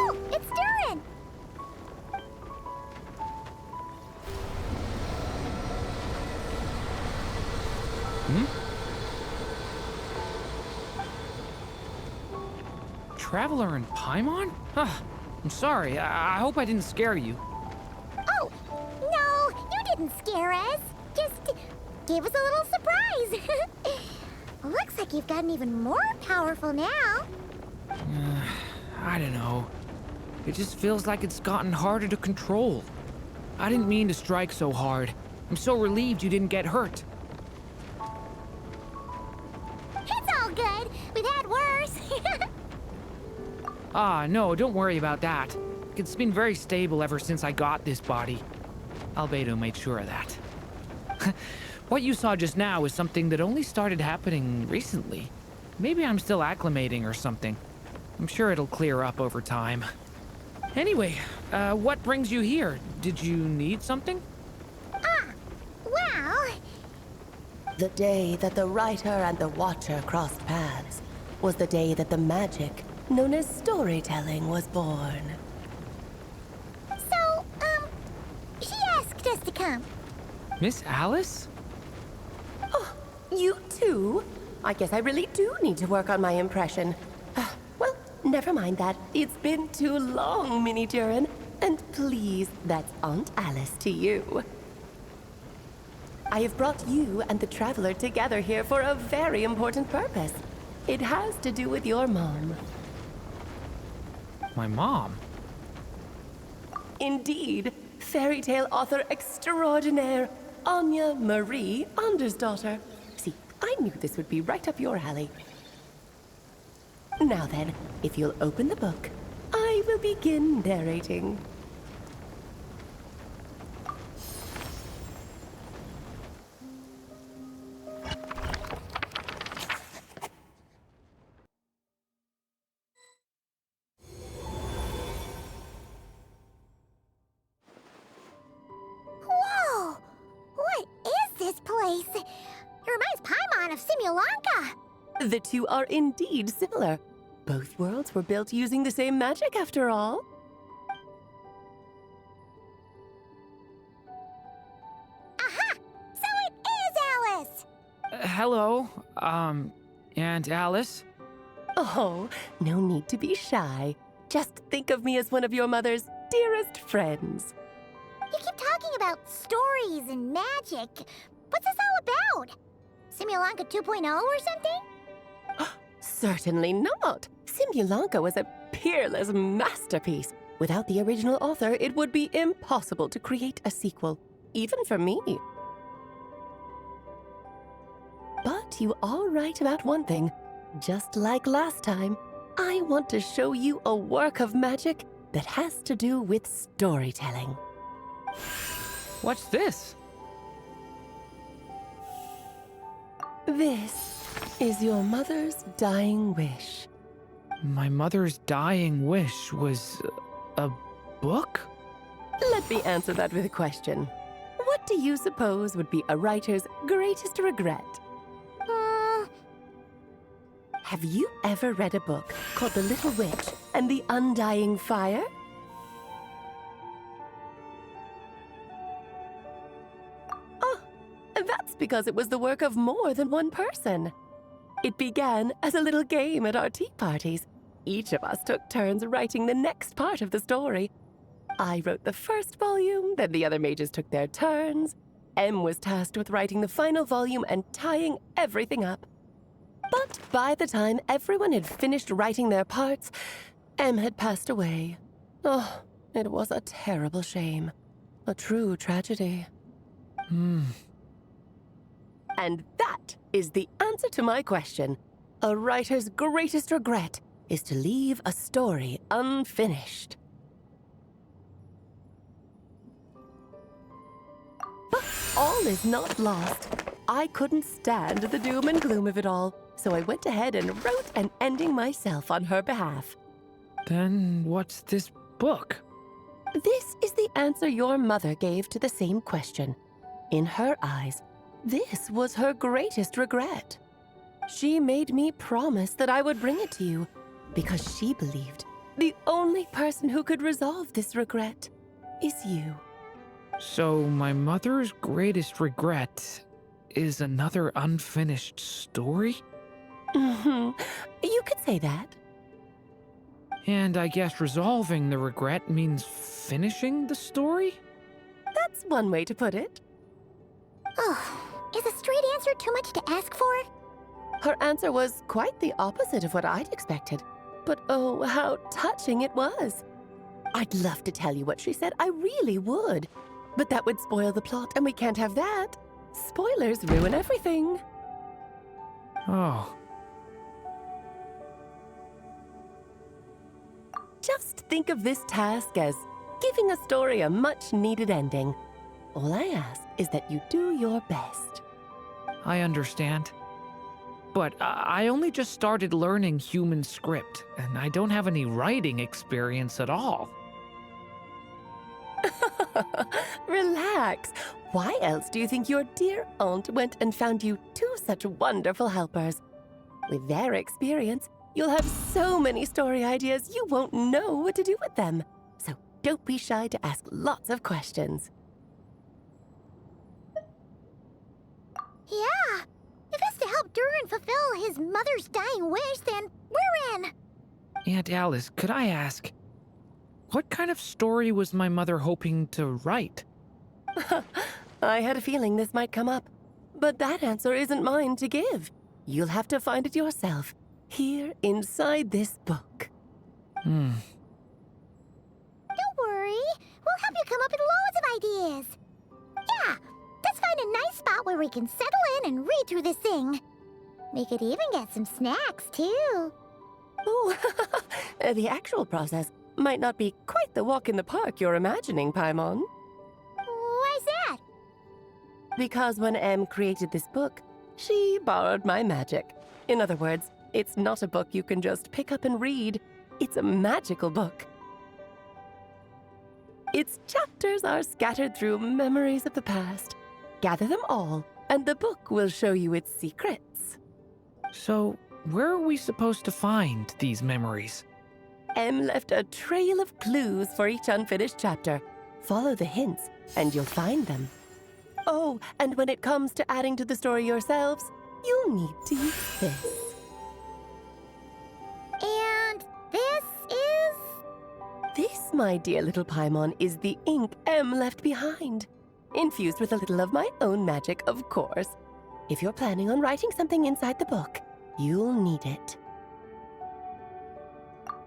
Oh, it's Durin! Traveler in Paimon? I'm sorry. I hope I didn't scare you. Oh, no, you didn't scare us. Just gave us a little surprise. Looks like you've gotten even more powerful now. I don't know. It just feels like it's gotten harder to control. I didn't mean to strike so hard. I'm so relieved you didn't get hurt. It's all good. We've had worse. No, don't worry about that. It's been very stable ever since I got this body. Albedo made sure of that. What you saw just now is something that only started happening recently. Maybe I'm still acclimating or something. I'm sure it'll clear up over time. Anyway, what brings you here? Did you need something? Well, The day that the writer and the watcher crossed paths was the day that the magic known as storytelling was born. so, she asked us to come. Miss Alice? Oh, you too? I guess I really do need to work on my impression. Well, never mind that. It's been too long, Mini Durin. And please, that's Aunt Alice to you. I have brought you and the Traveler together here for a very important purpose. It has to do with your mom. My mom? Indeed, fairy tale author extraordinaire, Anya Marie Andersdottir. See, I knew this would be right up your alley. Now then, if you'll open the book, I will begin narrating. Whoa! What is this place? It reminds Paimon of Simulanka. The two are indeed similar. Both worlds were built using the same magic, after all. Aha! So it is Alice! Hello, Aunt Alice? Oh, no need to be shy. Just think of me as one of your mother's dearest friends. You keep talking about stories and magic. What's this all about? Simulanka 2.0 or something? Certainly not. Simulanka was a peerless masterpiece. Without the original author, it would be impossible to create a sequel, even for me. But you are right about one thing. Just like last time, I want to show you a work of magic that has to do with storytelling. What's this? This is your mother's dying wish. My mother's dying wish was a book? Let me answer that with a question. What do you suppose would be a writer's greatest regret? Have you ever read a book called The Little Witch and the Undying Fire? Oh, that's because it was the work of more than one person. It began as a little game at our tea parties. Each of us took turns writing the next part of the story. I wrote the first volume, then the other mages took their turns. Em was tasked with writing the final volume and tying everything up. But by the time everyone had finished writing their parts, Em had passed away. Oh, it was a terrible shame. A true tragedy. And that is the answer to my question. A writer's greatest regret is to leave a story unfinished. all is not lost. I couldn't stand the doom and gloom of it all, so I went ahead and wrote an ending myself on her behalf. Then what's this book? This is the answer your mother gave to the same question. In her eyes, this was her greatest regret. She made me promise that I would bring it to you because she believed the only person who could resolve this regret is you. So my mother's greatest regret is another unfinished story? You could say that. And I guess resolving the regret means finishing the story? That's one way to put it. Oh, is a straight answer too much to ask for? Her answer was quite the opposite of what I'd expected. But oh, how touching it was. I'd love to tell you what she said, I really would. But that would spoil the plot, and we can't have that. Spoilers ruin everything. Oh. Just think of this task as giving a story a much-needed ending. All I ask is that you do your best. I understand. But I only just started learning human script, and I don't have any writing experience at all. Relax. Why else do you think your dear aunt went and found you two such wonderful helpers? With their experience, you'll have so many story ideas you won't know what to do with them. So don't be shy to ask lots of questions. Yeah. If it's to help Durin fulfill his mother's dying wish, then we're in. Aunt Alice, could I ask, what kind of story was my mother hoping to write? I had a feeling this might come up, but that answer isn't mine to give. You'll have to find it yourself, here inside this book. Don't worry. We'll help you come up with loads of ideas. Yeah, let's find a nice spot where we can settle in and read through this thing. We could even get some snacks, too. Oh, the actual process might not be quite the walk in the park you're imagining, Paimon. Why's that? Because when Em created this book, she borrowed my magic. In other words, it's not a book you can just pick up and read. It's a magical book. Its chapters are scattered through memories of the past. Gather them all, and the book will show you its secrets. So, where are we supposed to find these memories? Em left a trail of clues for each unfinished chapter. Follow the hints, and you'll find them. Oh, and when it comes to adding to the story yourselves, you'll need to use this. And this is... This, my dear little Paimon, is the ink Em left behind. Infused with a little of my own magic, of course. If you're planning on writing something inside the book, you'll need it.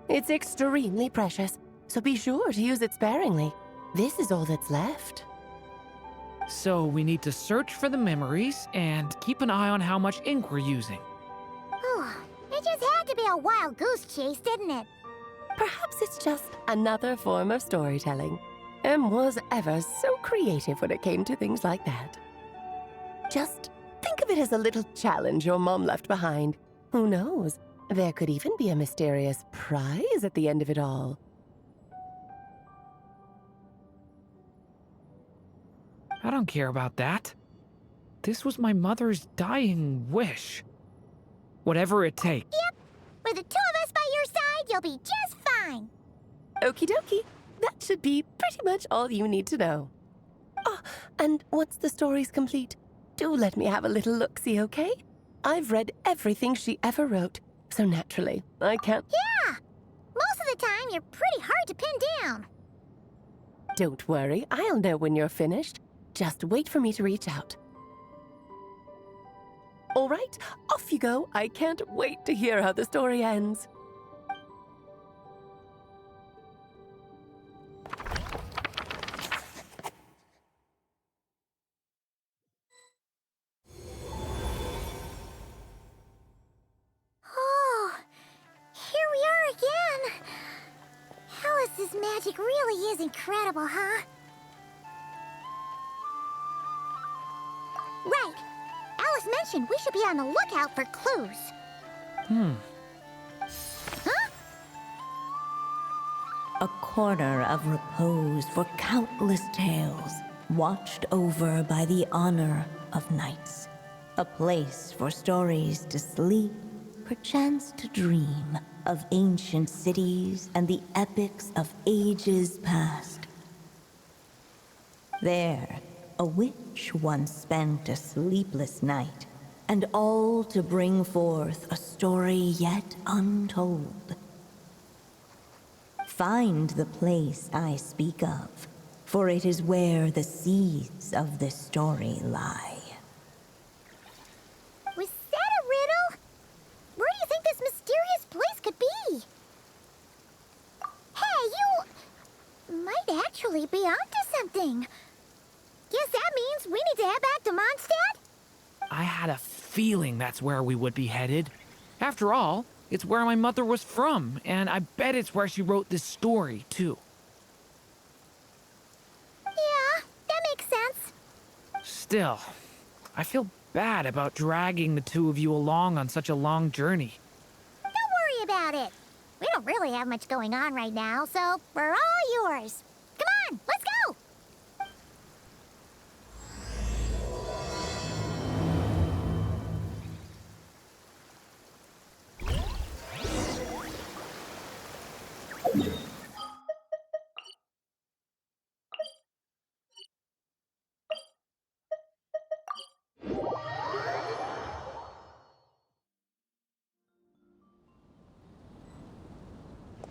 It's extremely precious, so be sure to use it sparingly. This is all that's left. So we need to search for the memories and keep an eye on how much ink we're using. Oh, it just had to be a wild goose chase, didn't it? Perhaps it's just another form of storytelling. Em was ever so creative when it came to things like that. Just think of it as a little challenge your mom left behind. Who knows? There could even be a mysterious prize at the end of it all. I don't care about that. This was my mother's dying wish. Whatever it takes. Yep. With the two of us by your side, you'll be just fine. Okie dokie. That should be pretty much all you need to know. Oh, and once the story's complete, do let me have a little look-see, okay? I've read everything she ever wrote, so naturally, I can't... Yeah. Most of the time, you're pretty hard to pin down. Don't worry, I'll know when you're finished. Just wait for me to reach out. All right, off you go. I can't wait to hear how the story ends. Oh, here we are again. Alice's magic really is incredible, huh? situation, we should be on the lookout for clues. Huh? A corner of repose for countless tales, watched over by the honor of knights. A place for stories to sleep, perchance to dream of ancient cities and the epics of ages past. There, a witch once spent a sleepless night, and all to bring forth a story yet untold. Find the place I speak of, for it is where the seeds of this story lie. Was that a riddle? Where do you think this mysterious place could be? Hey, you might actually be onto something. Guess that means we need to head back to Mondstadt? I had a feeling that's where we would be headed. After all, it's where my mother was from, and I bet it's where she wrote this story, too. Yeah, that makes sense. Still, I feel bad about dragging the two of you along on such a long journey. Don't worry about it. We don't really have much going on right now, so we're all yours. Come on, let's go!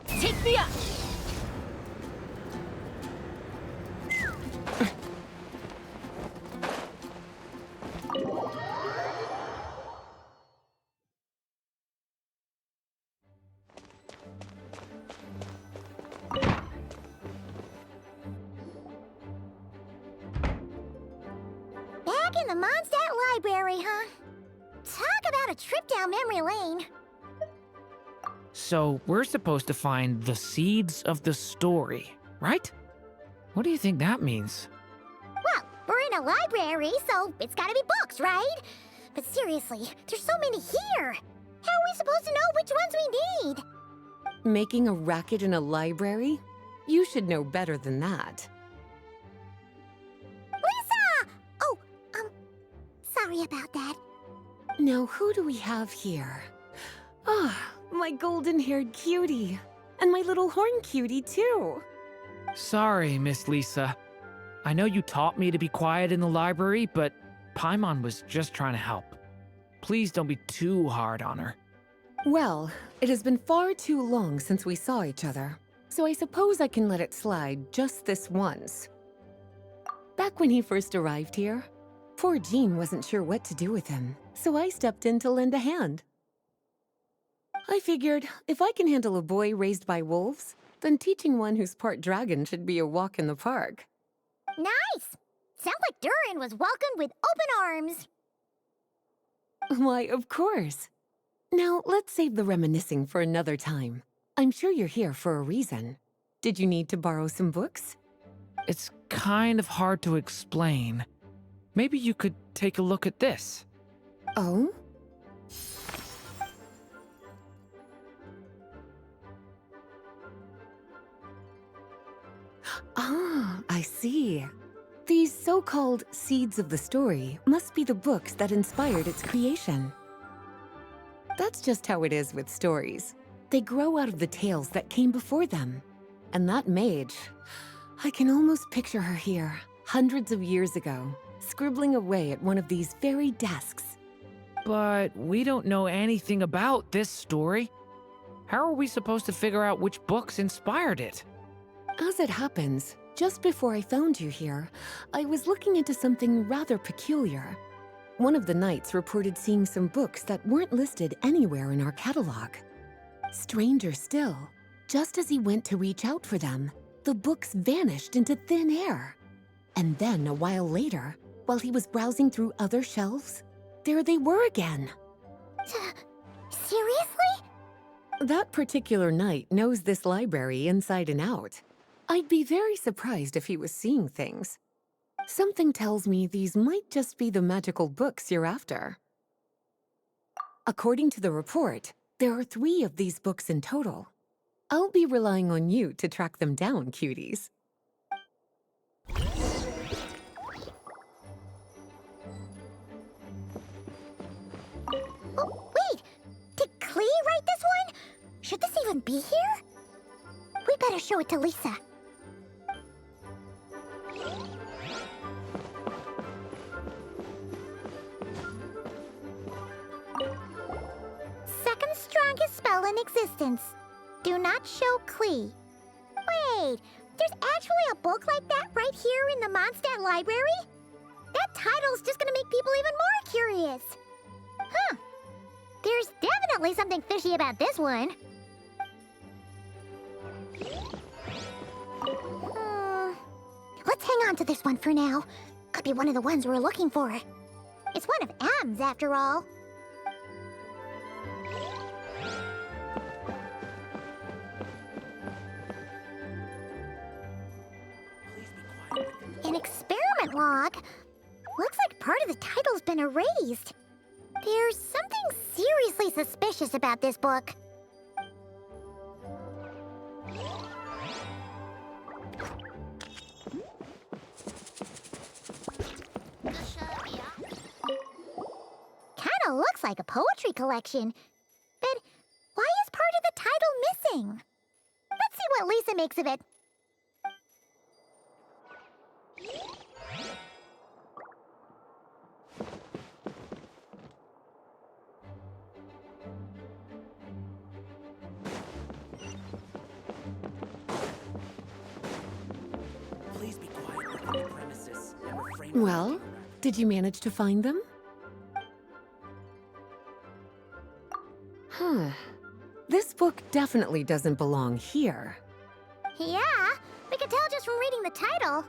Take me up! Back in the Mondstadt Library, huh? Talk about a trip down memory lane. So, we're supposed to find the seeds of the story, right? What do you think that means? Well, we're in a library, so it's gotta be books, right? But seriously, there's so many here. How are we supposed to know which ones we need? Making a racket in a library? You should know better than that. Lisa! Oh, sorry about that. Now, who do we have here? Ah, my golden-haired cutie. And my little horn cutie, too. Sorry, Miss Lisa. I know you taught me to be quiet in the library, but Paimon was just trying to help. Please don't be too hard on her. Well, it has been far too long since we saw each other, so I suppose I can let it slide just this once. Back when he first arrived here, poor Jean wasn't sure what to do with him, so I stepped in to lend a hand. I figured if I can handle a boy raised by wolves, then teaching one who's part dragon should be a walk in the park. Nice! Sounds like Durin was welcomed with open arms. Why, of course. Now, let's save the reminiscing for another time. I'm sure you're here for a reason. Did you need to borrow some books? It's kind of hard to explain. Maybe you could take a look at this. Oh? Ah, I see. These so-called seeds of the story must be the books that inspired its creation. That's just how it is with stories. They grow out of the tales that came before them. And that mage, I can almost picture her here, hundreds of years ago, scribbling away at one of these very desks. But we don't know anything about this story. How are we supposed to figure out which books inspired it? As it happens, just before I found you here, I was looking into something rather peculiar. One of the knights reported seeing some books that weren't listed anywhere in our catalog. Stranger still, just as he went to reach out for them, the books vanished into thin air. And then a while later, while he was browsing through other shelves, there they were again. Seriously? That particular knight knows this library inside and out. I'd be very surprised if he was seeing things. Something tells me these might just be the magical books you're after. According to the report, there are 3 of these books in total. I'll be relying on you to track them down, cuties. Oh, wait! Did Klee write this one? Should this even be here? We better show it to Lisa. Second strongest spell in existence. Do not show Klee. Wait, there's actually a book like that right here in the Mondstadt library? That title's just gonna make people even more curious. Huh. There's definitely something fishy about this one. Let's hang on to this one for now. Could be one of the ones we're looking for. It's one of M's, after all. An experiment log. Looks like part of the title's been erased. There's something seriously suspicious about this book. Kinda looks like a poetry collection. But why is part of the title missing? Let's see what Lisa makes of it. Please be quiet within the premises and refrain from Well, interacting. did you manage to find them? Huh. This book definitely doesn't belong here. Yeah, we could tell just from reading the title.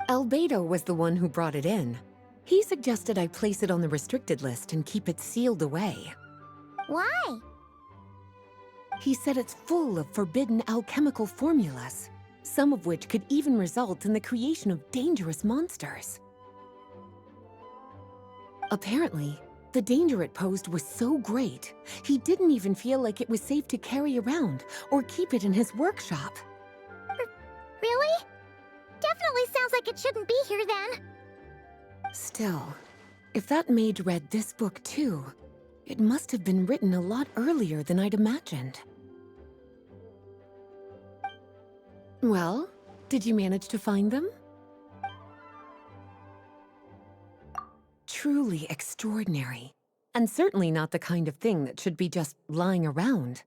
Albedo was the one who brought it in. He suggested I place it on the restricted list and keep it sealed away. Why? He said it's full of forbidden alchemical formulas, some of which could even result in the creation of dangerous monsters. Apparently, the danger it posed was so great, he didn't even feel like it was safe to carry around or keep it in his workshop. Really? Definitely sounds like it shouldn't be here then. Still, if that maid read this book too, it must have been written a lot earlier than I'd imagined. Well, did you manage to find them? Truly extraordinary, and certainly not the kind of thing that should be just lying around.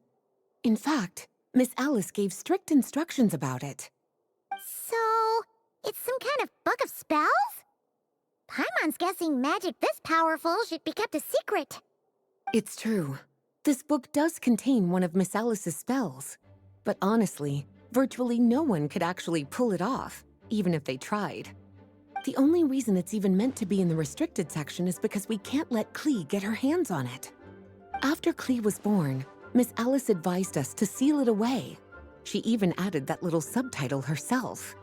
In fact, Miss Alice gave strict instructions about it. So, it's some kind of book of spells? Paimon's guessing magic this powerful should be kept a secret. It's true. This book does contain one of Miss Alice's spells. But honestly, virtually no one could actually pull it off, even if they tried. The only reason it's even meant to be in the restricted section is because we can't let Klee get her hands on it. After Klee was born, Miss Alice advised us to seal it away. She even added that little subtitle herself.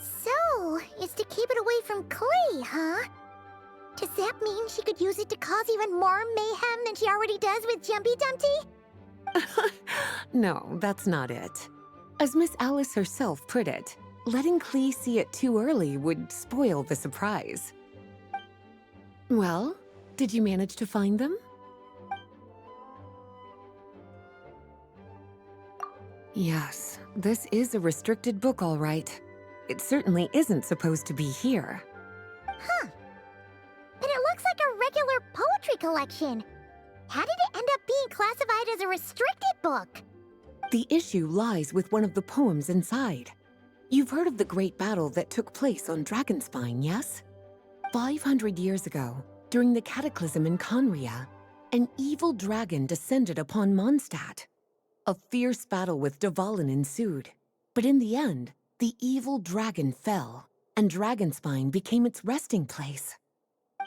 So, it's to keep it away from Klee, huh? Does that mean she could use it to cause even more mayhem than she already does with Jumpy Dumpty? No, that's not it. As Miss Alice herself put it, letting Klee see it too early would spoil the surprise. Well, did you manage to find them? Yes, this is a restricted book, all right. It certainly isn't supposed to be here. Huh. But it looks like a regular poetry collection. How did it end up being classified as a restricted book? The issue lies with one of the poems inside. You've heard of the great battle that took place on Dragonspine, yes? 500 years ago, during the cataclysm in Conria, an evil dragon descended upon Mondstadt. A fierce battle with Dvalin ensued, but in the end, the evil dragon fell, and Dragonspine became its resting place.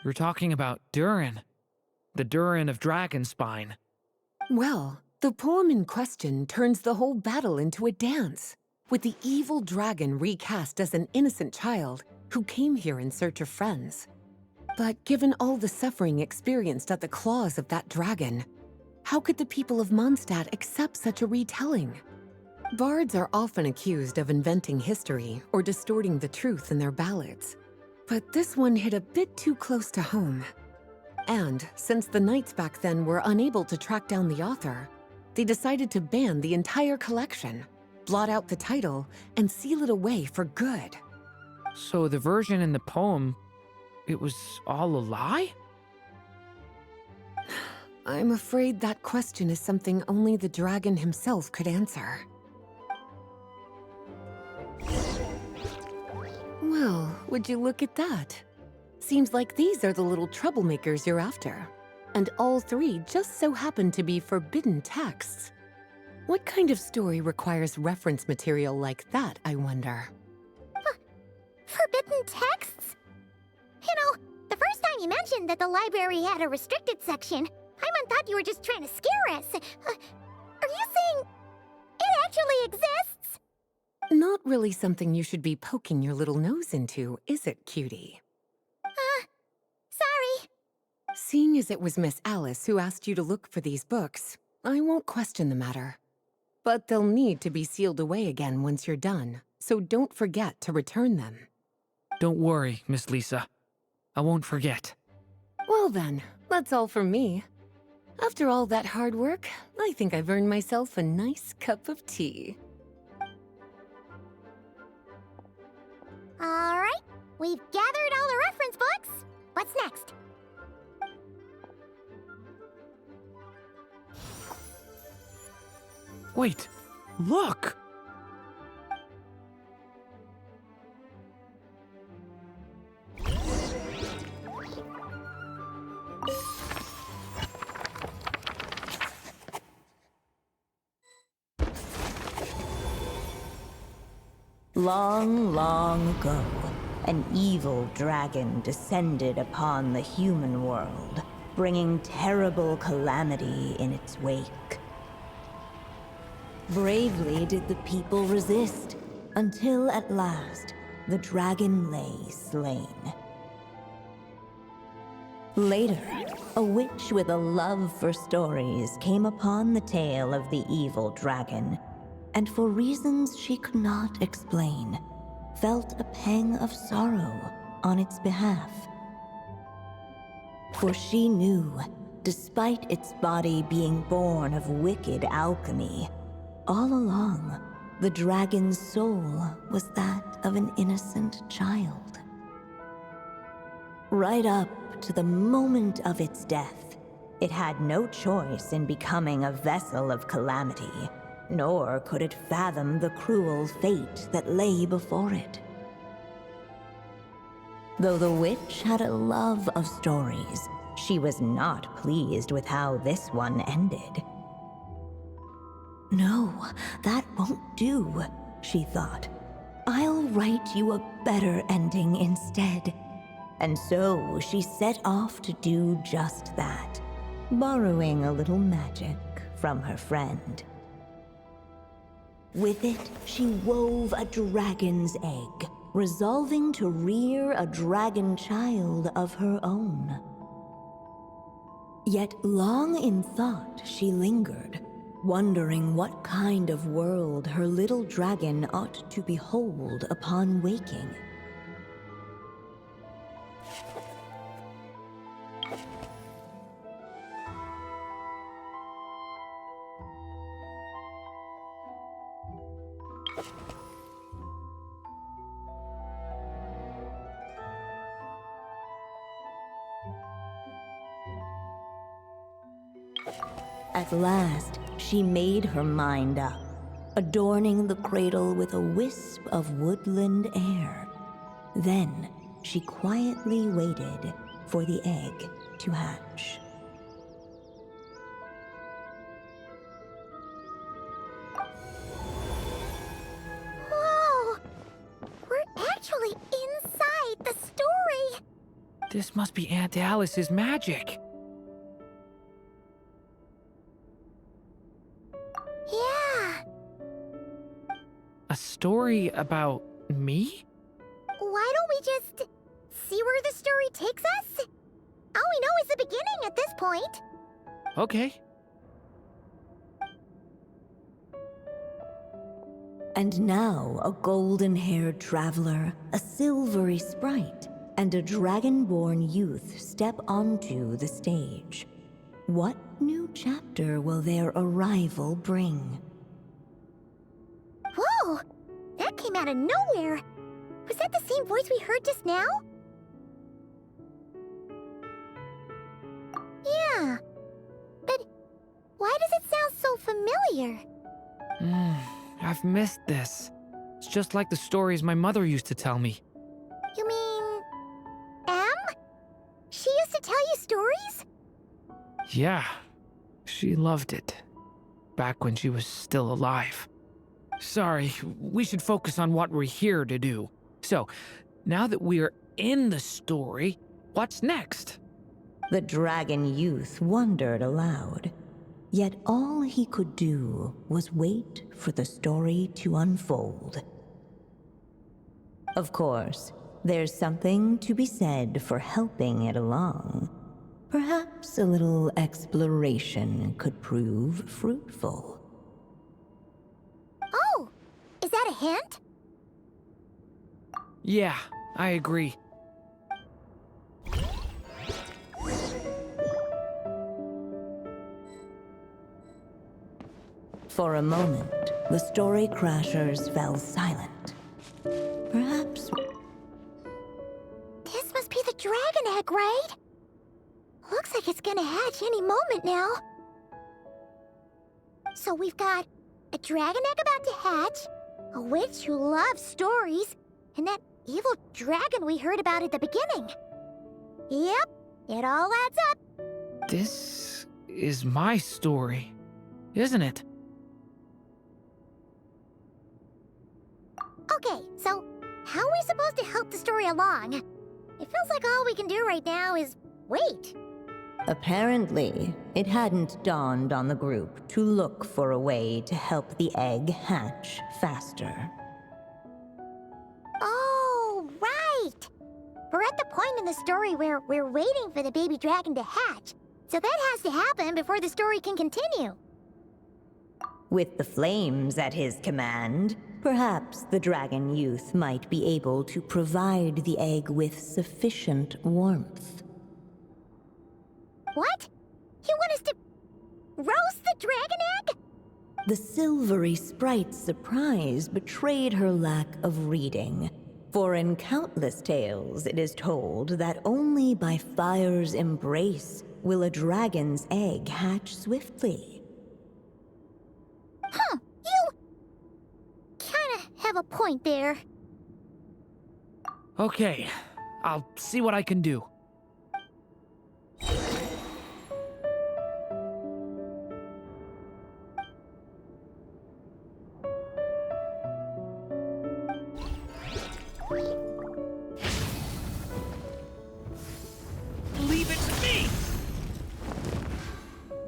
You're talking about Durin. The Durin of Dragonspine. Well, the poem in question turns the whole battle into a dance, with the evil dragon recast as an innocent child who came here in search of friends. But given all the suffering experienced at the claws of that dragon, how could the people of Mondstadt accept such a retelling? Bards are often accused of inventing history or distorting the truth in their ballads. But this one hit a bit too close to home. And since the knights back then were unable to track down the author, they decided to ban the entire collection, blot out the title, and seal it away for good. So the version in the poem, it was all a lie? I'm afraid that question is something only the dragon himself could answer. Well, would you look at that? Seems like these are the little troublemakers you're after. And all three just so happen to be forbidden texts. What kind of story requires reference material like that, I wonder? Forbidden texts? You know, the first time you mentioned that the library had a restricted section, Paimon thought you were just trying to scare us. Are you saying it actually exists? Not really something you should be poking your little nose into, is it, cutie? Sorry. Seeing as it was Miss Alice who asked you to look for these books, I won't question the matter. But they'll need to be sealed away again once you're done, so don't forget to return them. Don't worry, Miss Lisa. I won't forget. Well then, that's all from me. After all that hard work, I think I've earned myself a nice cup of tea. All right, we've gathered all the reference books. What's next? Wait, look! Long, long ago, an evil dragon descended upon the human world, bringing terrible calamity in its wake. Bravely did the people resist, until at last, the dragon lay slain. Later, a witch with a love for stories came upon the tale of the evil dragon, and for reasons she could not explain, felt a pang of sorrow on its behalf. For she knew, despite its body being born of wicked alchemy, all along, the dragon's soul was that of an innocent child. Right up to the moment of its death, it had no choice in becoming a vessel of calamity, nor could it fathom the cruel fate that lay before it. Though the witch had a love of stories, she was not pleased with how this one ended. No, that won't do, she thought. I'll write you a better ending instead. And so she set off to do just that, borrowing a little magic from her friend. With it, she wove a dragon's egg, resolving to rear a dragon child of her own. Yet long in thought she lingered, wondering what kind of world her little dragon ought to behold upon waking. At last, she made her mind up, adorning the cradle with a wisp of woodland air. Then, she quietly waited for the egg to hatch. Whoa! We're actually inside the story! This must be Aunt Alice's magic. Yeah. A story about me? Why don't we just see where the story takes us? All we know is the beginning at this point. Okay. And now a golden-haired traveler, a silvery sprite, and a dragon-born youth step onto the stage. What new chapter will their arrival bring? Whoa! That came out of nowhere! Was that the same voice we heard just now? Yeah. But why does it sound so familiar? I've missed this. It's just like the stories my mother used to tell me. You mean... Em? She used to tell you stories? Yeah, she loved it. Back when she was still alive. Sorry, we should focus on what we're here to do. So, now that we're in the story, what's next? The dragon youth wondered aloud. Yet all he could do was wait for the story to unfold. Of course, there's something to be said for helping it along. Perhaps a little exploration could prove fruitful. Oh! Is that a hint? Yeah, I agree. For a moment, the story crashers fell silent. Perhaps... This must be the dragon egg, right? Looks like it's gonna hatch any moment now. So we've got a dragon egg about to hatch, a witch who loves stories, and that evil dragon we heard about at the beginning. Yep, it all adds up. This is my story, isn't it? Okay, so how are we supposed to help the story along? It feels like all we can do right now is wait. Apparently, it hadn't dawned on the group to look for a way to help the egg hatch faster. Oh, right! We're at the point in the story where we're waiting for the baby dragon to hatch. So that has to happen before the story can continue. With the flames at his command, perhaps the dragon youth might be able to provide the egg with sufficient warmth. What? You want us to roast the dragon egg? The silvery sprite's surprise betrayed her lack of reading. For in countless tales it is told that only by fire's embrace will a dragon's egg hatch swiftly. Huh, you kinda have a point there. Okay, I'll see what I can do. Leave it to me!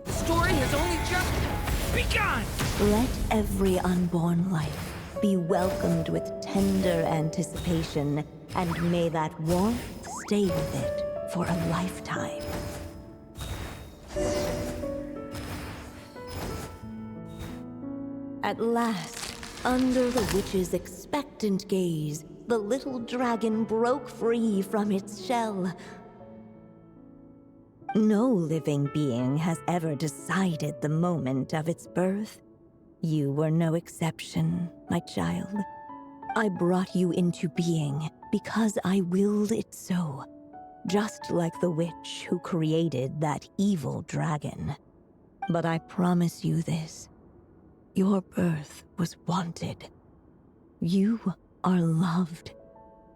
The story has only just begun! Let every unborn life be welcomed with tender anticipation, and may that warmth stay with it for a lifetime. At last, under the witch's expectant gaze, the little dragon broke free from its shell. No living being has ever decided the moment of its birth. You were no exception, my child. I brought you into being because I willed it so, just like the witch who created that evil dragon. But I promise you this. Your birth was wanted. You are loved,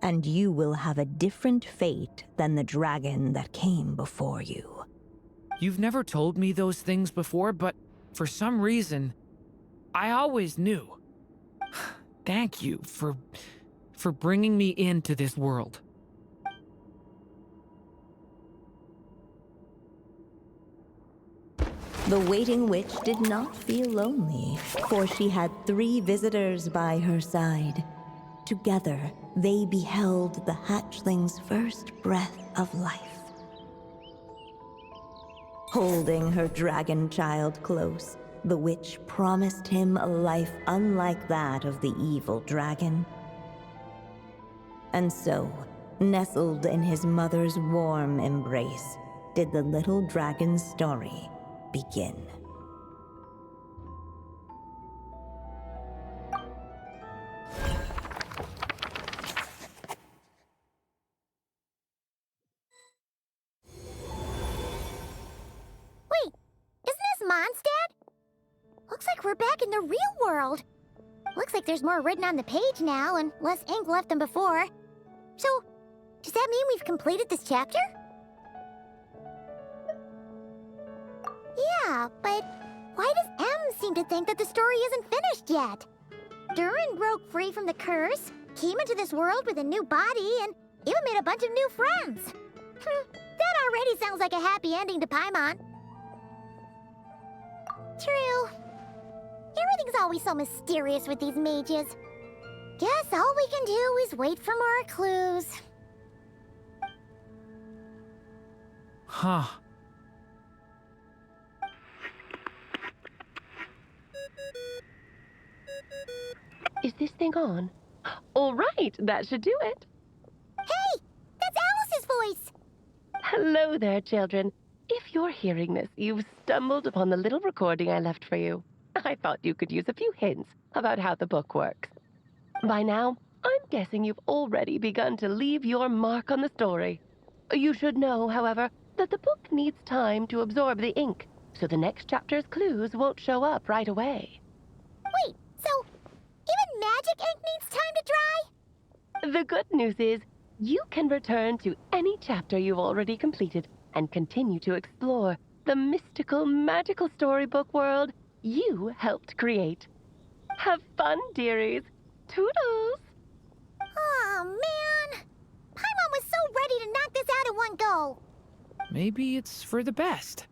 and you will have a different fate than the dragon that came before you. You've never told me those things before, but for some reason, I always knew. Thank you for bringing me into this world. The waiting witch did not feel lonely, for she had 3 visitors by her side. Together, they beheld the hatchling's first breath of life. Holding her dragon child close, the witch promised him a life unlike that of the evil dragon. And so, nestled in his mother's warm embrace, did the little dragon's story begin. Wait, isn't this Mondstadt? Looks like we're back in the real world. Looks like there's more written on the page now and less ink left than before. So, does that mean we've completed this chapter? Yeah, but why does M seem to think that the story isn't finished yet? Durin broke free from the curse, came into this world with a new body, and even made a bunch of new friends. That already sounds like a happy ending to Paimon. True. Everything's always so mysterious with these mages. Guess all we can do is wait for more clues. Huh. Is this thing on? All right, that should do it. Hey! That's Alice's voice! Hello there, children. If you're hearing this, you've stumbled upon the little recording I left for you. I thought you could use a few hints about how the book works. By now, I'm guessing you've already begun to leave your mark on the story. You should know, however, that the book needs time to absorb the ink, so the next chapter's clues won't show up right away. Wait, so even magic ink needs time to dry? The good news is, you can return to any chapter you've already completed and continue to explore the mystical, magical storybook world you helped create. Have fun, dearies. Toodles! Oh, man! Paimon was so ready to knock this out in one go. Maybe it's for the best.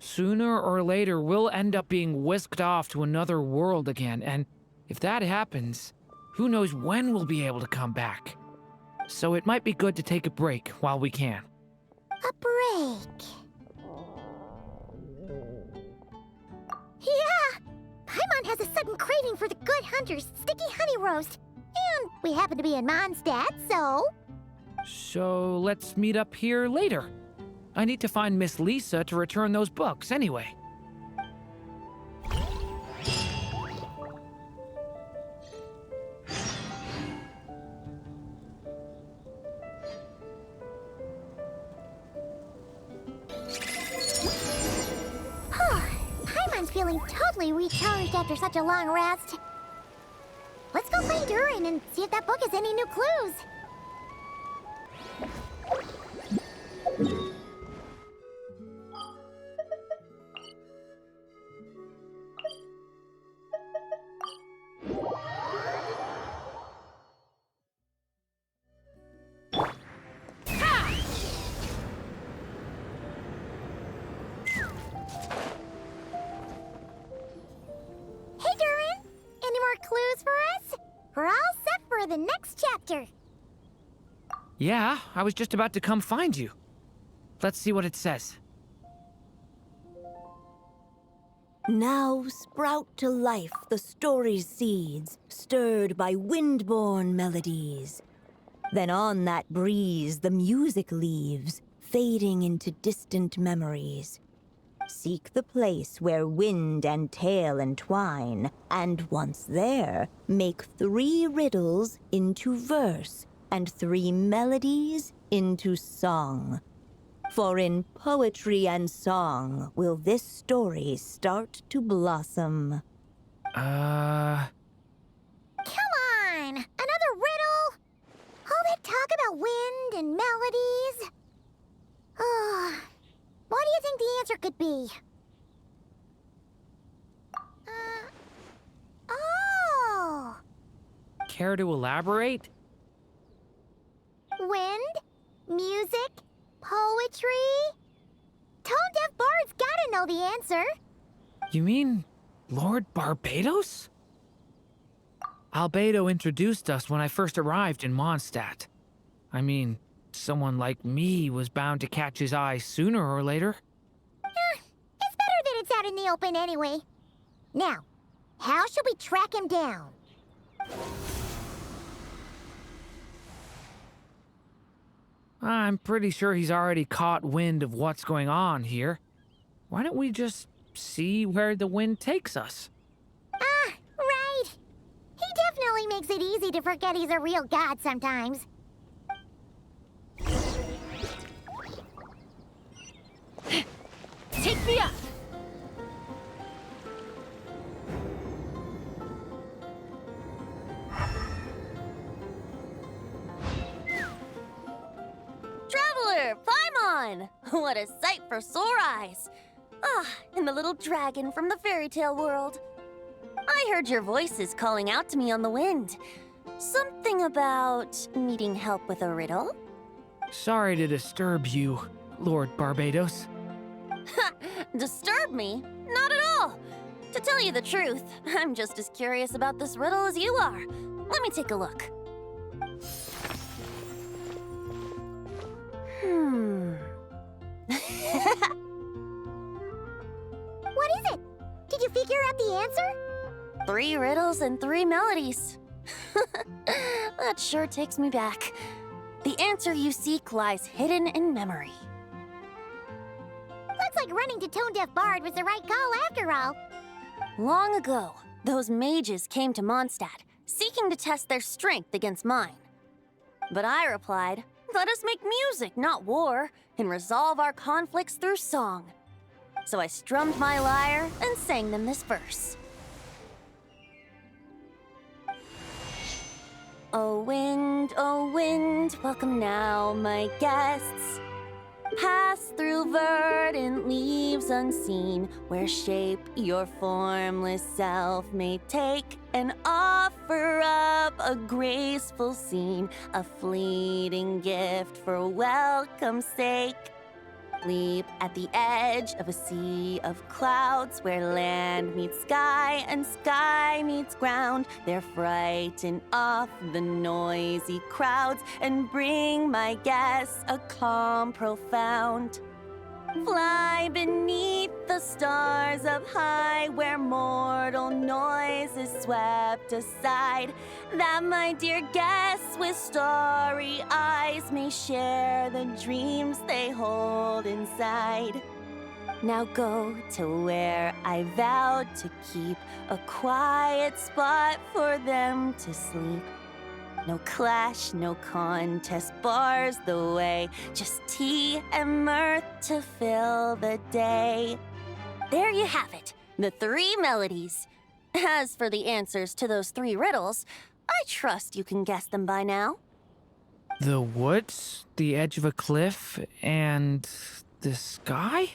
Sooner or later, we'll end up being whisked off to another world again, and if that happens, who knows when we'll be able to come back. So it might be good to take a break while we can. A break. Yeah! Paimon has a sudden craving for the Good Hunter's sticky honey roast. And we happen to be in Mondstadt, so... So let's meet up here later. I need to find Miss Lisa to return those books anyway. Paimon's feeling totally recharged after such a long rest. Let's go find Durin and see if that book has any new clues. Hey, Durin! Any more clues for us? We're all set for the next chapter. Yeah, I was just about to come find you. Let's see what it says. Now sprout to life the story's seeds, stirred by wind-born melodies. Then on that breeze the music leaves, fading into distant memories. Seek the place where wind and tale entwine, and once there, make 3 riddles into verse, and 3 melodies into song. For in poetry and song will this story start to blossom. Uh... Come on! Another riddle? All that talk about wind and melodies? What do you think the answer could be? Oh! Care to elaborate? Wind, music, poetry? Tone-deaf bards gotta know the answer. You mean Lord Barbatos? Albedo introduced us when I first arrived in Mondstadt. I mean, someone like me was bound to catch his eye sooner or later. It's better that it's out in the open anyway. Now, how should we track him down? I'm pretty sure he's already caught wind of what's going on here. Why don't we just see where the wind takes us? Right. He definitely makes it easy to forget he's a real god sometimes. Take me up! Traveler, Paimon! What a sight for sore eyes! Ah, and the little dragon from the fairy tale world. I heard your voices calling out to me on the wind. Something about needing help with a riddle? Sorry to disturb you, Lord Barbatos. Disturb me? Not at all! To tell you the truth, I'm just as curious about this riddle as you are. Let me take a look. What is it? Did you figure out the answer? 3 riddles and 3 melodies. That sure takes me back. The answer you seek lies hidden in memory. Looks like running to Tone Deaf Bard was the right call after all. Long ago, those mages came to Mondstadt, seeking to test their strength against mine. But I replied, let us make music, not war, and resolve our conflicts through song. So I strummed my lyre and sang them this verse. O wind, welcome now, my guests. Pass through verdant leaves unseen, where shape your formless self may take, and offer up a graceful scene, a fleeting gift for welcome's sake. Leap at the edge of a sea of clouds, where land meets sky and sky meets ground. There frighten off the noisy crowds and bring my guests a calm profound. Fly beneath the stars up high, where mortal noise is swept aside, that my dear guests with starry eyes may share the dreams they hold inside. Now go to where I vowed to keep a quiet spot for them to sleep. No clash, no contest bars the way, just tea and mirth to fill the day. There you have it, the 3 melodies. As for the answers to those 3 riddles, I trust you can guess them by now. The woods, the edge of a cliff, and the sky?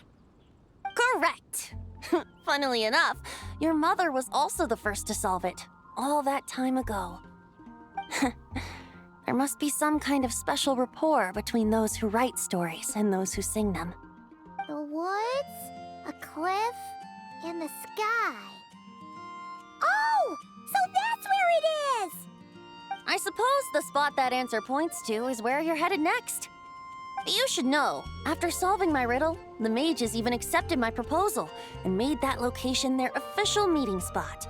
Correct! Funnily enough, your mother was also the first to solve it, all that time ago. There must be some kind of special rapport between those who write stories and those who sing them. The woods, a cliff, and the sky. Oh! So that's where it is! I suppose the spot that answer points to is where you're headed next. You should know, after solving my riddle, the mages even accepted my proposal and made that location their official meeting spot.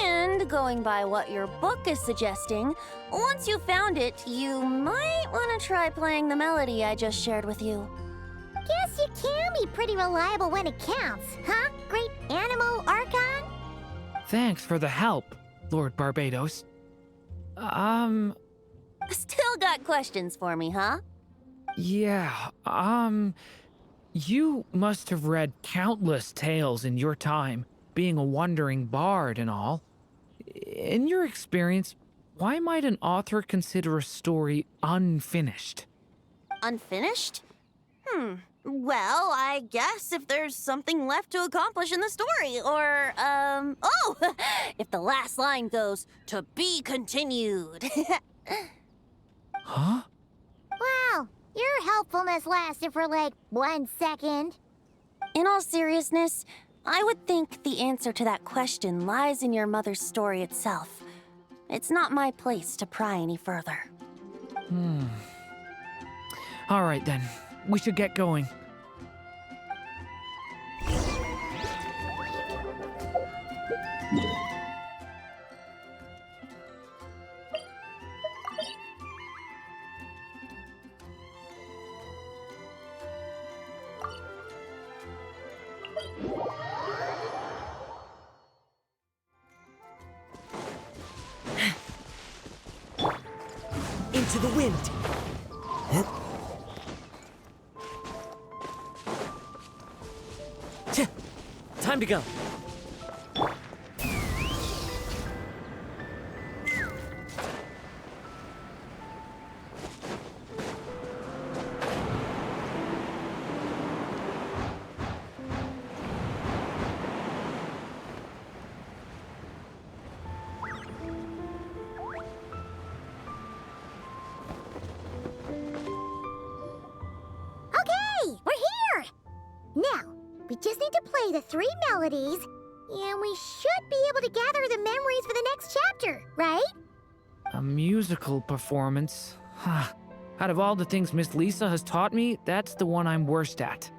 And going by what your book is suggesting, once you found it, you might want to try playing the melody I just shared with you. Guess you can be pretty reliable when it counts, huh, great animal Archon? Thanks for the help, Lord Barbatos. Still got questions for me, huh? Yeah, you must have read countless tales in your time, being a wandering bard and all. In your experience, why might an author consider a story unfinished? Unfinished? Well, I guess if there's something left to accomplish in the story, or, if the last line goes, to be continued. Huh? Wow, your helpfulness lasted for like 1 second. In all seriousness, I would think the answer to that question lies in your mother's story itself. It's not my place to pry any further. All right then, we should get going. Into the wind. Huh? Tch, time to go. Okay, we're here! Now, we just need to play the 3 melodies, and we should be able to gather the memories for the next chapter, right? A musical performance? Huh. Out of all the things Miss Lisa has taught me, that's the one I'm worst at.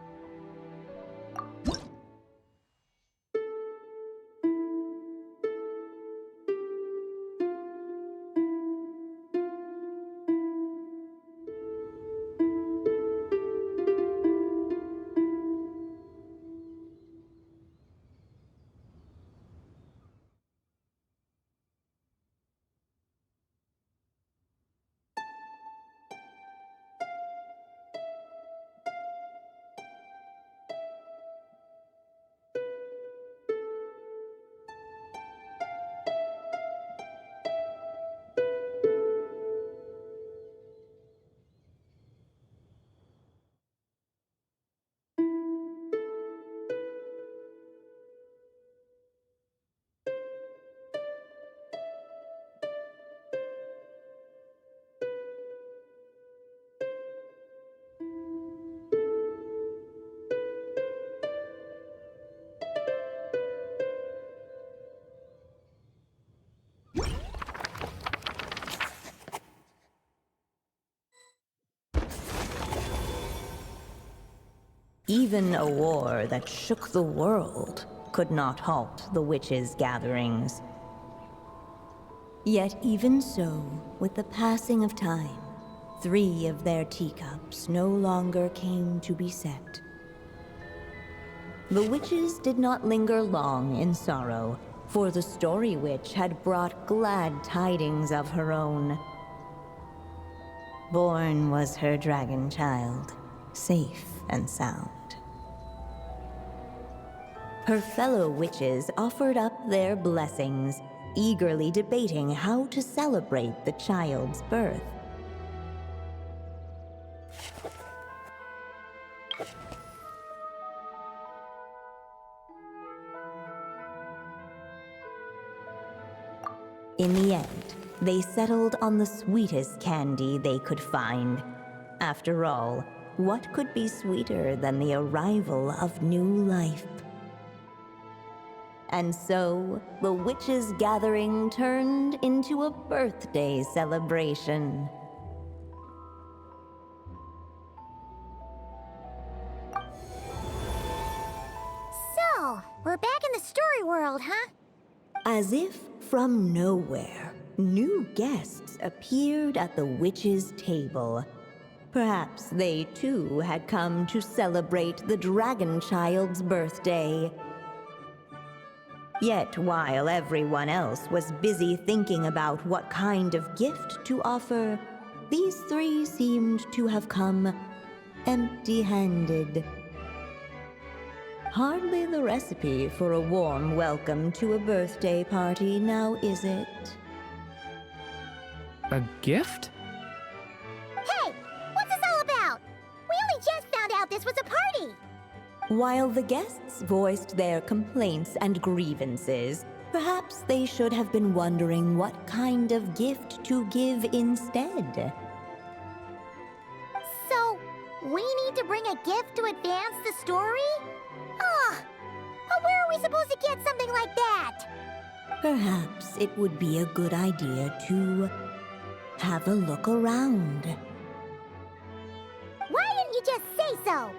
Even a war that shook the world could not halt the witches' gatherings. Yet even so, with the passing of time, 3 of their teacups no longer came to be set. The witches did not linger long in sorrow, for the Story Witch had brought glad tidings of her own. Born was her dragon child, safe and sound. Her fellow witches offered up their blessings, eagerly debating how to celebrate the child's birth. In the end, they settled on the sweetest candy they could find. After all, what could be sweeter than the arrival of new life? And so, the witches' gathering turned into a birthday celebration. So, we're back in the story world, huh? As if from nowhere, new guests appeared at the witches' table. Perhaps they too had come to celebrate the dragon child's birthday. Yet while everyone else was busy thinking about what kind of gift to offer, these 3 seemed to have come empty-handed. Hardly the recipe for a warm welcome to a birthday party, now is it? A gift? Hey, what's this all about? We only just found out this was a party! While the guests voiced their complaints and grievances, perhaps they should have been wondering what kind of gift to give instead. So, we need to bring a gift to advance the story? But where are we supposed to get something like that? Perhaps it would be a good idea to have a look around. Why didn't you just say so?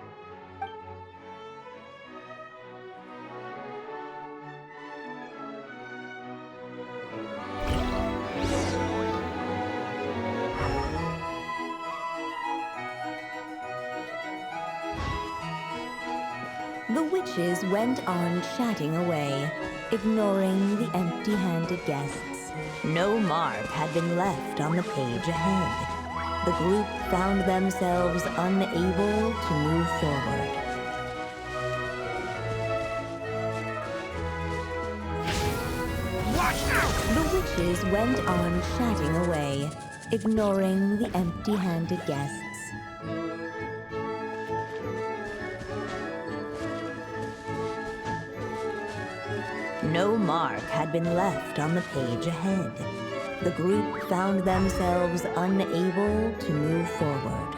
The witches went on chatting away, ignoring the empty-handed guests. No mark had been left on the page ahead. The group found themselves unable to move forward. Watch out! The witches went on chatting away, ignoring the empty-handed guests. No mark had been left on the page ahead. The group found themselves unable to move forward.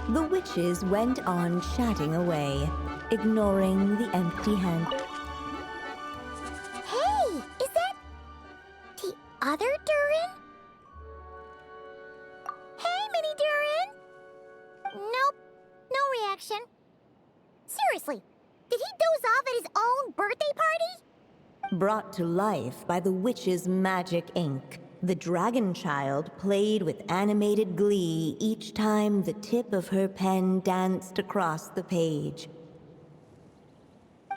The witches went on chatting away, ignoring the empty hand. Hey, is that the other Durin? Hey, Mini Durin! Nope, no reaction. Seriously, did he doze off at his own birthday party? Brought to life by the witch's magic ink, the dragon child played with animated glee each time the tip of her pen danced across the page.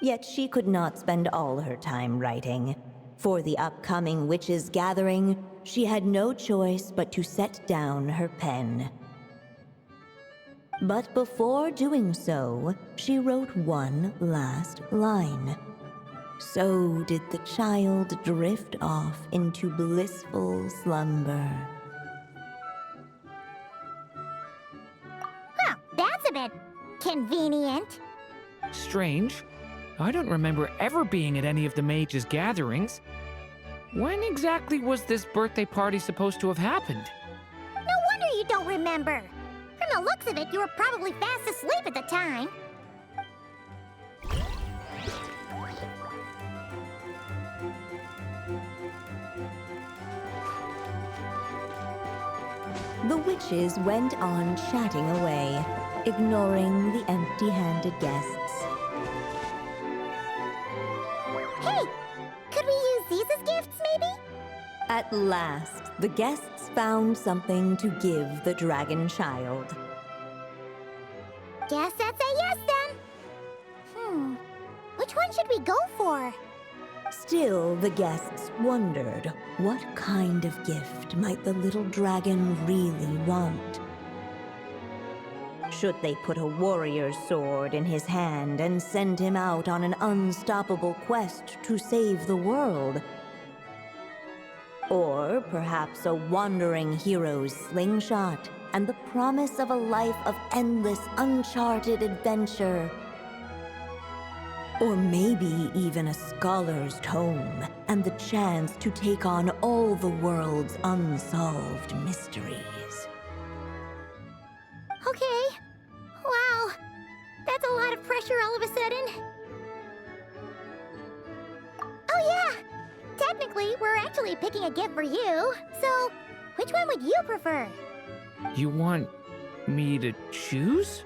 Yet she could not spend all her time writing. For the upcoming witches' gathering, she had no choice but to set down her pen. But before doing so, she wrote one last line. So did the child drift off into blissful slumber. Huh, that's a bit convenient. Strange. I don't remember ever being at any of the mages' gatherings. When exactly was this birthday party supposed to have happened? No wonder you don't remember. From the looks of it, you were probably fast asleep at the time. The witches went on chatting away, ignoring the empty-handed guests. Hey, could we use these as gifts, maybe? At last, the guests found something to give the dragon child. Guess that's a yes then. Which one should we go for? Still, the guests wondered, what kind of gift might the little dragon really want? Should they put a warrior's sword in his hand and send him out on an unstoppable quest to save the world? Or perhaps a wandering hero's slingshot and the promise of a life of endless, uncharted adventure? Or maybe even a scholar's tome and the chance to take on all the world's unsolved mysteries. Okay. Wow. That's a lot of pressure all of a sudden. Oh yeah. Technically, we're actually picking a gift for you. So, which one would you prefer? You want me to choose?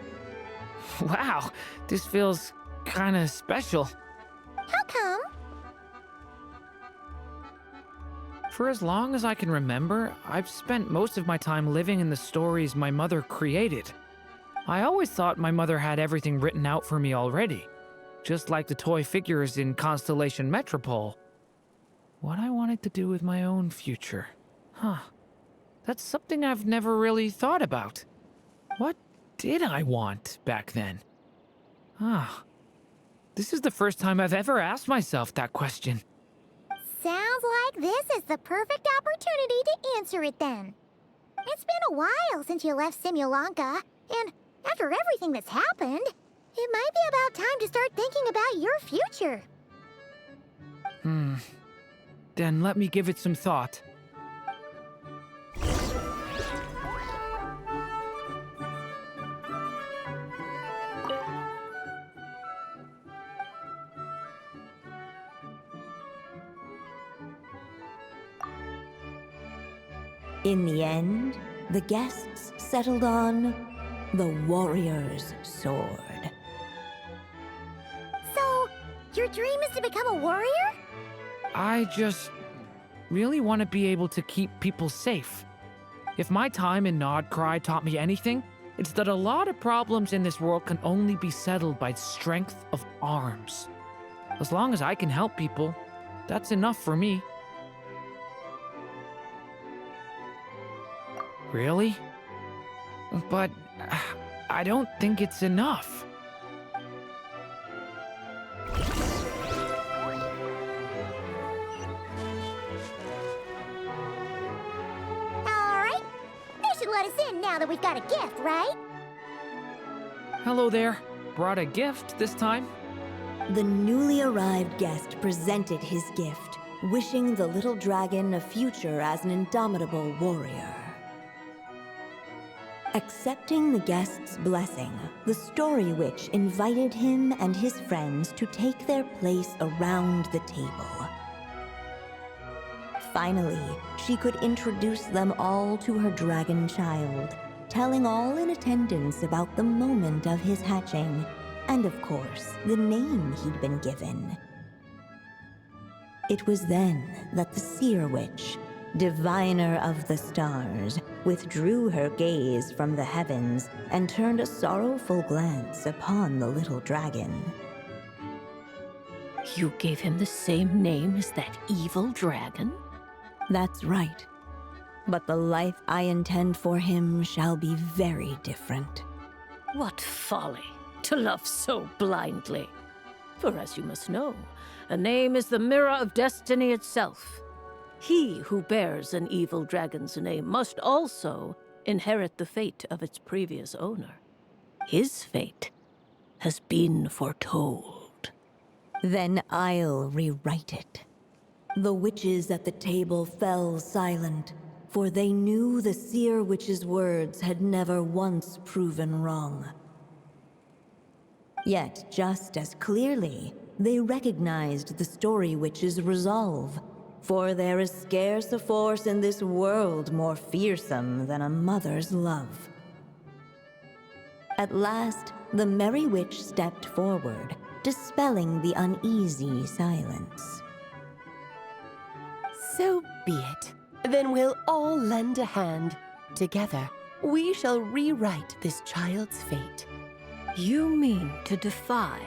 Wow, this feels kinda special. How come? For as long as I can remember, I've spent most of my time living in the stories my mother created. I always thought my mother had everything written out for me already, just like the toy figures in Constellation Metropole. What I wanted to do with my own future. Huh. That's something I've never really thought about. What did I want back then? This is the first time I've ever asked myself that question. Sounds like this is the perfect opportunity to answer it then. It's been a while since you left Simulanka, and after everything that's happened, it might be about time to start thinking about your future. Then let me give it some thought. In the end, the guests settled on the warrior's sword. So, your dream is to become a warrior? I just really want to be able to keep people safe. If my time in Nodcry taught me anything, it's that a lot of problems in this world can only be settled by strength of arms. As long as I can help people, that's enough for me. Really? But I don't think it's enough. Alright. They should let us in now that we've got a gift, right? Hello there. Brought a gift this time? The newly arrived guest presented his gift, wishing the little dragon a future as an indomitable warrior. Accepting the guest's blessing, the Story Witch invited him and his friends to take their place around the table. Finally, she could introduce them all to her dragon child, telling all in attendance about the moment of his hatching, and of course, the name he'd been given. It was then that the Seer Witch, diviner of the stars, withdrew her gaze from the heavens and turned a sorrowful glance upon the little dragon. You gave him the same name as that evil dragon? That's right. But the life I intend for him shall be very different. What folly, to love so blindly. For as you must know, a name is the mirror of destiny itself. He who bears an evil dragon's name must also inherit the fate of its previous owner. His fate has been foretold. Then I'll rewrite it. The witches at the table fell silent, for they knew the Seer Witch's words had never once proven wrong. Yet, just as clearly, they recognized the Story Witch's resolve, for there is scarce a force in this world more fearsome than a mother's love. At last, the Merry Witch stepped forward, dispelling the uneasy silence. So be it. Then we'll all lend a hand. Together, we shall rewrite this child's fate. You mean to defy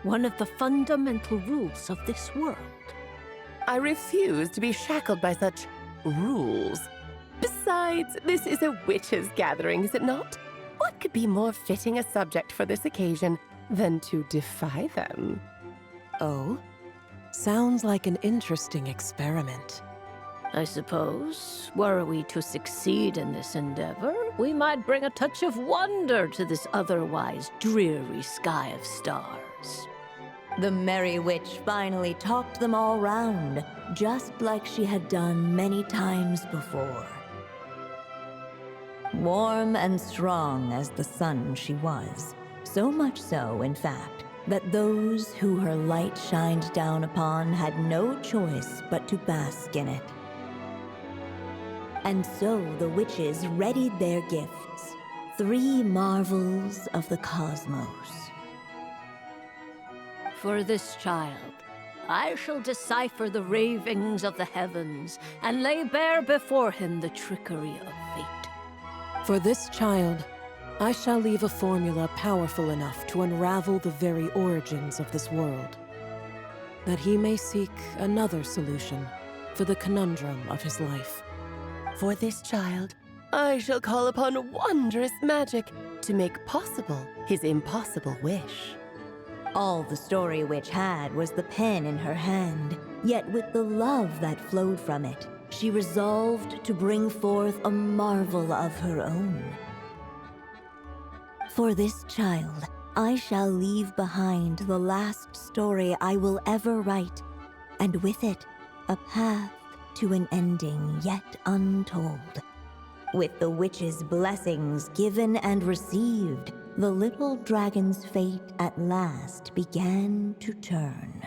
one of the fundamental rules of this world? I refuse to be shackled by such rules. Besides, this is a witches' gathering, is it not? What could be more fitting a subject for this occasion than to defy them? Oh? Sounds like an interesting experiment. I suppose, were we to succeed in this endeavor, we might bring a touch of wonder to this otherwise dreary sky of stars. The Merry Witch finally talked them all round, just like she had done many times before. Warm and strong as the sun she was, so much so, in fact, that those who her light shined down upon had no choice but to bask in it. And so the witches readied their gifts, 3 marvels of the cosmos. For this child, I shall decipher the ravings of the heavens and lay bare before him the trickery of fate. For this child, I shall leave a formula powerful enough to unravel the very origins of this world, that he may seek another solution for the conundrum of his life. For this child, I shall call upon wondrous magic to make possible his impossible wish. All the Story Witch had was the pen in her hand, yet with the love that flowed from it, she resolved to bring forth a marvel of her own. For this child, I shall leave behind the last story I will ever write, and with it, a path to an ending yet untold. With the witch's blessings given and received, the little dragon's fate at last began to turn.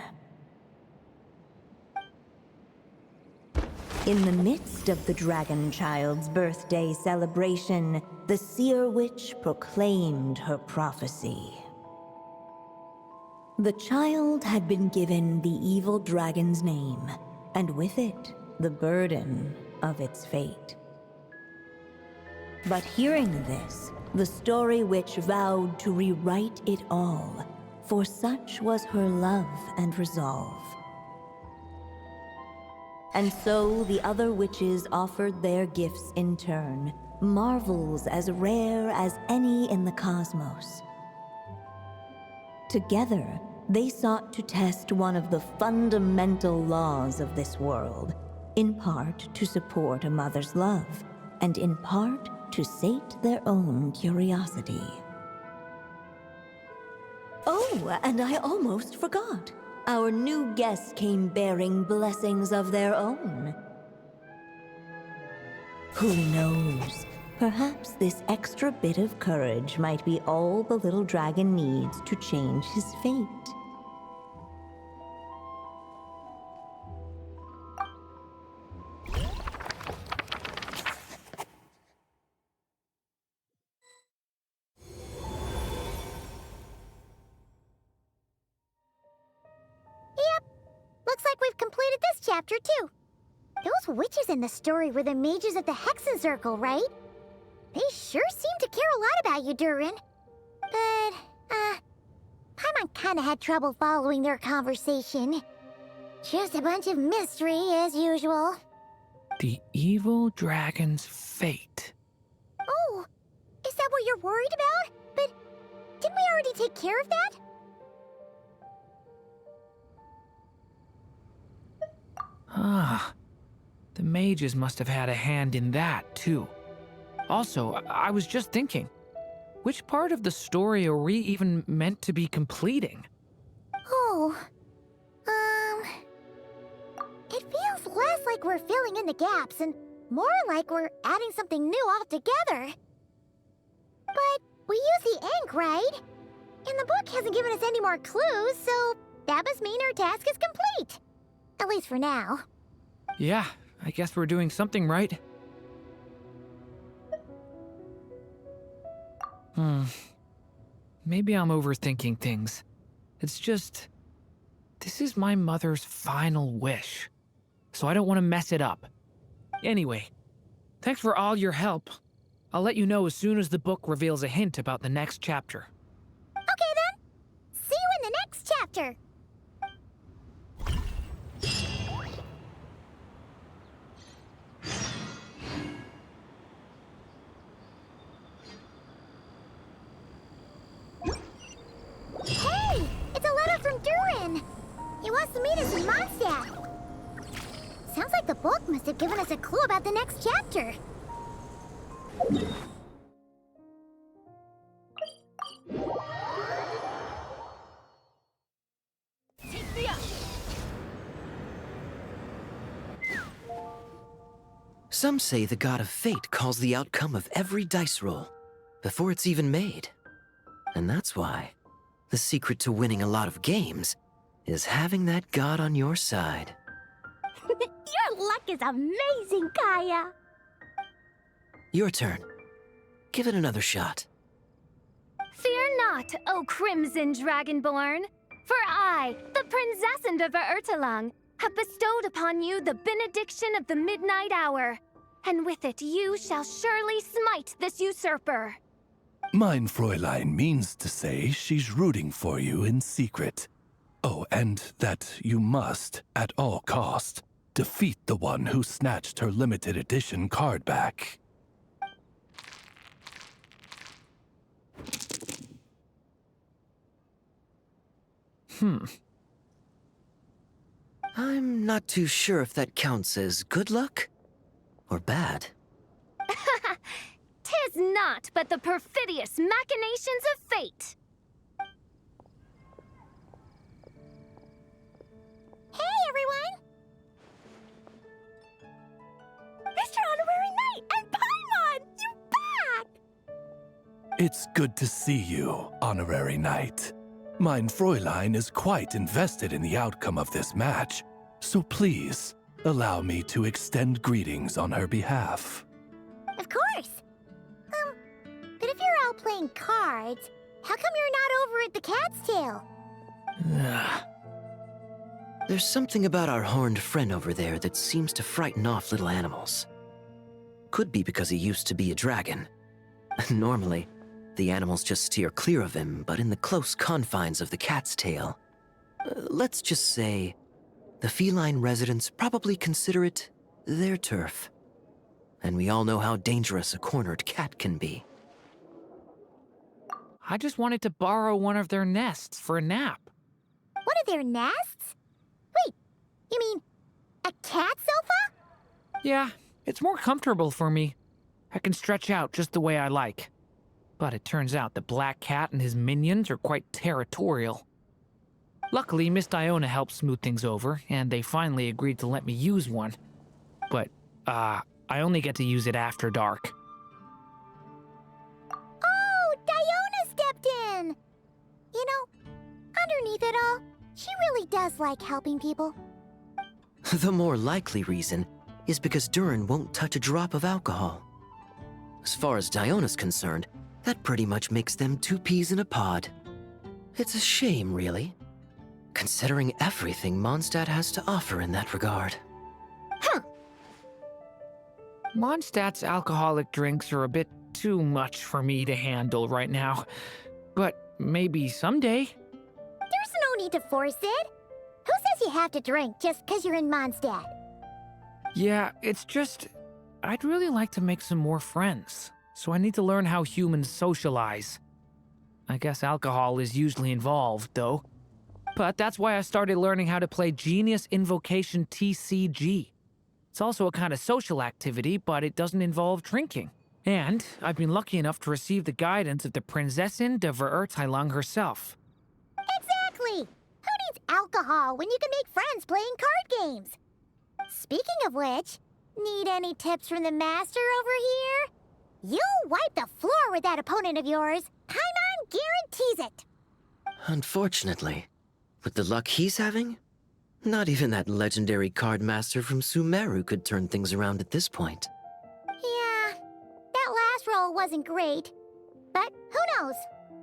In the midst of the dragon child's birthday celebration, the seer witch proclaimed her prophecy. The child had been given the evil dragon's name, and with it, the burden of its fate. But hearing this, the story witch vowed to rewrite it all, for such was her love and resolve. And so the other witches offered their gifts in turn, marvels as rare as any in the cosmos. Together, they sought to test one of the fundamental laws of this world, in part to support a mother's love, and in part to sate their own curiosity. Oh, and I almost forgot. Our new guests came bearing blessings of their own. Who knows? Perhaps this extra bit of courage might be all the little dragon needs to change his fate. Looks like we've completed this chapter, too. Those witches in the story were the mages of the Hexen Circle, right? They sure seem to care a lot about you, Durin. But, Paimon kinda had trouble following their conversation. Just a bunch of mystery, as usual. The evil dragon's fate. Oh, is that what you're worried about? But didn't we already take care of that? Ah, the mages must have had a hand in that, too. Also, I was just thinking, which part of the story are we even meant to be completing? Oh, it feels less like we're filling in the gaps and more like we're adding something new altogether. But we use the ink, right? And the book hasn't given us any more clues, so that must mean our task is complete. At least for now. Yeah, I guess we're doing something right. Maybe I'm overthinking things. It's just, this is my mother's final wish, so I don't want to mess it up. Anyway, thanks for all your help. I'll let you know as soon as the book reveals a hint about the next chapter. Okay then. See you in the next chapter. Hey! It's a letter from Durin! He wants to meet us in Mondstadt. Sounds like the book must have given us a clue about the next chapter. Some say the god of fate calls the outcome of every dice roll before it's even made. And that's why the secret to winning a lot of games is having that god on your side. Your luck is amazing, Kaya! Your turn. Give it another shot. Fear not, O Crimson Dragonborn, for I, the Princess of Ertalang, have bestowed upon you the benediction of the midnight hour, and with it you shall surely smite this usurper. Mein Fräulein means to say she's rooting for you in secret. Oh, and that you must, at all cost, defeat the one who snatched her limited edition card back. I'm not too sure if that counts as good luck or bad. Tis not but the perfidious machinations of fate. Hey, everyone! Mr. Honorary Knight and Paimon! You're back! It's good to see you, Honorary Knight. Mein Fräulein is quite invested in the outcome of this match, so please, Allow me to extend greetings on her behalf. Of course. But if you're out playing cards, how come you're not over at the Cat's Tail? There's something about our horned friend over there that seems to frighten off little animals. Could be because he used to be a dragon. Normally, the animals just steer clear of him, but in the close confines of the Cat's Tail, let's just say, the feline residents probably consider it their turf. And we all know how dangerous a cornered cat can be. I just wanted to borrow one of their nests for a nap. One of their nests? Wait, you mean a cat sofa? Yeah, it's more comfortable for me. I can stretch out just the way I like. But it turns out the Black Cat and his minions are quite territorial. Luckily, Miss Diona helped smooth things over, and they finally agreed to let me use one. But, I only get to use it after dark. Oh, Diona stepped in! You know, underneath it all, she really does like helping people. The more likely reason is because Durin won't touch a drop of alcohol. As far as Diona's concerned, that pretty much makes them two peas in a pod. It's a shame, really, considering everything Mondstadt has to offer in that regard. Mondstadt's alcoholic drinks are a bit too much for me to handle right now. But maybe someday. There's no need to force it. Who says you have to drink just because you're in Mondstadt? Yeah, it's just, I'd really like to make some more friends, so I need to learn how humans socialize. I guess alcohol is usually involved, though. But that's why I started learning how to play Genius Invocation TCG. It's also a kind of social activity, but it doesn't involve drinking. And I've been lucky enough to receive the guidance of the Prinzessin de Verurteilung herself. Exactly! Who needs alcohol when you can make friends playing card games? Speaking of which, need any tips from the master over here? You'll wipe the floor with that opponent of yours. Paimon guarantees it. Unfortunately, with the luck he's having, not even that legendary card master from Sumeru could turn things around at this point. Yeah, that last roll wasn't great. But who knows?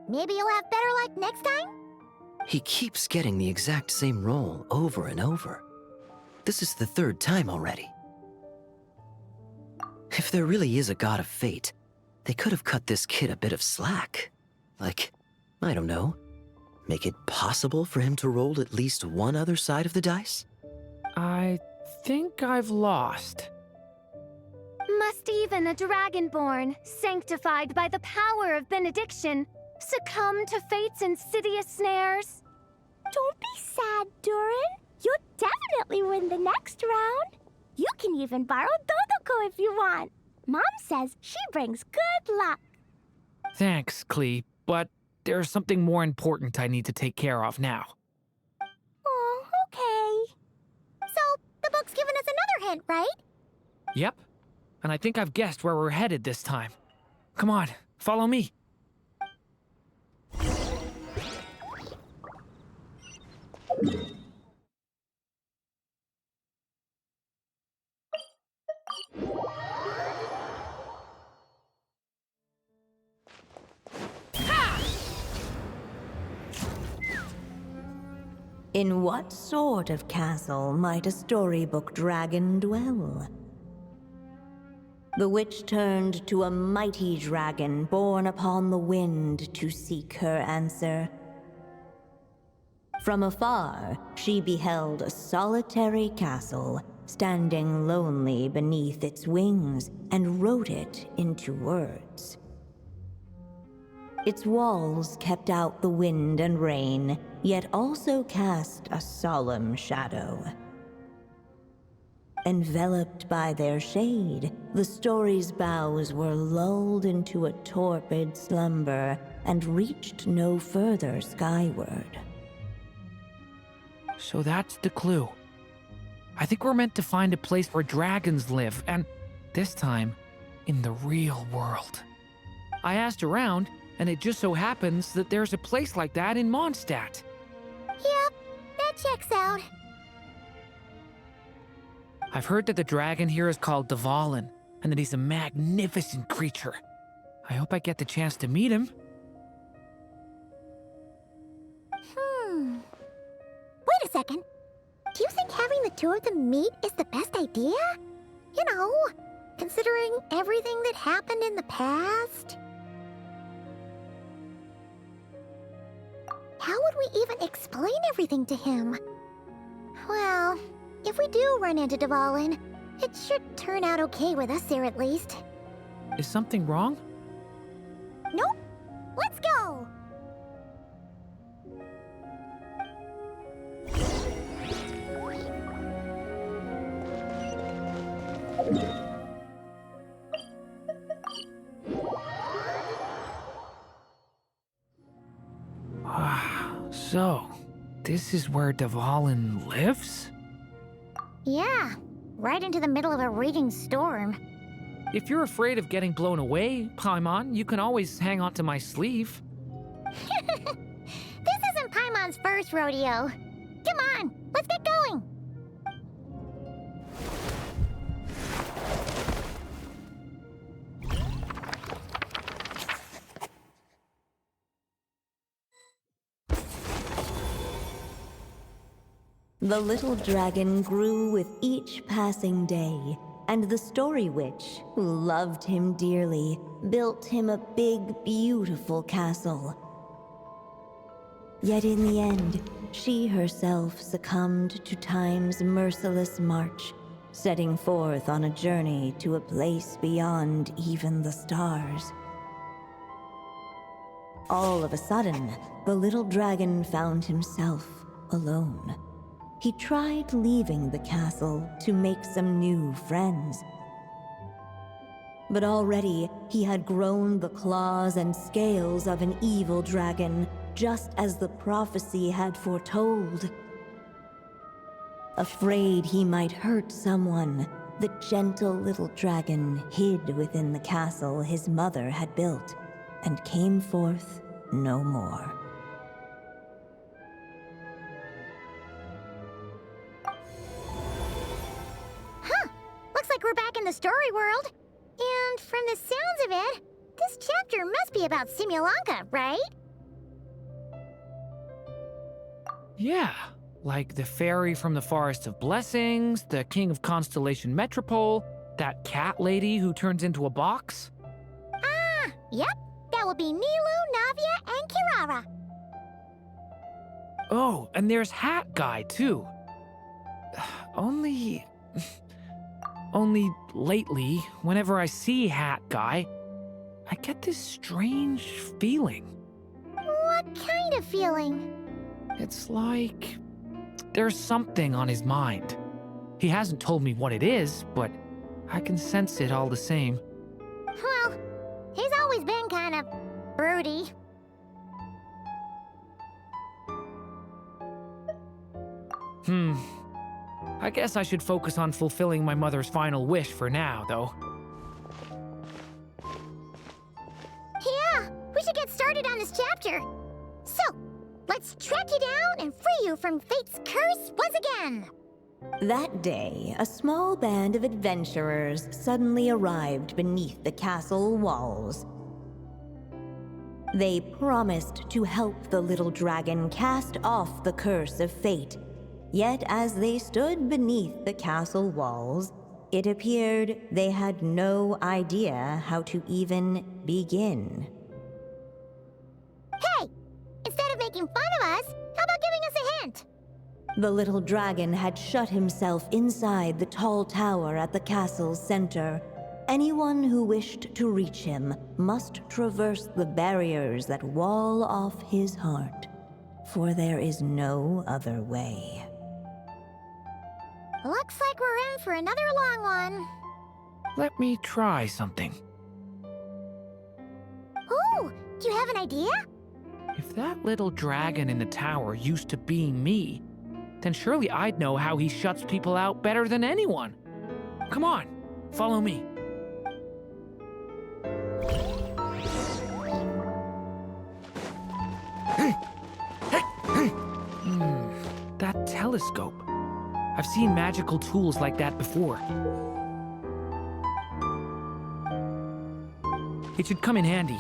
Maybe you'll have better luck next time? He keeps getting the exact same roll over and over. This is the third time already. If there really is a god of fate, they could have cut this kid a bit of slack. Like, I don't know, make it possible for him to roll at least one other side of the dice? I think I've lost. Must even a dragonborn, sanctified by the power of benediction, succumb to fate's insidious snares? Don't be sad, Durin. You'll definitely win the next round. You can even borrow Dodoko if you want. Mom says she brings good luck. Thanks, Klee, but there's something more important I need to take care of now. Oh, okay. So, the book's given us another hint, right? Yep, and I think I've guessed where we're headed this time. Come on, follow me. In what sort of castle might a storybook dragon dwell? The witch turned to a mighty dragon born upon the wind to seek her answer. From afar, she beheld a solitary castle, standing lonely beneath its wings, and wrote it into words. Its walls kept out the wind and rain, yet also cast a solemn shadow. Enveloped by their shade, the story's boughs were lulled into a torpid slumber and reached no further skyward. So that's the clue. I think we're meant to find a place where dragons live, and this time, in the real world. I asked around, and it just so happens that there's a place like that in Mondstadt. Yep, that checks out. I've heard that the dragon here is called Dvalin, and that he's a magnificent creature. I hope I get the chance to meet him. Wait a second. Do you think having the two of them meet is the best idea? You know, considering everything that happened in the past? How would we even explain everything to him? Well, if we do run into Dvalin, it should turn out okay with us there at least. Is something wrong? Nope. Let's go! So, this is where Dvalin lives? Yeah, right into the middle of a raging storm. If you're afraid of getting blown away, Paimon, you can always hang on to my sleeve. This isn't Paimon's first rodeo. Come on, let's get going! The little dragon grew with each passing day, and the Story Witch, who loved him dearly, built him a big, beautiful castle. Yet in the end, she herself succumbed to time's merciless march, setting forth on a journey to a place beyond even the stars. All of a sudden, the little dragon found himself alone. He tried leaving the castle to make some new friends. But already he had grown the claws and scales of an evil dragon, just as the prophecy had foretold. Afraid he might hurt someone, the gentle little dragon hid within the castle his mother had built, and came forth no more. Looks like we're back in the story world. And from the sounds of it, this chapter must be about Simulanka, right? Yeah, like the fairy from the Forest of Blessings, the king of Constellation Metropole, that cat lady who turns into a box. Ah, yep. That will be Nilu, Navia, and Kirara. Oh, and there's Hat Guy, too. Only lately, whenever I see Hat Guy, I get this strange feeling. What kind of feeling? It's like there's something on his mind. He hasn't told me what it is, but I can sense it all the same. Well, he's always been kind of broody. I guess I should focus on fulfilling my mother's final wish for now, though. Yeah, we should get started on this chapter. So, let's track you down and free you from fate's curse once again. That day, a small band of adventurers suddenly arrived beneath the castle walls. They promised to help the little dragon cast off the curse of fate. Yet as they stood beneath the castle walls, it appeared they had no idea how to even begin. Hey! Instead of making fun of us, how about giving us a hint? The little dragon had shut himself inside the tall tower at the castle's center. Anyone who wished to reach him must traverse the barriers that wall off his heart, for there is no other way. Looks like we're in for another long one. Let me try something. Ooh, do you have an idea? If that little dragon in the tower used to be me, then surely I'd know how he shuts people out better than anyone. Come on, follow me. That telescope. I've seen magical tools like that before. It should come in handy.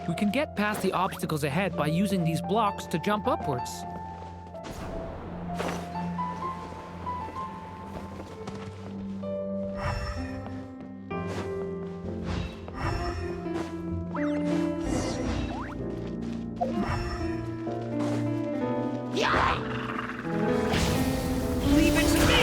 We can get past the obstacles ahead by using these blocks to jump upwards. Leave it to me!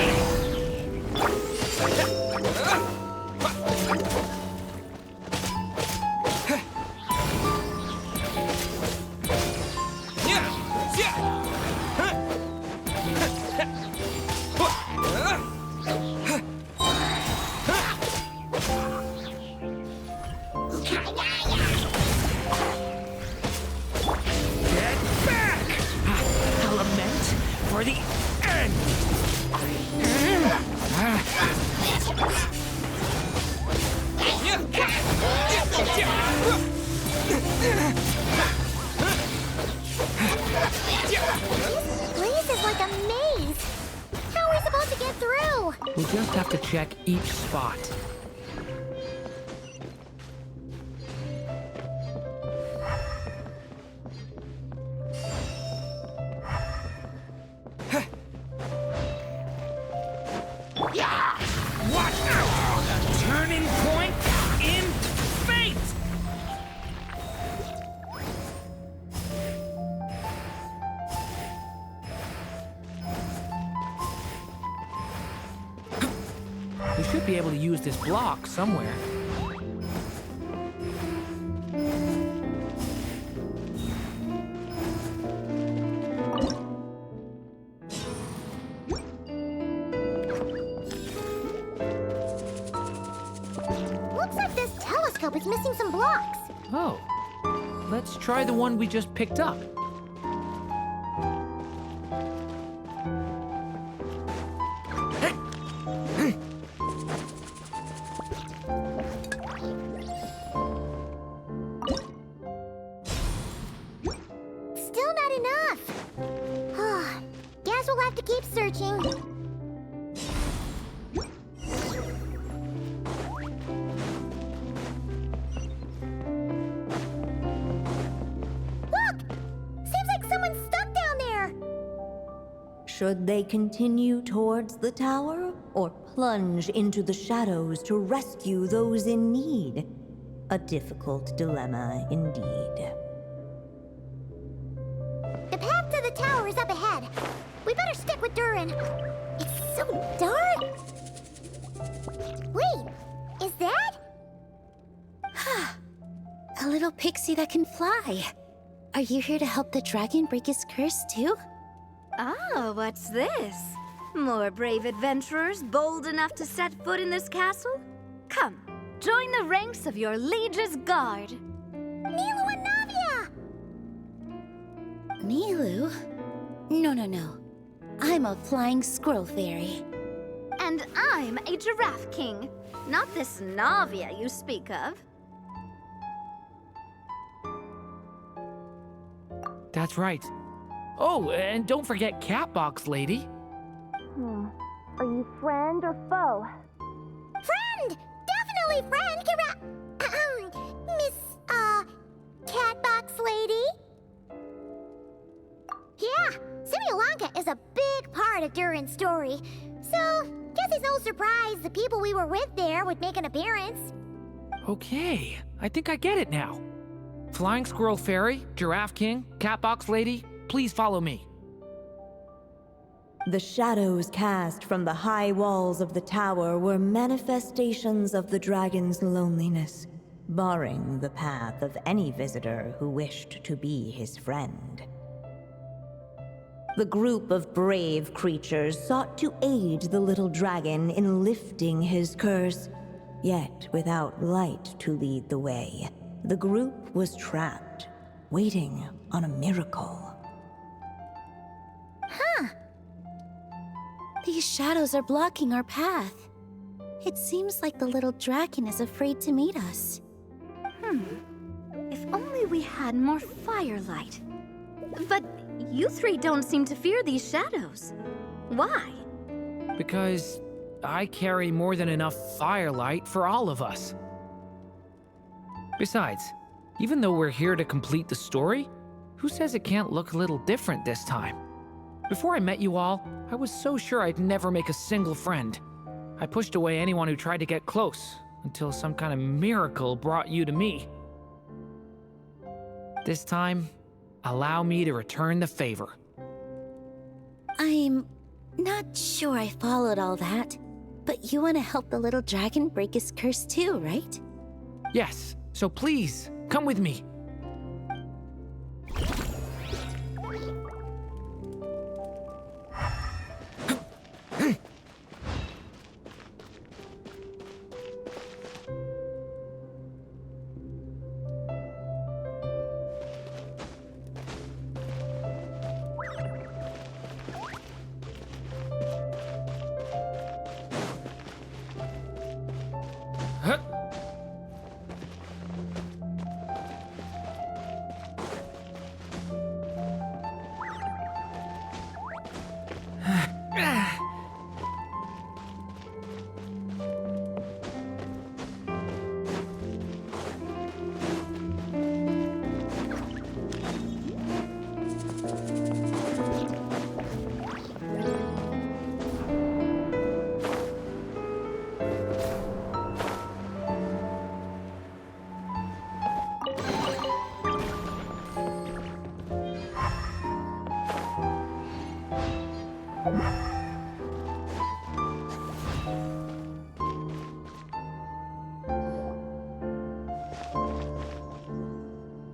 For the end! This is like a maze. How are we supposed to get through? We just have to check each spot. Watch out! A turning point in fate! We should be able to use this block somewhere. Looks like this telescope is missing some blocks. Oh, let's try the one we just picked up. Still not enough. Guess we'll have to keep searching. Look! Seems like someone's stuck down there. Should they continue towards the tower or plunge into the shadows to rescue those in need? A difficult dilemma indeed. The path to the tower is up ahead. We better stick with Durin. It's so dark. Wait, is that? A little pixie that can fly. Are you here to help the dragon break his curse too? Oh, what's this? More brave adventurers bold enough to set foot in this castle? Come, join the ranks of your liege's guard. Nilu and Navia! Nilu? No. I'm a flying squirrel fairy. And I'm a giraffe king. Not this Navia you speak of. That's right. Oh, and don't forget Catbox Lady. Are you friend or foe? Friend! Definitely friend, Miss, Catbox Lady? Yeah, Similanka is a big part of Durin's story. So, guess it's no surprise the people we were with there would make an appearance. Okay, I think I get it now. Flying Squirrel Fairy, Giraffe King, Catbox Lady. Please follow me. The shadows cast from the high walls of the tower were manifestations of the dragon's loneliness, barring the path of any visitor who wished to be his friend. The group of brave creatures sought to aid the little dragon in lifting his curse, yet without light to lead the way, the group was trapped, waiting on a miracle. Huh. These shadows are blocking our path. It seems like the little dragon is afraid to meet us. If only we had more firelight. But you three don't seem to fear these shadows. Why? Because I carry more than enough firelight for all of us. Besides, even though we're here to complete the story, who says it can't look a little different this time? Before I met you all, I was so sure I'd never make a single friend. I pushed away anyone who tried to get close, until some kind of miracle brought you to me. This time, allow me to return the favor. I'm not sure I followed all that, but you want to help the little dragon break his curse too, right? Yes, so please, come with me.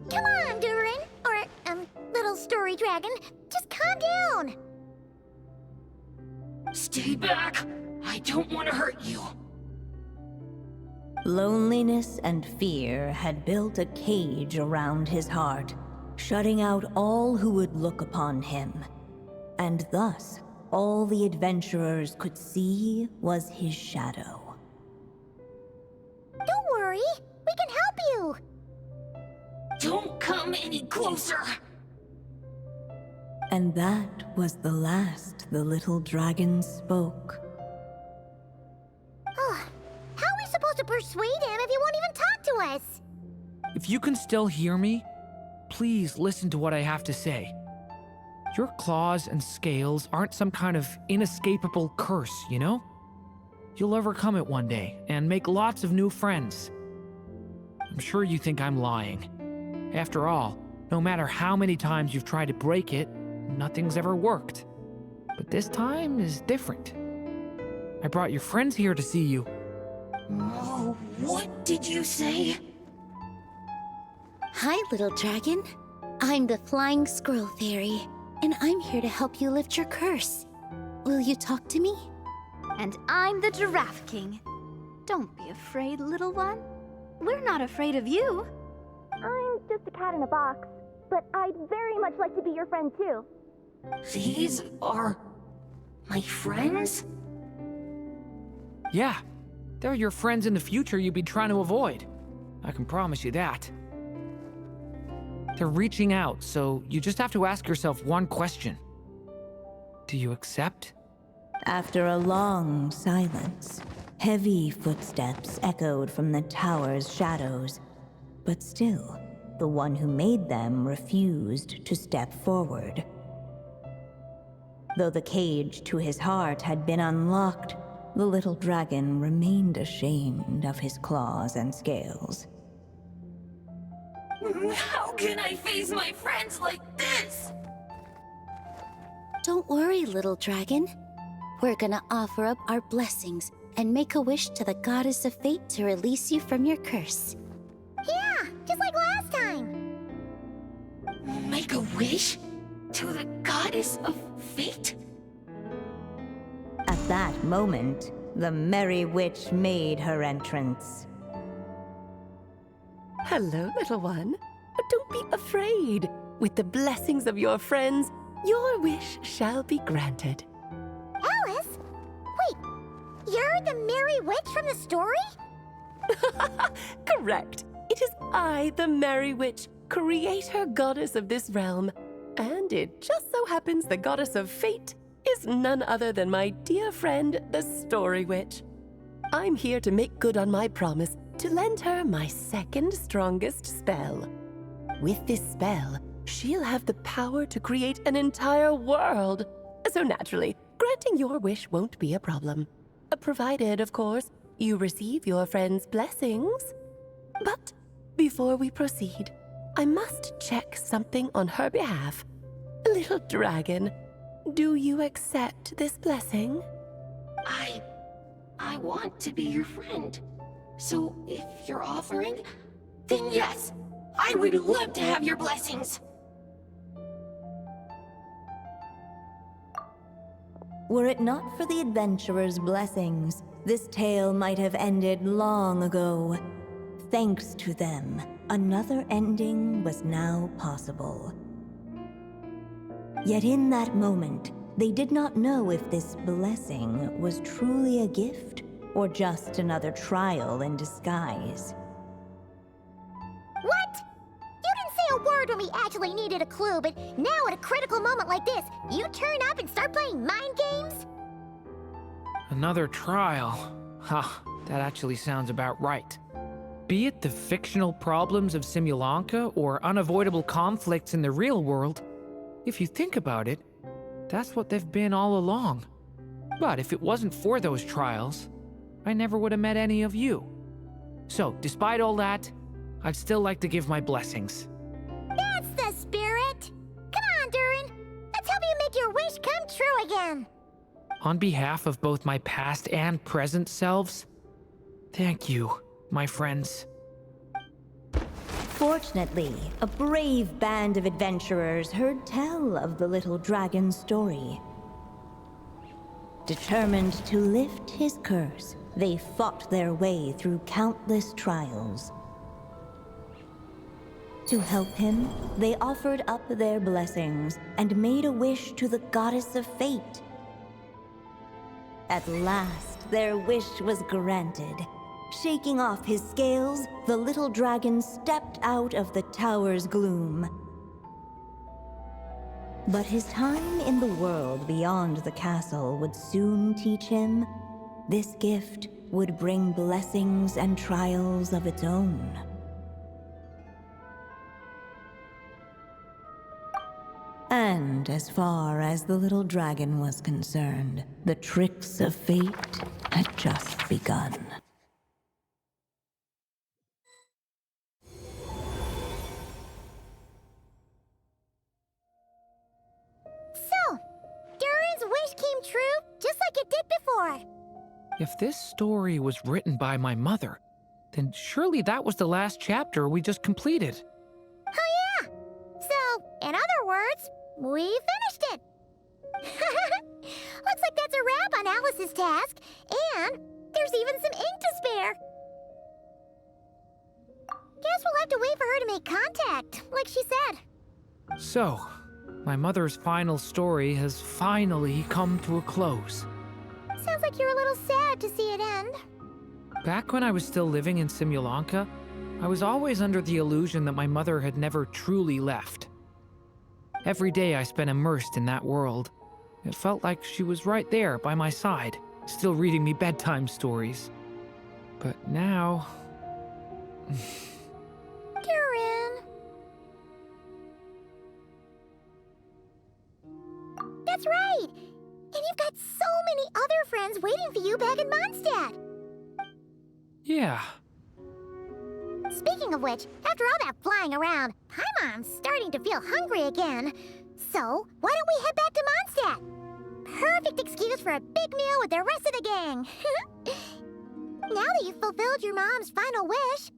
Come on, Durin, or, little story dragon. Just calm down. Stay back! I don't want to hurt you. Loneliness and fear had built a cage around his heart, shutting out all who would look upon him. And thus, all the adventurers could see was his shadow. Don't worry, we can help you. Don't come any closer! And that was the last the little dragon spoke. Oh, how are we supposed to persuade him if he won't even talk to us? If you can still hear me, please listen to what I have to say. Your claws and scales aren't some kind of inescapable curse, you know? You'll overcome it one day and make lots of new friends. I'm sure you think I'm lying. After all, no matter how many times you've tried to break it, nothing's ever worked. But this time is different. I brought your friends here to see you. Oh, what did you say? Hi, little dragon. I'm the Flying Squirrel Fairy, and I'm here to help you lift your curse. Will you talk to me? And I'm the Giraffe King. Don't be afraid, little one. We're not afraid of you. I'm just a cat in a box, but I'd very much like to be your friend too. These are my friends? Yeah, they're your friends in the future you'd be trying to avoid. I can promise you that. They're reaching out, so you just have to ask yourself one question. Do you accept? After a long silence, heavy footsteps echoed from the tower's shadows. But still, the one who made them refused to step forward. Though the cage to his heart had been unlocked, the little dragon remained ashamed of his claws and scales. How can I face my friends like this? Don't worry, little dragon. We're gonna offer up our blessings and make a wish to the goddess of fate to release you from your curse. Yeah, just like last time. Make a wish? To the goddess of fate? At that moment, the Merry Witch made her entrance. Hello, little one. Don't be afraid. With the blessings of your friends, your wish shall be granted. Alice? Wait, you're the Merry Witch from the story? Correct. It is I, the Merry Witch, creator goddess of this realm. And it just so happens the goddess of fate is none other than my dear friend, the Story Witch. I'm here to make good on my promise to lend her my second strongest spell. With this spell, she'll have the power to create an entire world. So naturally, granting your wish won't be a problem. Provided, of course, you receive your friend's blessings. But before we proceed, I must check something on her behalf. Little dragon, do you accept this blessing? I want to be your friend. So if you're offering, then yes, I would love to have your blessings. Were it not for the adventurer's blessings, this tale might have ended long ago. Thanks to them, another ending was now possible. Yet in that moment, they did not know if this blessing was truly a gift or just another trial in disguise. What? You didn't say a word when we actually needed a clue, but now at a critical moment like this, you turn up and start playing mind games? Another trial. That actually sounds about right. Be it the fictional problems of Simulanka or unavoidable conflicts in the real world, if you think about it, that's what they've been all along. But if it wasn't for those trials, I never would have met any of you. So, despite all that, I'd still like to give my blessings. That's the spirit! Come on, Durin! Let's help you make your wish come true again! On behalf of both my past and present selves, thank you, my friends. Fortunately, a brave band of adventurers heard tell of the little dragon's story. Determined to lift his curse, they fought their way through countless trials. To help him, they offered up their blessings and made a wish to the goddess of fate. At last, their wish was granted. Shaking off his scales, the little dragon stepped out of the tower's gloom. But his time in the world beyond the castle would soon teach him this gift would bring blessings and trials of its own. And as far as the little dragon was concerned, the tricks of fate had just begun. So, Durin's wish came true, just like it did before. If this story was written by my mother, then surely that was the last chapter we just completed. Oh yeah! So, in other words, we finished it! Looks like that's a wrap on Alice's task, and there's even some ink to spare. Guess we'll have to wait for her to make contact, like she said. So, my mother's final story has finally come to a close. Sounds like you're a little sad to see it end. Back when I was still living in Simulanka, I was always under the illusion that my mother had never truly left. Every day I spent immersed in that world. It felt like she was right there by my side, still reading me bedtime stories. But now... Durin. That's right! And you've got so many other friends waiting for you back in Mondstadt! Yeah. Speaking of which, after all that flying around, Paimon's starting to feel hungry again. So, why don't we head back to Mondstadt? Perfect excuse for a big meal with the rest of the gang. Now that you've fulfilled your mom's final wish,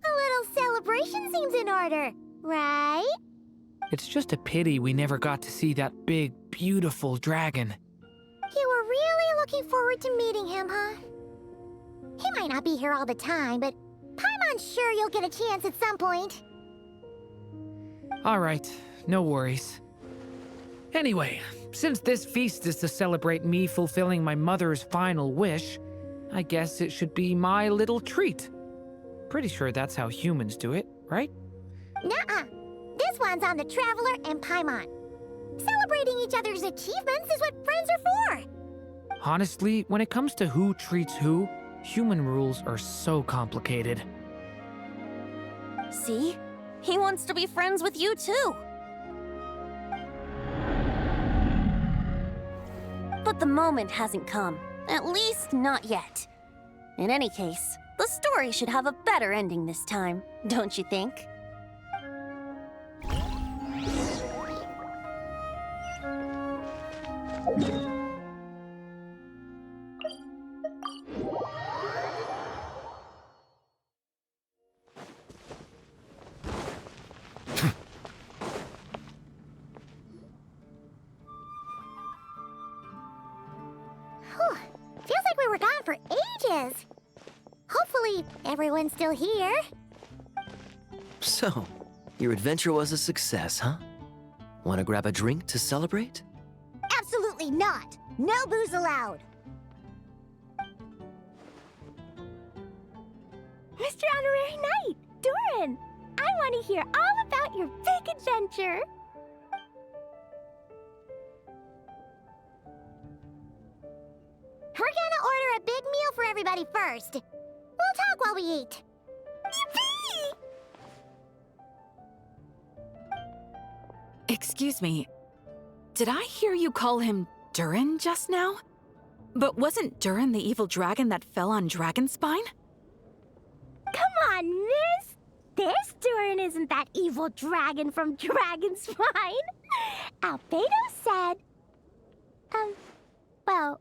a little celebration seems in order, right? It's just a pity we never got to see that big, beautiful dragon. You were really looking forward to meeting him, huh? He might not be here all the time, but Paimon's sure you'll get a chance at some point. All right, no worries. Anyway, since this feast is to celebrate me fulfilling my mother's final wish, I guess it should be my little treat. Pretty sure that's how humans do it, right? Nuh-uh. This one's on the Traveler and Paimon. Celebrating each other's achievements is what friends are for. Honestly, when it comes to who treats who, human rules are so complicated. See? He wants to be friends with you, too. But the moment hasn't come. At least, not yet. In any case, the story should have a better ending this time, don't you think? Whew. Feels like we were gone for ages. Hopefully, everyone's still here. So, your adventure was a success, huh? Want to grab a drink to celebrate? Absolutely not. No booze allowed. Mr. Honorary Knight, Durin, I want to hear all about your big adventure. We're gonna order a big meal for everybody first. We'll talk while we eat. Yippee! Excuse me. Did I hear you call him Durin just now? But wasn't Durin the evil dragon that fell on Dragonspine? Come on, miss. This Durin isn't that evil dragon from Dragonspine. Albedo said... well,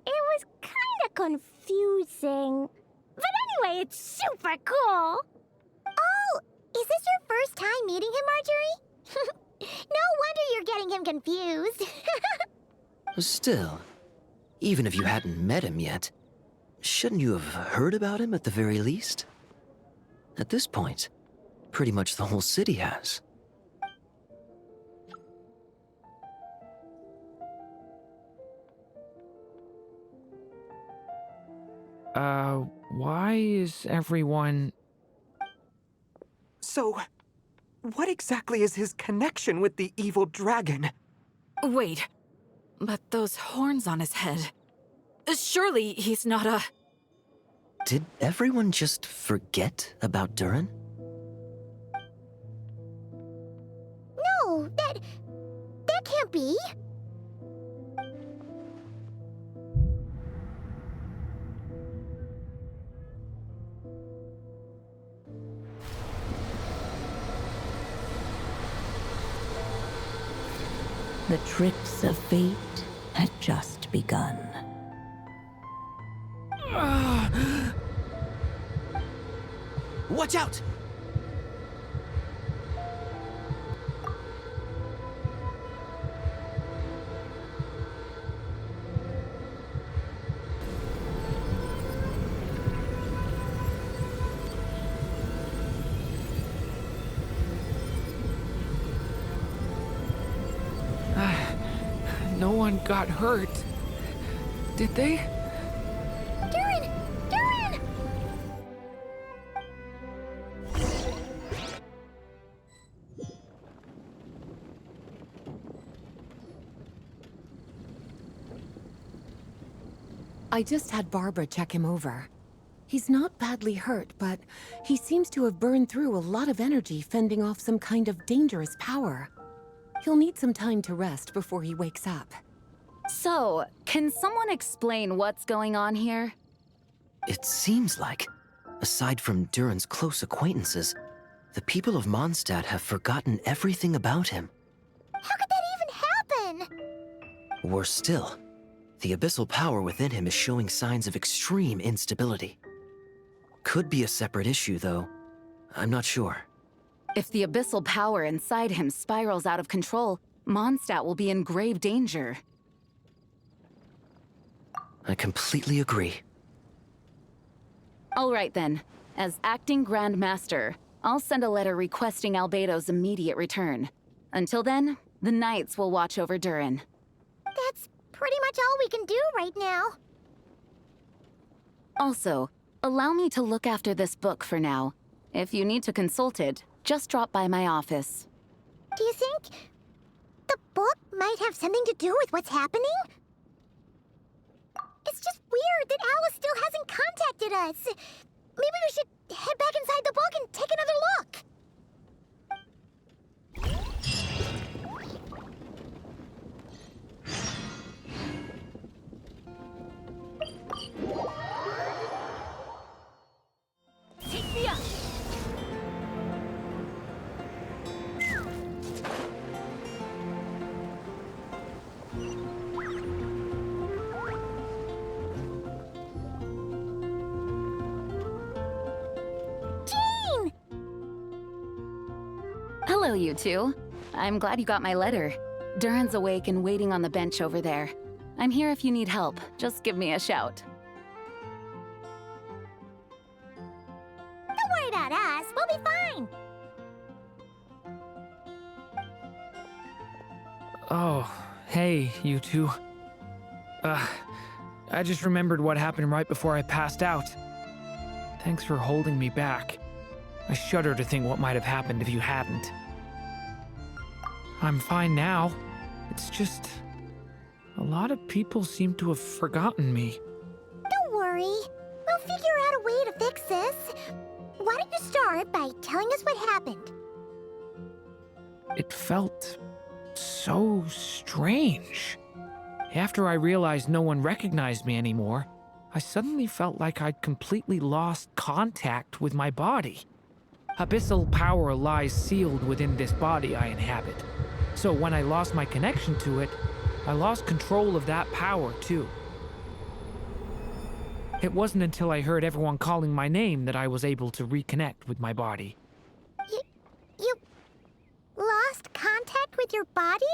it was kind of confusing. But anyway, it's super cool. Oh, is this your first time meeting him, Marjorie? No wonder you're getting him confused. Still, even if you hadn't met him yet, shouldn't you have heard about him at the very least? At this point, pretty much the whole city has. Why is everyone... So, what exactly is his connection with the evil dragon? Wait, but those horns on his head... Surely he's not a... Did everyone just forget about Durin? No, that can't be. The tricks of fate had just begun. Watch out! No one got hurt. Did they? Durin! Durin! I just had Barbara check him over. He's not badly hurt, but he seems to have burned through a lot of energy fending off some kind of dangerous power. He'll need some time to rest before he wakes up. So, can someone explain what's going on here? It seems like, aside from Durin's close acquaintances, the people of Mondstadt have forgotten everything about him. How could that Worse still, the abyssal power within him is showing signs of extreme instability. Could be a separate issue, though. I'm not sure. If the abyssal power inside him spirals out of control, Mondstadt will be in grave danger. I completely agree. All right then. As acting Grand Master, I'll send a letter requesting Albedo's immediate return. Until then, the Knights will watch over Durin. That's pretty much all we can do right now. Also, allow me to look after this book for now. If you need to consult it, just drop by my office. Do you think the book might have something to do with what's happening? It's just weird that Alice still hasn't contacted us. Maybe we should head back inside the book and take another look. Take me up! Jean! Hello, you two. I'm glad you got my letter. Durin's awake and waiting on the bench over there. I'm here if you need help. Just give me a shout. Don't worry about us. We'll be fine. Oh, hey, you two. I just remembered what happened right before I passed out. Thanks for holding me back. I shudder to think what might have happened if you hadn't. I'm fine now. It's just... a lot of people seem to have forgotten me. Don't worry. We'll figure out a way to fix this. Why don't you start by telling us what happened? It felt so strange. After I realized no one recognized me anymore, I suddenly felt like I'd completely lost contact with my body. Abyssal power lies sealed within this body I inhabit. So when I lost my connection to it, I lost control of that power too. It wasn't until I heard everyone calling my name that I was able to reconnect with my body. You lost contact with your body?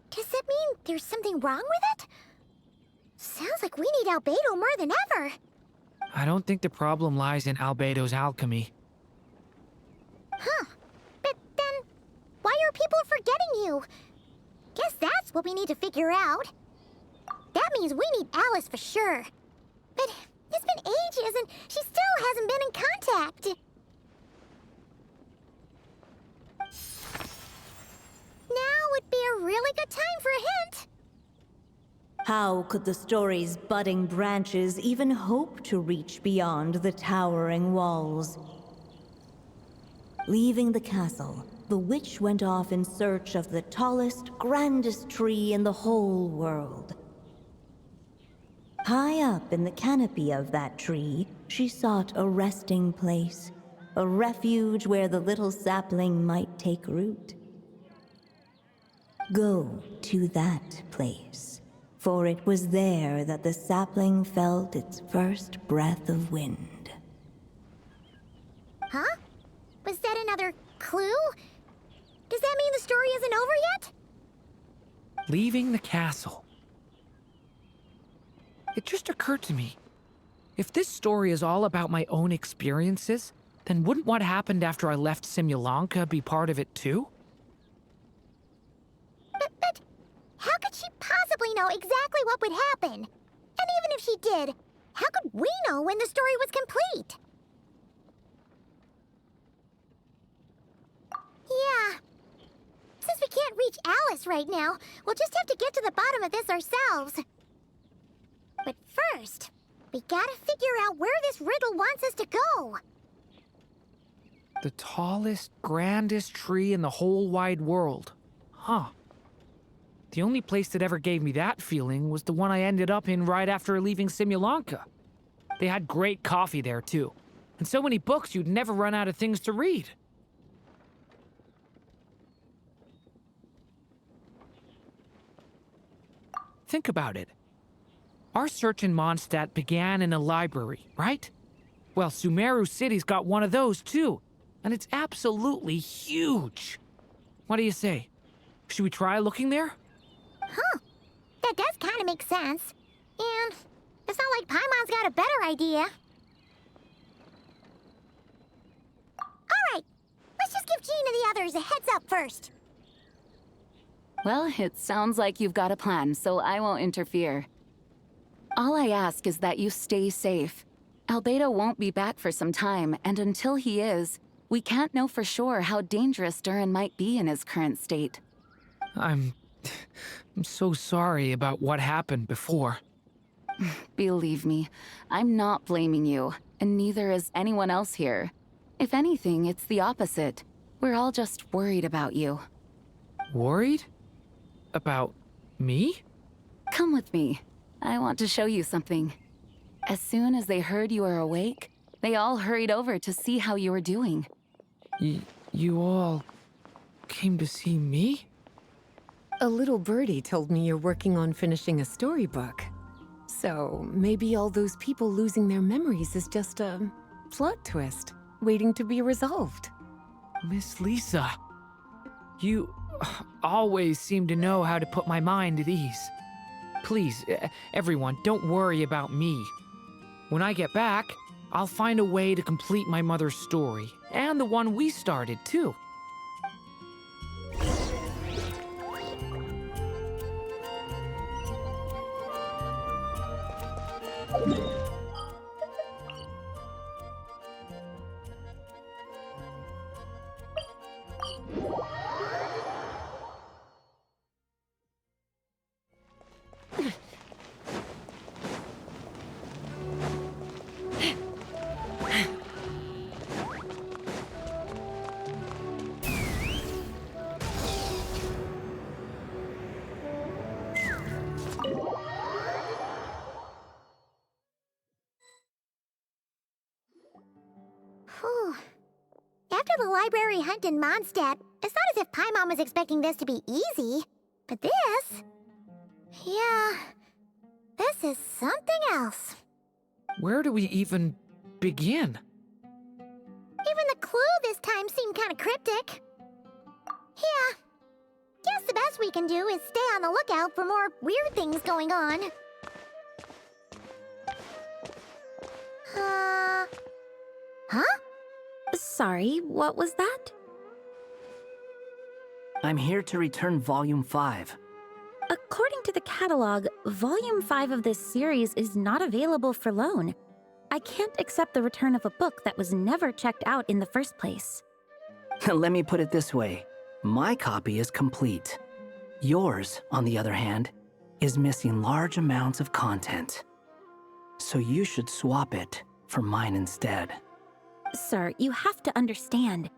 Does that mean there's something wrong with it? Sounds like we need Albedo more than ever. I don't think the problem lies in Albedo's alchemy. Huh. But then, why are people forgetting you? Guess that's what we need to figure out. That means we need Alice for sure. But it's been ages and she still hasn't been in contact. Now would be a really good time for a hint. How could the story's budding branches even hope to reach beyond the towering walls? Leaving the castle, the witch went off in search of the tallest, grandest tree in the whole world. High up in the canopy of that tree, she sought a resting place, a refuge where the little sapling might take root. Go to that place, for it was there that the sapling felt its first breath of wind. Huh? Was that another clue? Does that mean the story isn't over yet? Leaving the castle. It just occurred to me. If this story is all about my own experiences, then wouldn't what happened after I left Simulanka be part of it too? But how could she possibly know exactly what would happen? And even if she did, how could we know when the story was complete? Yeah. Since we can't reach Alice right now, we'll just have to get to the bottom of this ourselves. But first, we gotta figure out where this riddle wants us to go. The tallest, grandest tree in the whole wide world. Huh. The only place that ever gave me that feeling was the one I ended up in right after leaving Simulanka. They had great coffee there, too. And so many books you'd never run out of things to read. Think about it. Our search in Mondstadt began in a library, right? Well, Sumeru City's got one of those too, and it's absolutely huge. What do you say? Should we try looking there? Huh. That does kind of make sense. And it's not like Paimon's got a better idea. Alright, let's just give Jean and the others a heads up first. Well, it sounds like you've got a plan, so I won't interfere. All I ask is that you stay safe. Albedo won't be back for some time, and until he is, we can't know for sure how dangerous Durin might be in his current state. I'm so sorry about what happened before. Believe me, I'm not blaming you, and neither is anyone else here. If anything, it's the opposite. We're all just worried about you. Worried? About me? Come with me. I want to show you something. As soon as they heard you were awake, they all hurried over to see how you were doing. You all came to see me? A little birdie told me you're working on finishing a storybook. So maybe all those people losing their memories is just a plot twist, waiting to be resolved. Miss Lisa, you always seem to know how to put my mind at ease. Please, everyone, don't worry about me. When I get back, I'll find a way to complete my mother's story, and the one we started, too. Whew. After the library hunt in Mondstadt, it's not as if Paimon was expecting this to be easy. But this... yeah... this is something else. Where do we even begin? Even the clue this time seemed kind of cryptic. Yeah. Guess the best we can do is stay on the lookout for more weird things going on. Huh? Sorry, what was that? I'm here to return Volume 5. According to the catalog, Volume 5 of this series is not available for loan. I can't accept the return of a book that was never checked out in the first place. Let me put it this way. My copy is complete. Yours, on the other hand, is missing large amounts of content. So you should swap it for mine instead. Sir, you have to understand.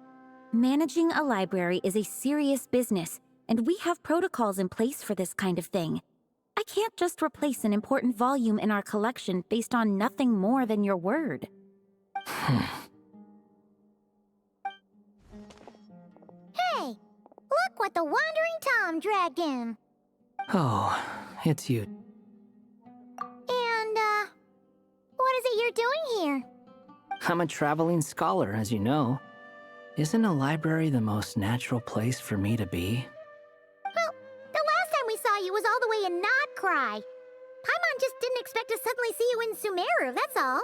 Managing a library is a serious business, and we have protocols in place for this kind of thing. I can't just replace an important volume in our collection based on nothing more than your word. Hey! Look what the Wandering Tom dragged in! Oh, it's you. And, what is it you're doing here? I'm a traveling scholar, as you know. Isn't a library the most natural place for me to be? Well, the last time we saw you was all the way in Nodcry. Paimon just didn't expect to suddenly see you in Sumeru, that's all.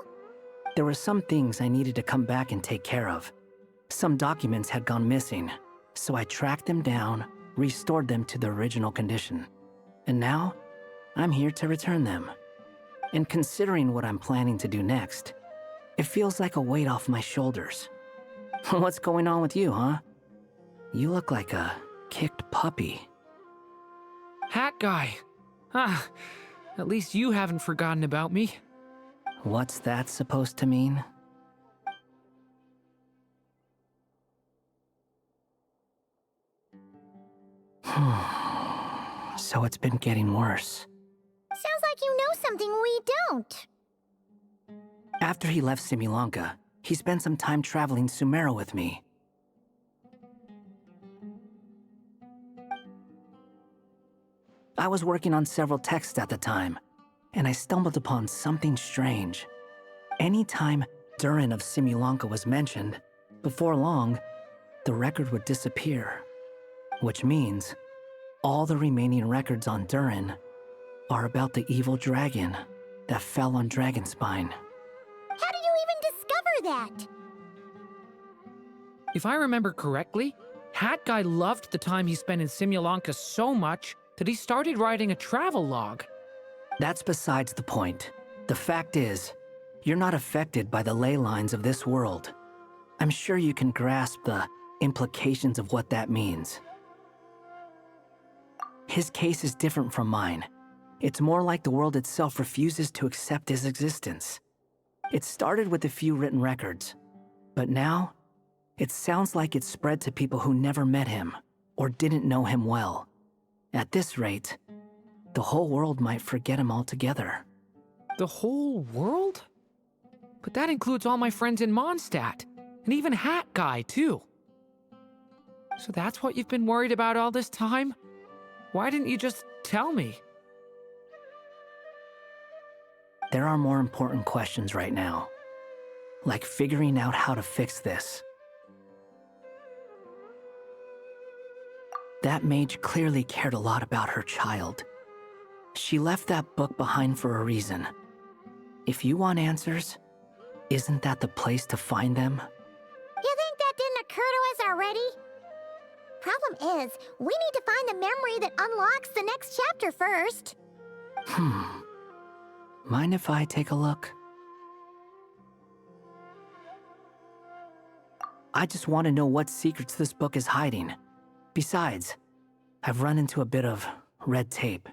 There were some things I needed to come back and take care of. Some documents had gone missing, so I tracked them down, restored them to their original condition. And now, I'm here to return them. And considering what I'm planning to do next, it feels like a weight off my shoulders. What's going on with you, huh? You look like a kicked puppy. Hat guy. Ah, at least you haven't forgotten about me. What's that supposed to mean? So it's been getting worse. Sounds like you know something we don't. After he left Similanka, he spent some time traveling Sumeru with me. I was working on several texts at the time, and I stumbled upon something strange. Anytime Durin of Simulanka was mentioned, before long, the record would disappear. Which means all the remaining records on Durin are about the evil dragon that fell on Dragonspine. How did you even discover that? If I remember correctly, Hat Guy loved the time he spent in Simulanka so much that he started writing a travel log. That's besides the point. The fact is, you're not affected by the ley lines of this world. I'm sure you can grasp the implications of what that means. His case is different from mine. It's more like the world itself refuses to accept his existence. It started with a few written records, but now, it sounds like it's spread to people who never met him or didn't know him well. At this rate, the whole world might forget him altogether. The whole world? But that includes all my friends in Mondstadt, and even Hat Guy, too. So that's what you've been worried about all this time? Why didn't you just tell me? There are more important questions right now, like figuring out how to fix this. That mage clearly cared a lot about her child. She left that book behind for a reason. If you want answers, isn't that the place to find them? You think that didn't occur to us already? Problem is, we need to find the memory that unlocks the next chapter first. Mind if I take a look? I just want to know what secrets this book is hiding. Besides, I've run into a bit of red tape,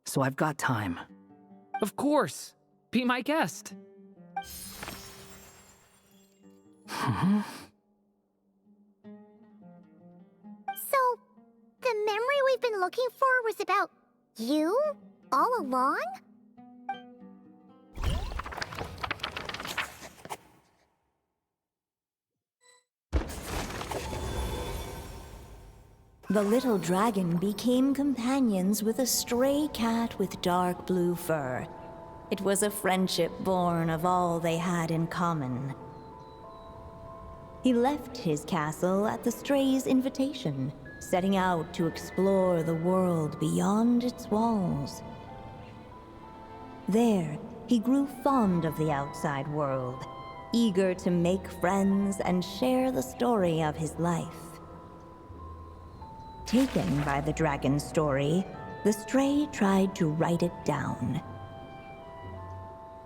so I've got time. Of course. Be my guest. So, the memory we've been looking for was about you all along? The little dragon became companions with a stray cat with dark blue fur. It was a friendship born of all they had in common. He left his castle at the stray's invitation, setting out to explore the world beyond its walls. There, he grew fond of the outside world, eager to make friends and share the story of his life. Taken by the dragon story, the stray tried to write it down.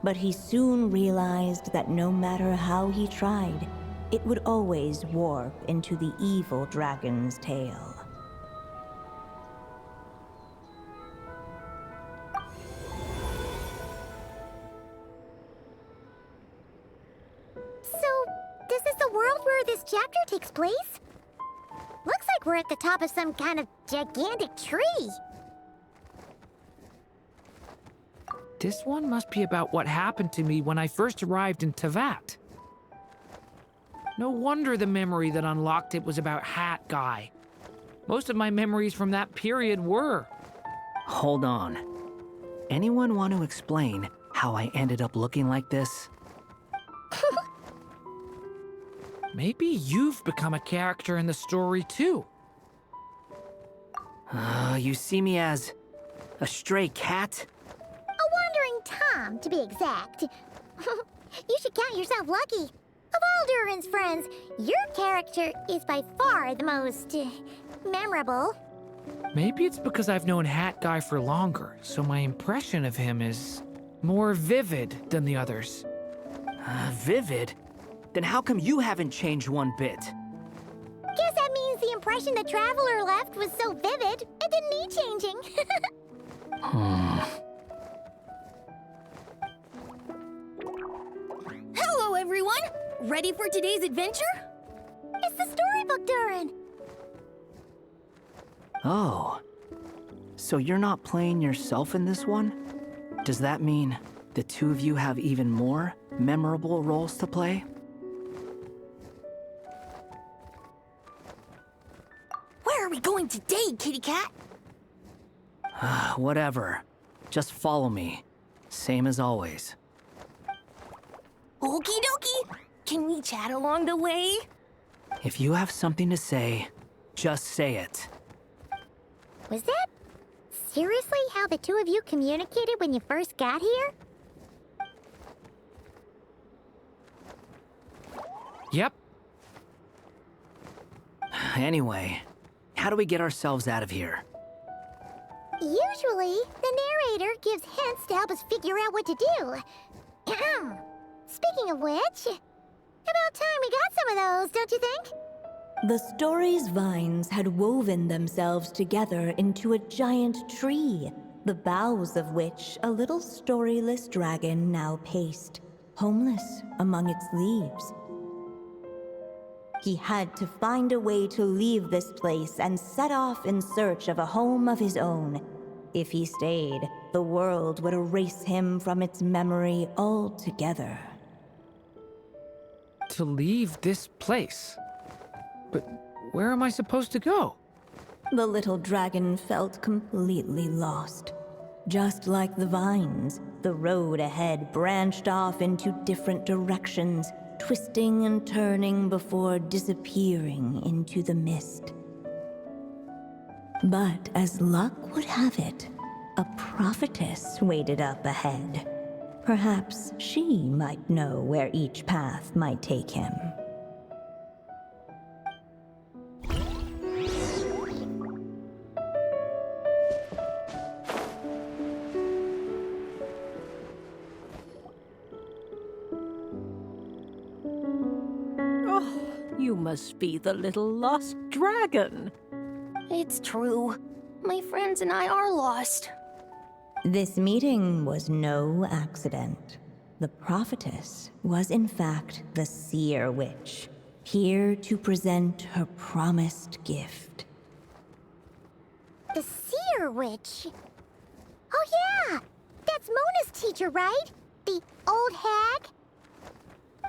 But he soon realized that no matter how he tried, it would always warp into the evil dragon's tale. So, is this the world where this chapter takes place? Looks like we're at the top of some kind of gigantic tree. This one must be about what happened to me when I first arrived in Tevat. No wonder the memory that unlocked it was about Hat Guy. Most of my memories from that period were. Hold on. Anyone want to explain how I ended up looking like this? Maybe you've become a character in the story too. You see me as a stray cat? A wandering Tom, to be exact. You should count yourself lucky. Of all Durin's friends, your character is by far the most memorable. Maybe it's because I've known Hat Guy for longer, so my impression of him is more vivid than the others. Vivid? Then how come you haven't changed one bit? Guess that means the impression the Traveler left was so vivid, it didn't need changing. Hello, everyone! Ready for today's adventure? It's the storybook, Durin! Oh. So you're not playing yourself in this one? Does that mean the two of you have even more memorable roles to play? Where are we going today, kitty cat? Whatever. Just follow me. Same as always. Okie dokie. Can we chat along the way? If you have something to say, just say it. Was that seriously how the two of you communicated when you first got here? Yep. Anyway, how do we get ourselves out of here? Usually, the narrator gives hints to help us figure out what to do. Speaking of which, about time we got some of those, don't you think? The story's vines had woven themselves together into a giant tree, the boughs of which a little storyless dragon now paced, homeless among its leaves. He had to find a way to leave this place and set off in search of a home of his own. If he stayed, the world would erase him from its memory altogether. To leave this place? But where am I supposed to go? The little dragon felt completely lost. Just like the vines, the road ahead branched off into different directions, twisting and turning before disappearing into the mist. But as luck would have it, a prophetess waited up ahead. Perhaps she might know where each path might take him. You must be the little lost dragon. It's true. My friends and I are lost. This meeting was no accident. The prophetess was in fact the seer witch, here to present her promised gift. The seer witch? Oh yeah! That's Mona's teacher, right? The old hag?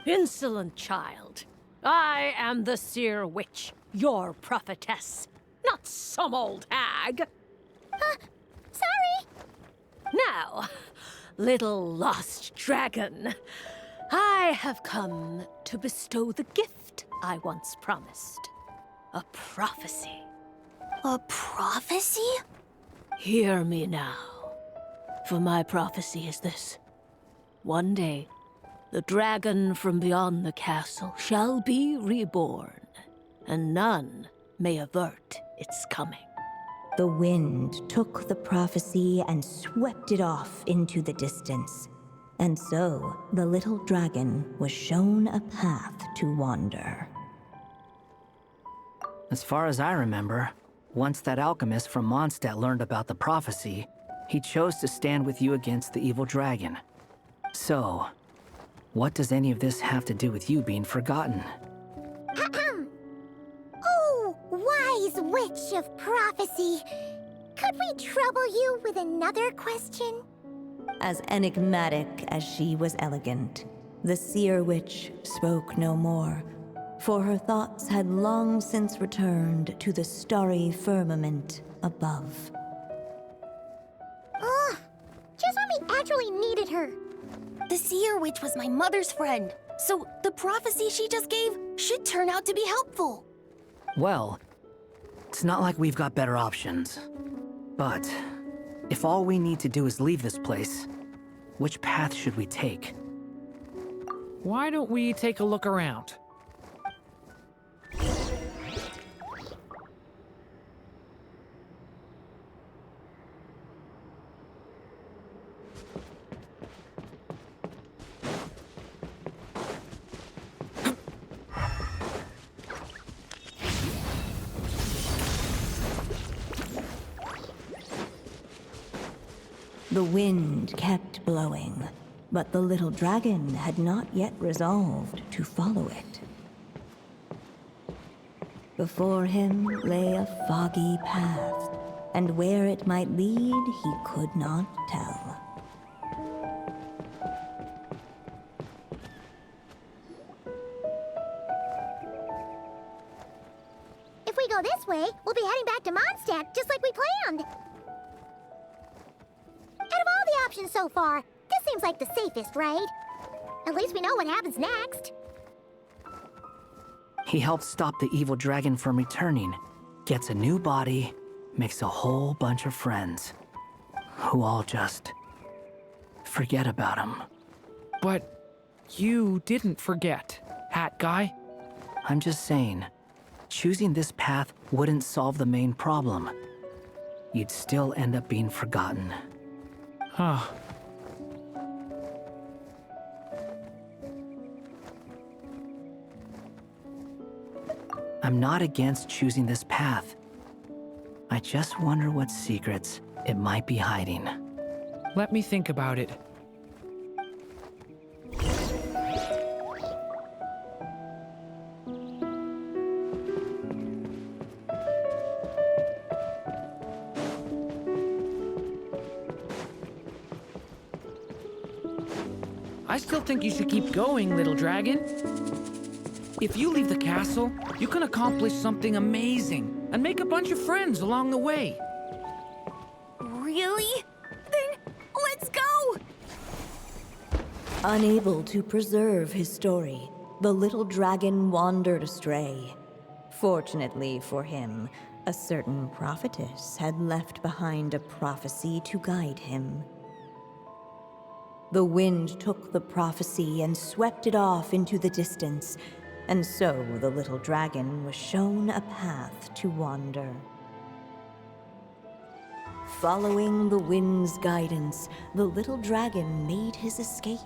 Insolent child. I am the seer witch, your prophetess, not some old hag. Sorry! Now, little lost dragon, I have come to bestow the gift I once promised. A prophecy. A prophecy? Hear me now, for my prophecy is this. One day, the dragon from beyond the castle shall be reborn, and none may avert its coming. The wind took the prophecy and swept it off into the distance. And so, the little dragon was shown a path to wander. As far as I remember, once that alchemist from Mondstadt learned about the prophecy, he chose to stand with you against the evil dragon. So, what does any of this have to do with you being forgotten? Oh, wise witch of prophecy! Could we trouble you with another question? As enigmatic as she was elegant, the seer witch spoke no more, for her thoughts had long since returned to the starry firmament above. Ugh! Just when we actually needed her! The seer witch was my mother's friend, so the prophecy she just gave should turn out to be helpful. Well, it's not like we've got better options. But if all we need to do is leave this place, which path should we take? Why don't we take a look around? The wind kept blowing, but the little dragon had not yet resolved to follow it. Before him lay a foggy path, and where it might lead he could not tell. If we go this way, we'll be heading back to Mondstadt just like we planned. options so far. This seems like the safest, right? At least we know what happens next. He helps stop the evil dragon from returning, gets a new body, makes a whole bunch of friends, who all just forget about him. But you didn't forget, Hat Guy. I'm just saying, choosing this path wouldn't solve the main problem. You'd still end up being forgotten. Huh. I'm not against choosing this path. I just wonder what secrets it might be hiding. Let me think about it. I still think you should keep going, little dragon. If you leave the castle, you can accomplish something amazing and make a bunch of friends along the way. Really? Then let's go! Unable to preserve his story, the little dragon wandered astray. Fortunately for him, a certain prophetess had left behind a prophecy to guide him. The wind took the prophecy and swept it off into the distance, and so the little dragon was shown a path to wander. Following the wind's guidance, the little dragon made his escape.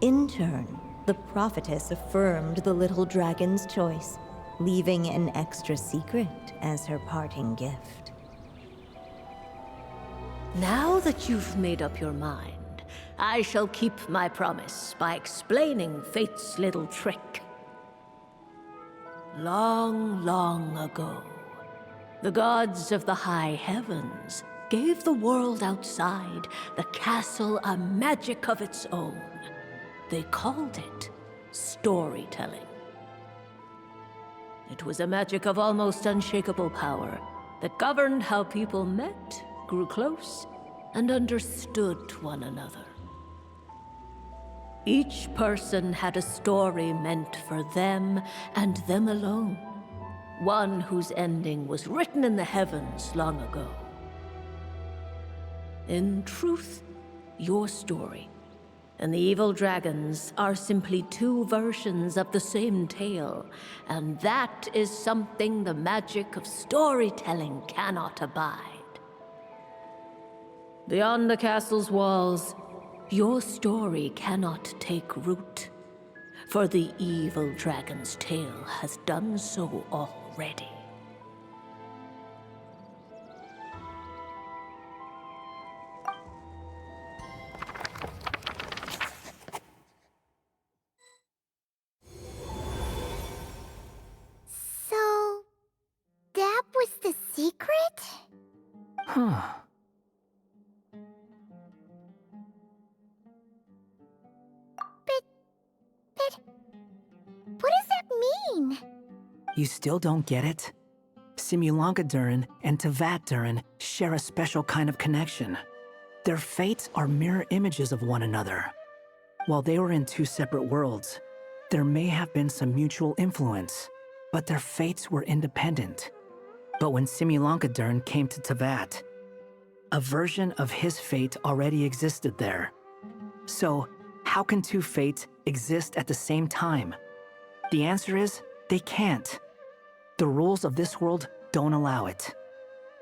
In turn, the prophetess affirmed the little dragon's choice, leaving an extra secret as her parting gift. Now that you've made up your mind, I shall keep my promise by explaining Fate's little trick. Long, long ago, the gods of the high heavens gave the world outside the castle a magic of its own. They called it storytelling. It was a magic of almost unshakable power that governed how people met, grew close, and understood one another. Each person had a story meant for them and them alone, one whose ending was written in the heavens long ago. In truth, your story and the evil dragons are simply two versions of the same tale, and that is something the magic of storytelling cannot abide. Beyond the castle's walls, your story cannot take root, for the evil dragon's tale has done so already. So, that was the secret? Huh. What does that mean? You still don't get it? Simulanka Durin and Tevat Durin share a special kind of connection. Their fates are mirror images of one another. While they were in two separate worlds, there may have been some mutual influence, but their fates were independent. But when Simulanka Durin came to Tevat, a version of his fate already existed there. So, how can two fates exist at the same time? The answer is, they can't. The rules of this world don't allow it.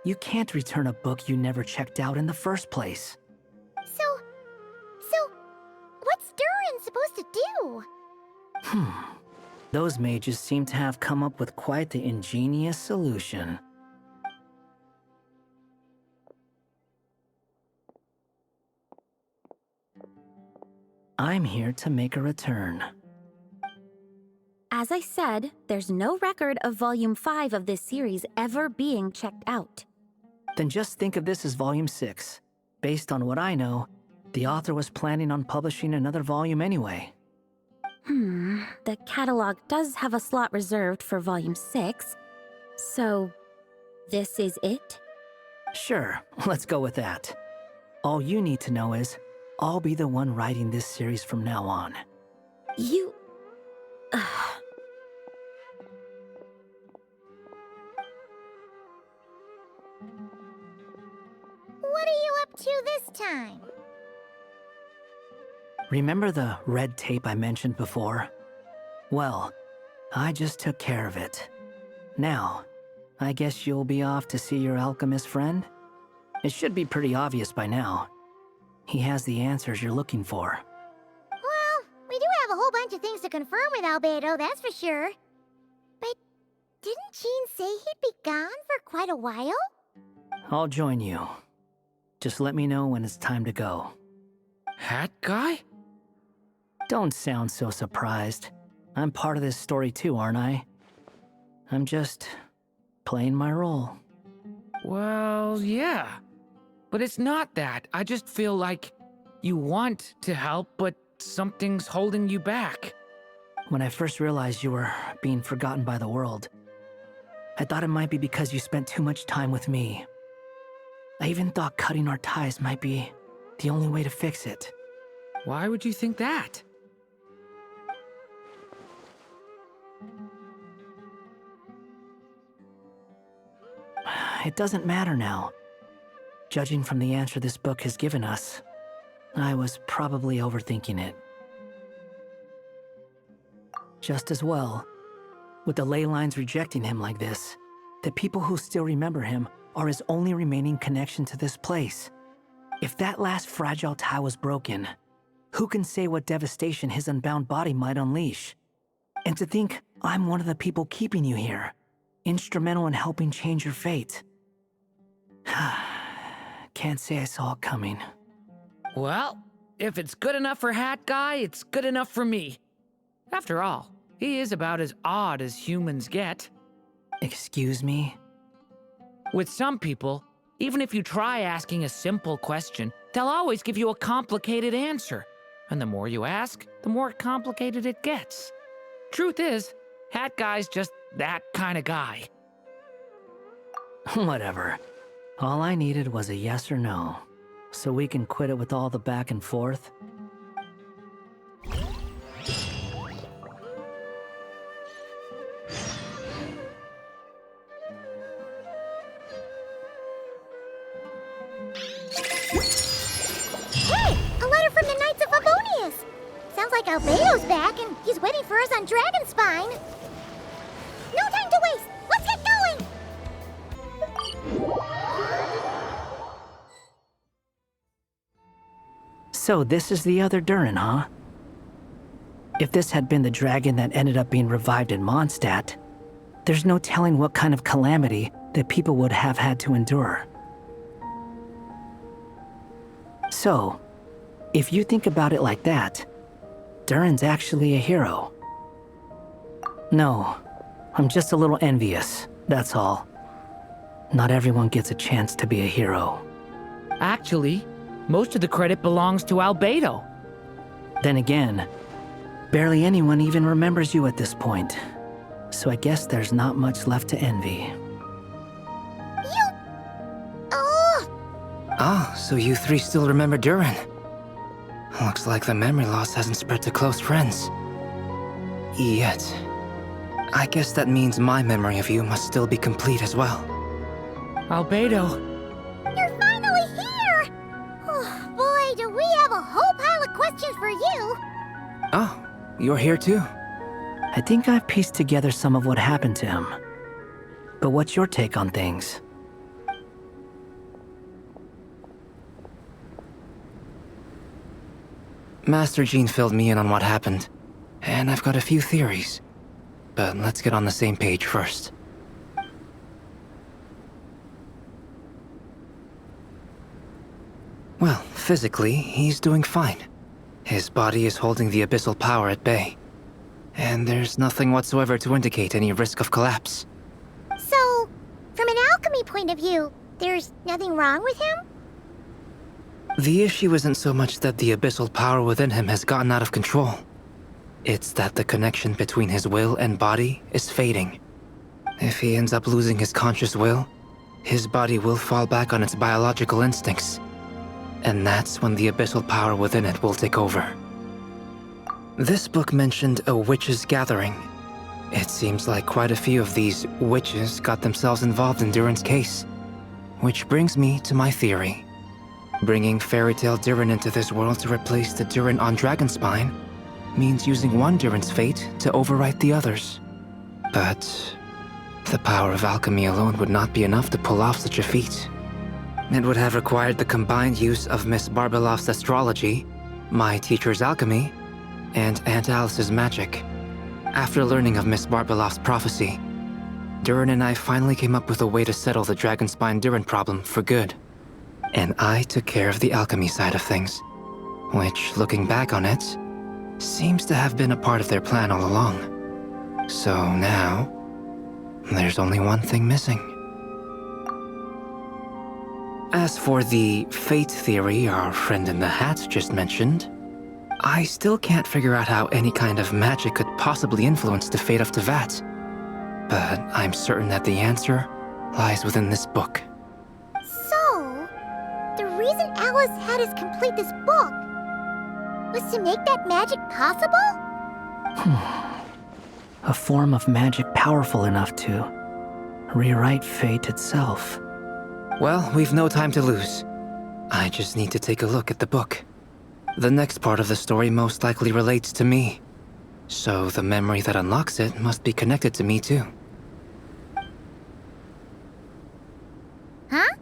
You can't return a book you never checked out in the first place. So, what's Durin supposed to do? Those mages seem to have come up with quite the ingenious solution. I'm here to make a return. As I said, there's no record of Volume 5 of this series ever being checked out. Then just think of this as Volume 6. Based on what I know, the author was planning on publishing another volume anyway. The catalog does have a slot reserved for Volume 6. So, this is it? Sure, let's go with that. All you need to know is, I'll be the one writing this series from now on. You... What are you up to this time? Remember the red tape I mentioned before? Well, I just took care of it. Now, I guess you'll be off to see your alchemist friend? It should be pretty obvious by now. He has the answers you're looking for. Well, we do have a whole bunch of things to confirm with Albedo, that's for sure. But didn't Jean say he'd be gone for quite a while? I'll join you. Just let me know when it's time to go. Hat guy? Don't sound so surprised. I'm part of this story too, aren't I? I'm just playing my role. Well, yeah. But it's not that. I just feel like you want to help, but something's holding you back. When I first realized you were being forgotten by the world, I thought it might be because you spent too much time with me. I even thought cutting our ties might be the only way to fix it. Why would you think that? It doesn't matter now. Judging from the answer this book has given us, I was probably overthinking it. Just as well, with the ley lines rejecting him like this, the people who still remember him are his only remaining connection to this place. If that last fragile tie was broken, who can say what devastation his unbound body might unleash? And to think I'm one of the people keeping you here, instrumental in helping change your fate. Can't say I saw it coming. Well, if it's good enough for Hat Guy, it's good enough for me. After all, he is about as odd as humans get. Excuse me? With some people, even if you try asking a simple question, they'll always give you a complicated answer. And the more you ask, the more complicated it gets. Truth is, Hat Guy's just that kind of guy. Whatever. All I needed was a yes or no, so we can quit it with all the back and forth. Hey! A letter from the Knights of Favonius! Sounds like Albedo's back and he's waiting for us on Dragonspine. No time to waste! Let's get going! So this is the other Durin, huh? If this had been the dragon that ended up being revived in Mondstadt, there's no telling what kind of calamity that people would have had to endure. So, if you think about it like that, Durin's actually a hero. No, I'm just a little envious, that's all. Not everyone gets a chance to be a hero. Actually, most of the credit belongs to Albedo. Then again, barely anyone even remembers you at this point. So I guess there's not much left to envy. Ah, so you three still remember Durin. Looks like the memory loss hasn't spread to close friends. Yet. I guess that means my memory of you must still be complete as well. Albedo. You're finally here! Oh, boy, do we have a whole pile of questions for you! Oh, you're here too? I think I've pieced together some of what happened to him. But what's your take on things? Master Jean filled me in on what happened, and I've got a few theories. But let's get on the same page first. Well, physically, he's doing fine. His body is holding the abyssal power at bay. And there's nothing whatsoever to indicate any risk of collapse. So, from an alchemy point of view, there's nothing wrong with him? The issue isn't so much that the abyssal power within him has gotten out of control. It's that the connection between his will and body is fading. If he ends up losing his conscious will, his body will fall back on its biological instincts. And that's when the abyssal power within it will take over. This book mentioned a witches' gathering. It seems like quite a few of these witches got themselves involved in Durin's case. Which brings me to my theory. Bringing fairy tale Durin into this world to replace the Durin on Dragonspine means using one Durin's fate to overwrite the others. But the power of alchemy alone would not be enough to pull off such a feat. It would have required the combined use of Miss Barbatos' astrology, my teacher's alchemy, and Aunt Alice's magic. After learning of Miss Barbatos' prophecy, Durin and I finally came up with a way to settle the Dragonspine Durin problem for good. And I took care of the alchemy side of things, which, looking back on it, seems to have been a part of their plan all along. So now, there's only one thing missing. As for the fate theory our friend in the hat just mentioned, I still can't figure out how any kind of magic could possibly influence the fate of Tevat. But I'm certain that the answer lies within this book. So, the reason Alice had us complete this book was to make that magic possible? A form of magic powerful enough to rewrite fate itself. Well, we've no time to lose. I just need to take a look at the book. The next part of the story most likely relates to me. So the memory that unlocks it must be connected to me too. Huh?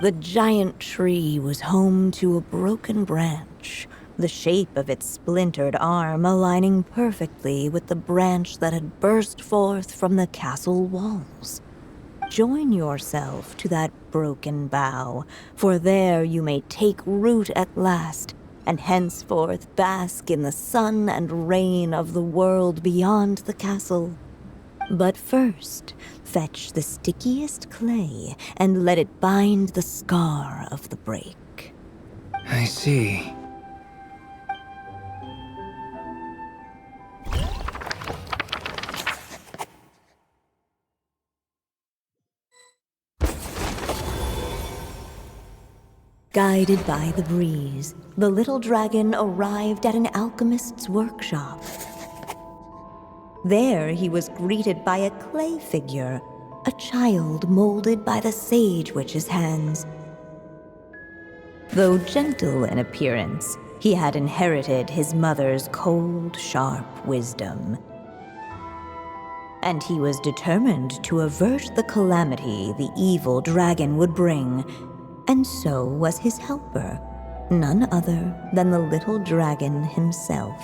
The giant tree was home to a broken branch, the shape of its splintered arm aligning perfectly with the branch that had burst forth from the castle walls. Join yourself to that broken bough, for there you may take root at last, and henceforth bask in the sun and rain of the world beyond the castle. But first, fetch the stickiest clay and let it bind the scar of the break. I see. Guided by the breeze, the little dragon arrived at an alchemist's workshop. There he was greeted by a clay figure, a child molded by the sage witch's hands. Though gentle in appearance, he had inherited his mother's cold, sharp wisdom. And he was determined to avert the calamity the evil dragon would bring. And so was his helper, none other than the little dragon himself.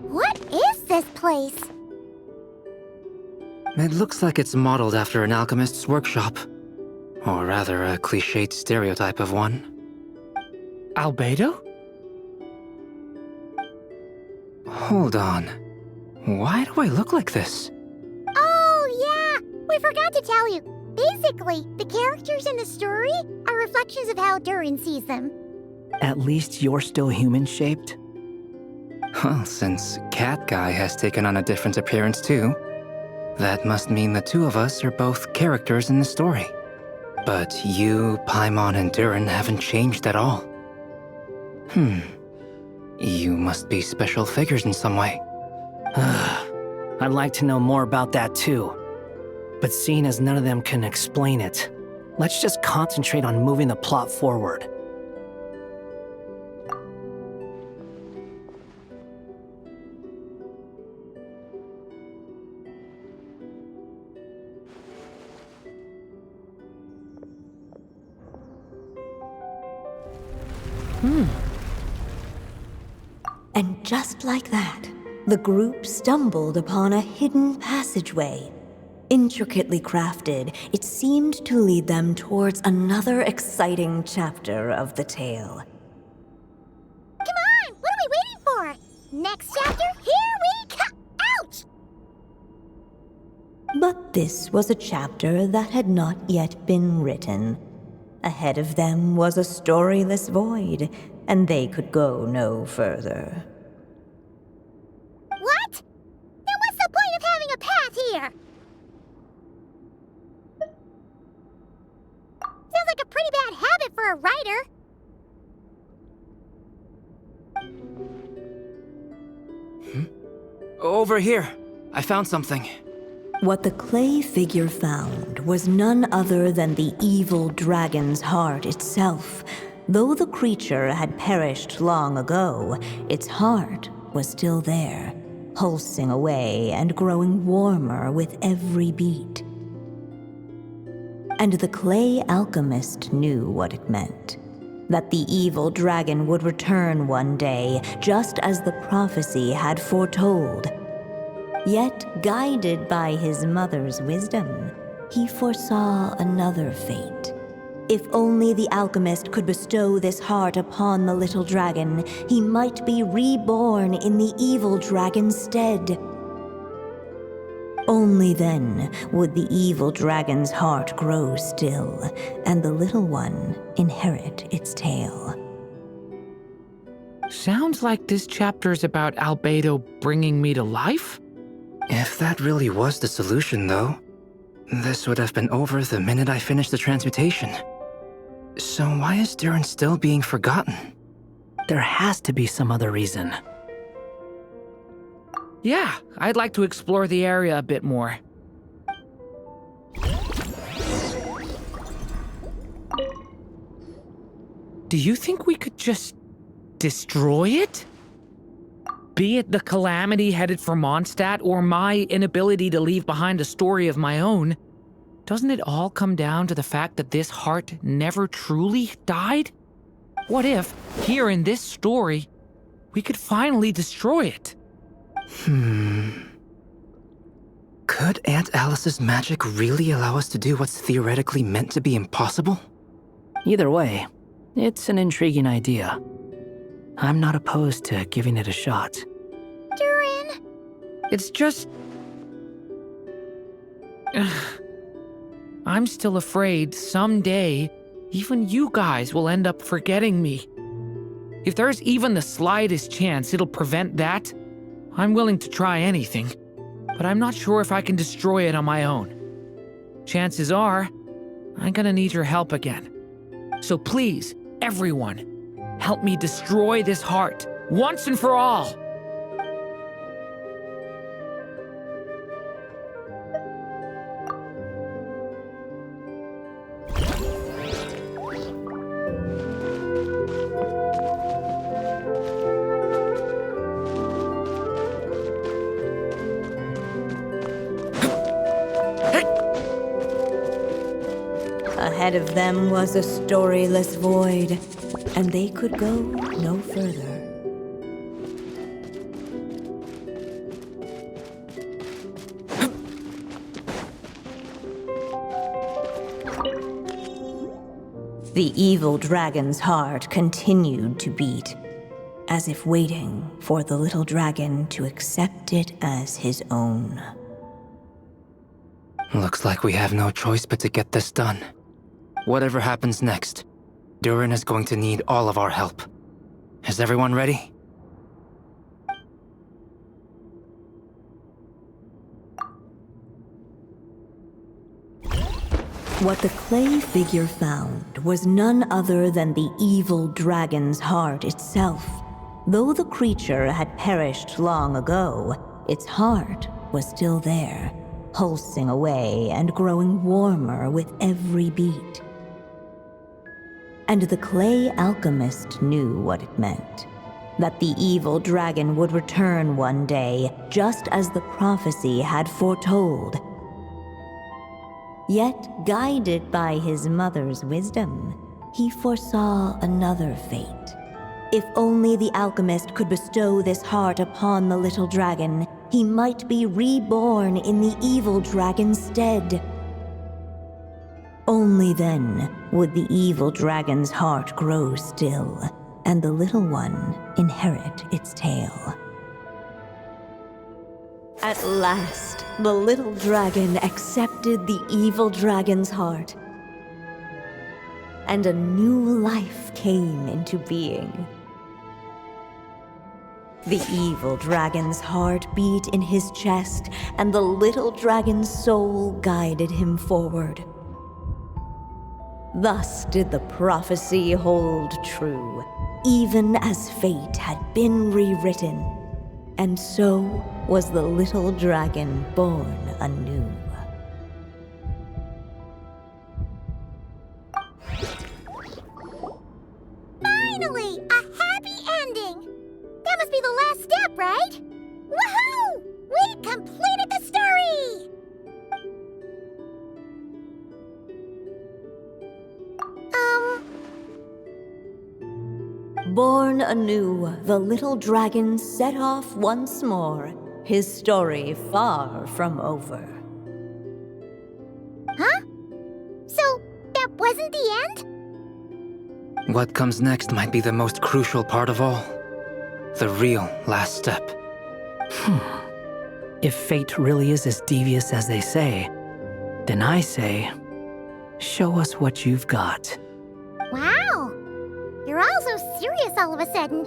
What is this place? It looks like it's modeled after an alchemist's workshop. Or rather, a cliched stereotype of one. Albedo? Hold on. Why do I look like this? Oh, yeah! We forgot to tell you. Basically, the characters in the story are reflections of how Durin sees them. At least you're still human-shaped? Well, since Cat Guy has taken on a different appearance too, that must mean the two of us are both characters in the story. But you, Paimon, and Durin haven't changed at all. You must be special figures in some way. I'd like to know more about that too. But seeing as none of them can explain it, let's just concentrate on moving the plot forward. And just like that, the group stumbled upon a hidden passageway. Intricately crafted, it seemed to lead them towards another exciting chapter of the tale. Come on! What are we waiting for? Next chapter, here we come! Ouch! But this was a chapter that had not yet been written. Ahead of them was a storyless void, and they could go no further. for a writer. Over here. I found something. What the clay figure found was none other than the evil dragon's heart itself. Though the creature had perished long ago, its heart was still there, pulsing away and growing warmer with every beat. And the clay alchemist knew what it meant. That the evil dragon would return one day, just as the prophecy had foretold. Yet, guided by his mother's wisdom, he foresaw another fate. If only the alchemist could bestow this heart upon the little dragon, he might be reborn in the evil dragon's stead. Only then would the evil dragon's heart grow still, and the little one inherit its tale. Sounds like this chapter's about Albedo bringing me to life? If that really was the solution, though, this would have been over the minute I finished the transmutation. So why is Durin still being forgotten? There has to be some other reason. Yeah, I'd like to explore the area a bit more. Do you think we could just destroy it? Be it the calamity headed for Mondstadt or my inability to leave behind a story of my own, doesn't it all come down to the fact that this heart never truly died? What if, here in this story, we could finally destroy it? Could Aunt Alice's magic really allow us to do what's theoretically meant to be impossible? Either way, it's an intriguing idea. I'm not opposed to giving it a shot. Durin! It's just... I'm still afraid someday, even you guys will end up forgetting me. If there's even the slightest chance it'll prevent that, I'm willing to try anything, but I'm not sure if I can destroy it on my own. Chances are, I'm gonna need your help again. So please, everyone, help me destroy this heart, once and for all! Ahead of them was a storyless void, and they could go no further. The evil dragon's heart continued to beat, as if waiting for the little dragon to accept it as his own. Looks like we have no choice but to get this done. Whatever happens next, Durin is going to need all of our help. Is everyone ready? What the clay figure found was none other than the evil dragon's heart itself. Though the creature had perished long ago, its heart was still there, pulsing away and growing warmer with every beat. And the clay alchemist knew what it meant. That the evil dragon would return one day, just as the prophecy had foretold. Yet, guided by his mother's wisdom, he foresaw another fate. If only the alchemist could bestow this heart upon the little dragon, he might be reborn in the evil dragon's stead. Only then would the evil dragon's heart grow still, and the little one inherit its tale. At last, the little dragon accepted the evil dragon's heart, and a new life came into being. The evil dragon's heart beat in his chest, and the little dragon's soul guided him forward. Thus did the prophecy hold true, even as fate had been rewritten. And so was the little dragon born anew. Finally! A happy ending! That must be the last step, right? Woohoo! We completed the story! Born anew, the little dragon set off once more, his story far from over. Huh? So, that wasn't the end? What comes next might be the most crucial part of all. The real last step. If fate really is as devious as they say, then I say, show us what you've got. Wow! You're all so serious all of a sudden.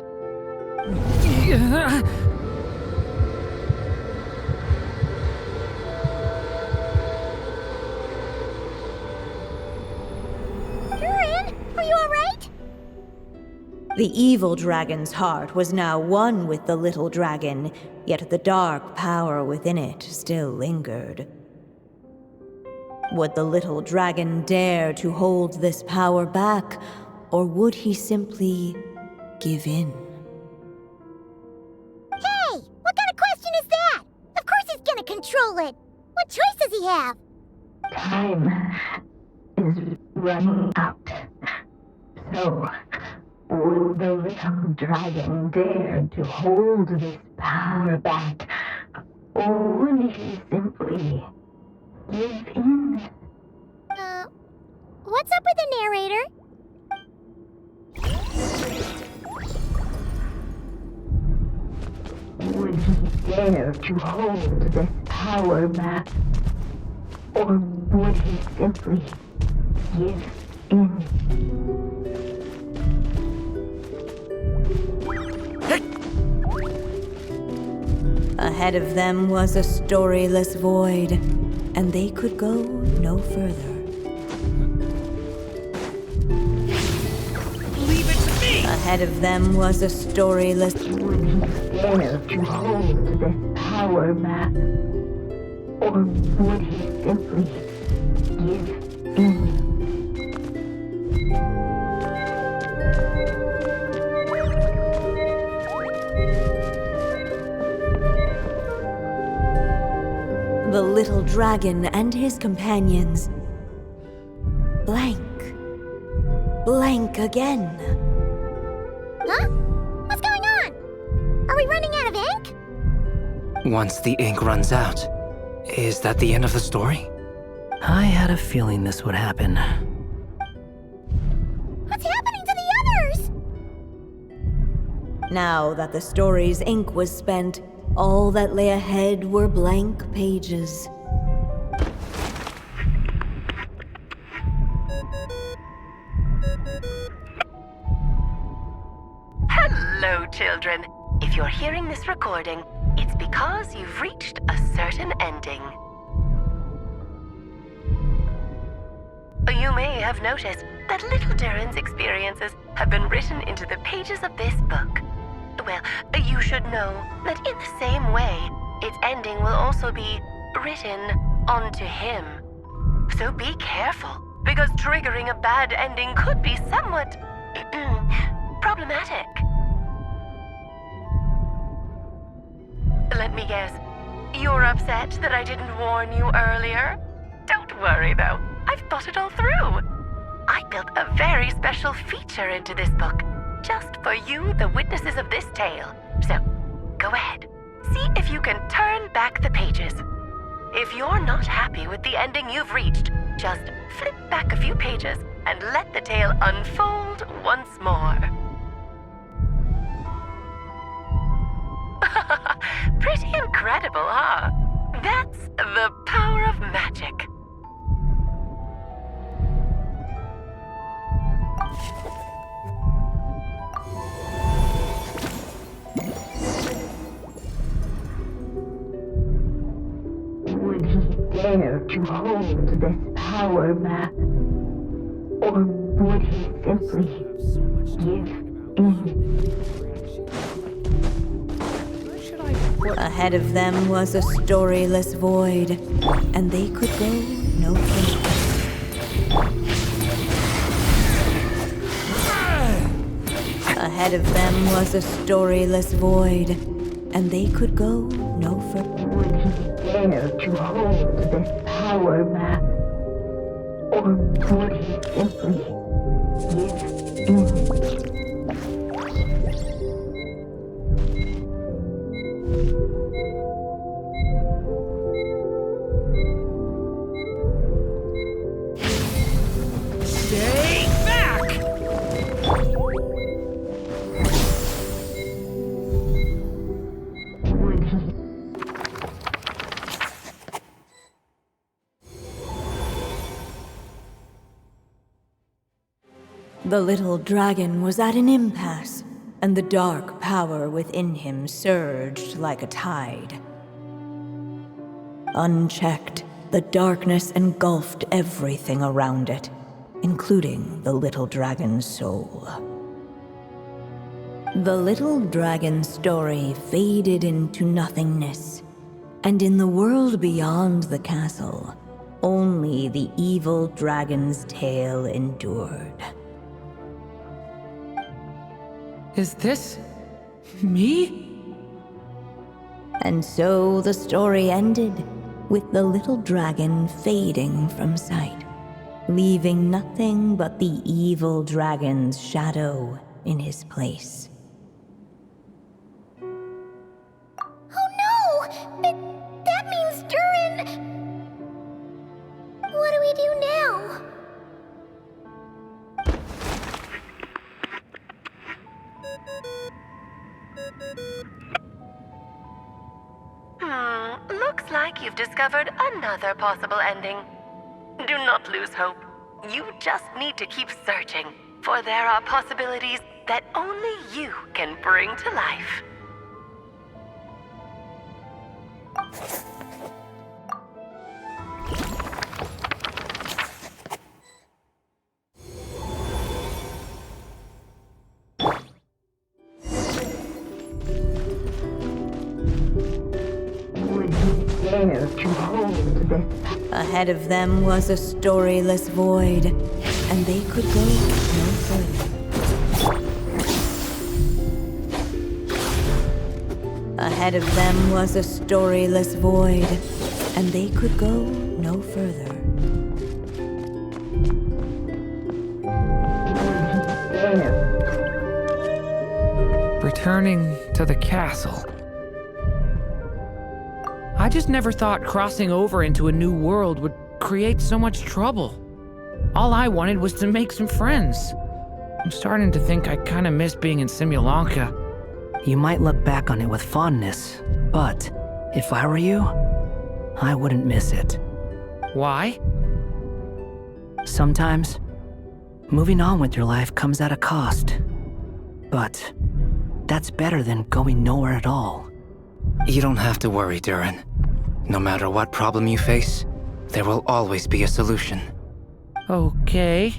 Durin, are you alright? The evil dragon's heart was now one with the little dragon, yet the dark power within it still lingered. Would the little dragon dare to hold this power back, or would he simply give in? Hey! What kind of question is that? Of course he's gonna control it! What choice does he have? Time is running out. So, would the little dragon dare to hold this power back, or would he simply give in? What's up with the narrator? Would he dare to hold this power back, or would he simply give in? Ahead of them was a storyless void, and they could go no further. Leave it to me! Ahead of them was a storyless... Would he dare to hold this power back, or would he simply give in? The little dragon and his companions. Blank. Blank again. Huh? What's going on? Are we running out of ink? Once the ink runs out, is that the end of the story? I had a feeling this would happen. What's happening to the others? Now that the story's ink was spent, all that lay ahead were blank pages. Hello, children. If you're hearing this recording, it's because you've reached a certain ending. You may have noticed that little Durin's experiences have been written into the pages of this book. Well, you should know that in the same way, its ending will also be written onto him. So be careful, because triggering a bad ending could be somewhat problematic. Let me guess, you're upset that I didn't warn you earlier? Don't worry though, I've thought it all through. I built a very special feature into this book, just for you, the witnesses of this tale. So, go ahead. See if you can turn back the pages. If you're not happy with the ending you've reached, just flip back a few pages and let the tale unfold once more. Pretty incredible, huh? That's the power of magic. Would he dare to hold this power back, Or would he simply give in? Ahead of them was a storyless void, and they could go no further. Ahead of them was a storyless void, and they could go no further. Would he dare to hold this power map? Or would he simply give in? Stay back! Would he? The little dragon was at an impasse, and the dark power within him surged like a tide. Unchecked, the darkness engulfed everything around it, including the little dragon's soul. The little dragon's story faded into nothingness, and in the world beyond the castle, only the evil dragon's tale endured. Is this me? And so the story ended, with the little dragon fading from sight, leaving nothing but the evil dragon's shadow in his place. Oh no! That means Durin... What do we do now? Looks like you've discovered another possible ending. Do not lose hope. You just need to keep searching, for there are possibilities that only you can bring to life. Would he dare to hold this? Ahead of them was a storyless void, and they could go no further. Ahead of them was a storyless void, and they could go no further. Returning to the castle. I just never thought crossing over into a new world would create so much trouble. All I wanted was to make some friends. I'm starting to think I kinda miss being in Simulanka. You might look back on it with fondness, but if I were you, I wouldn't miss it. Why? Sometimes, moving on with your life comes at a cost. But that's better than going nowhere at all. You don't have to worry, Durin. No matter what problem you face, there will always be a solution. Okay.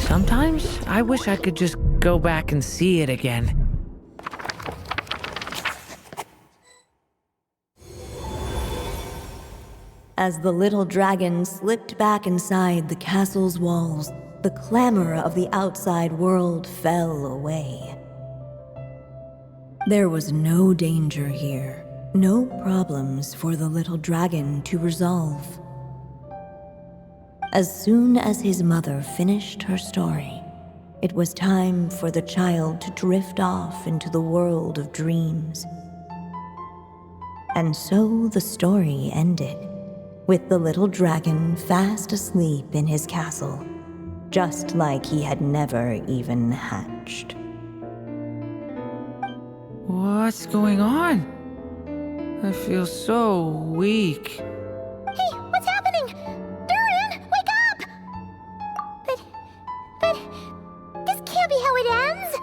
Sometimes I wish I could just go back and see it again. As the little dragon slipped back inside the castle's walls, the clamor of the outside world fell away. There was no danger here, no problems for the little dragon to resolve. As soon as his mother finished her story, it was time for the child to drift off into the world of dreams. And so the story ended, with the little dragon fast asleep in his castle, just like he had never even hatched. What's going on? I feel so weak. Hey, what's happening? Durin, wake up! But this can't be how it ends.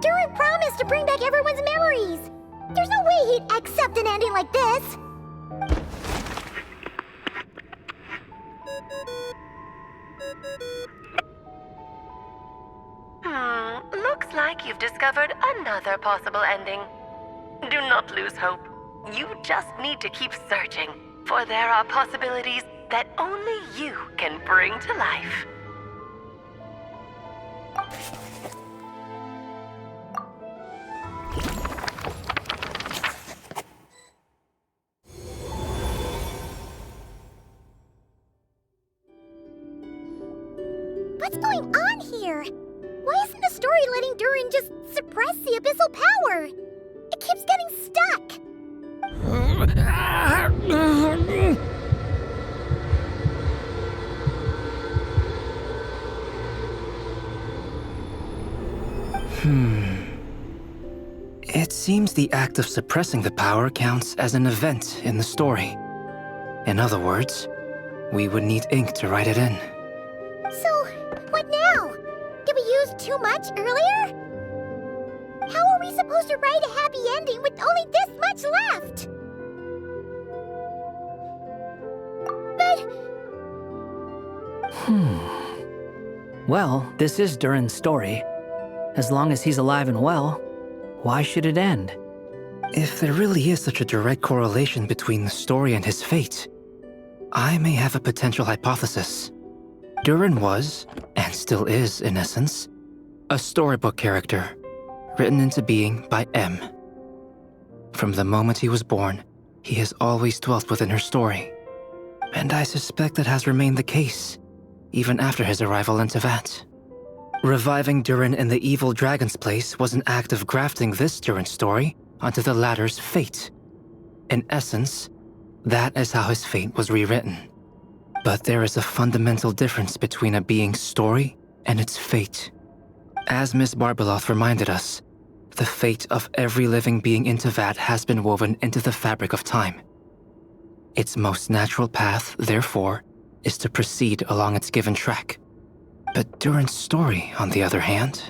Durin promised to bring back everyone's memories. There's no way he'd accept an ending like this. like you've discovered another possible ending. Do not lose hope. You just need to keep searching, for there are possibilities that only you can bring to life. What's going on here? Why isn't the story letting Durin just suppress the abyssal power? It keeps getting stuck. It seems the act of suppressing the power counts as an event in the story. In other words, we would need ink to write it in. So, what now? Did we use too much earlier? How are we supposed to write a happy ending with only this much left? Well, this is Durin's story. As long as he's alive and well, why should it end? If there really is such a direct correlation between the story and his fate, I may have a potential hypothesis. Durin was, and still is in essence, a storybook character, written into being by M. From the moment he was born, he has always dwelt within her story. And I suspect that has remained the case, even after his arrival in Tevat. Reviving Durin in the evil dragon's place was an act of grafting this Durin story onto the latter's fate. In essence, that is how his fate was rewritten. But there is a fundamental difference between a being's story and its fate. As Miss Barbatos reminded us, the fate of every living being in Tevat has been woven into the fabric of time. Its most natural path, therefore, is to proceed along its given track. But Durin's story, on the other hand...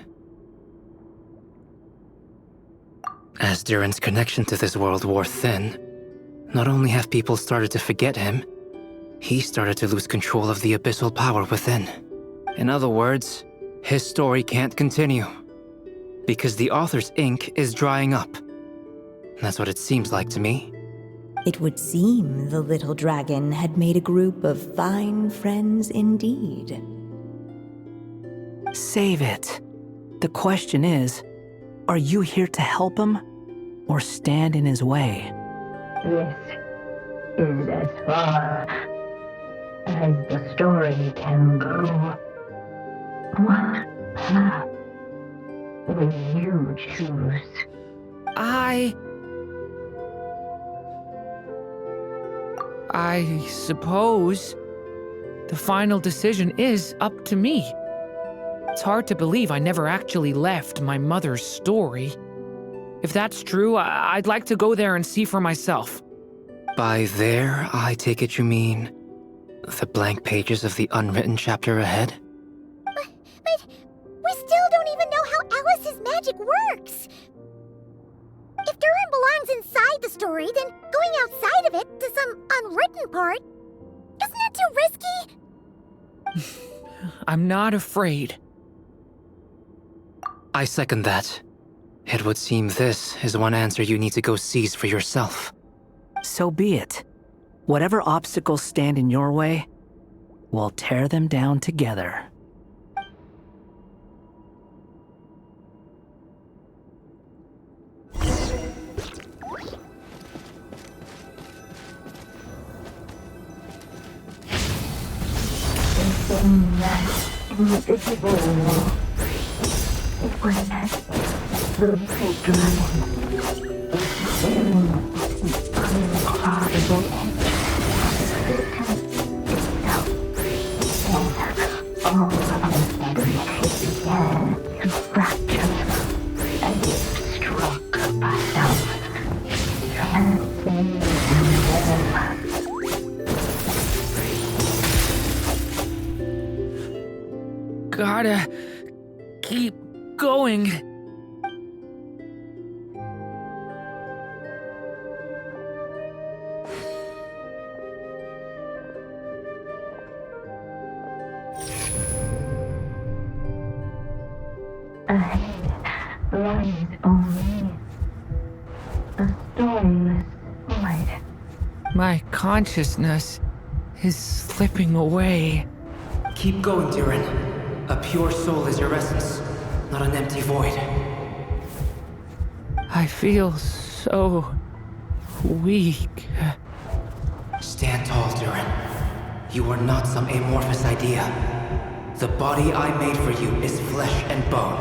As Durin's connection to this world wore thin, not only have people started to forget him, he started to lose control of the abyssal power within. In other words, his story can't continue, because the author's ink is drying up. That's what it seems like to me. It would seem the little dragon had made a group of fine friends indeed. Save it. The question is, are you here to help him, or stand in his way? This is as far as the story can go. What path will you choose? I suppose the final decision is up to me. It's hard to believe I never actually left my mother's story. If that's true, I'd like to go there and see for myself. By there, I take it you mean the blank pages of the unwritten chapter ahead? But we still don't even know how Alice's magic works. If Durin belongs inside the story, then going outside of it to some unwritten part, isn't that too risky? I'm not afraid. I second that. It would seem this is one answer you need to go seize for yourself. So be it. Whatever obstacles stand in your way, we'll tear them down together. Invisible. When the big dragon is staring uncloudable itself, and all of a sudden it began to fracture, as if struck by some transcendent wall. Gotta keep going. My consciousness is slipping away. Keep going, Durin. A pure soul is your essence, not an empty void. I feel so weak. Stand tall, Durin. You are not some amorphous idea. The body I made for you is flesh and bone.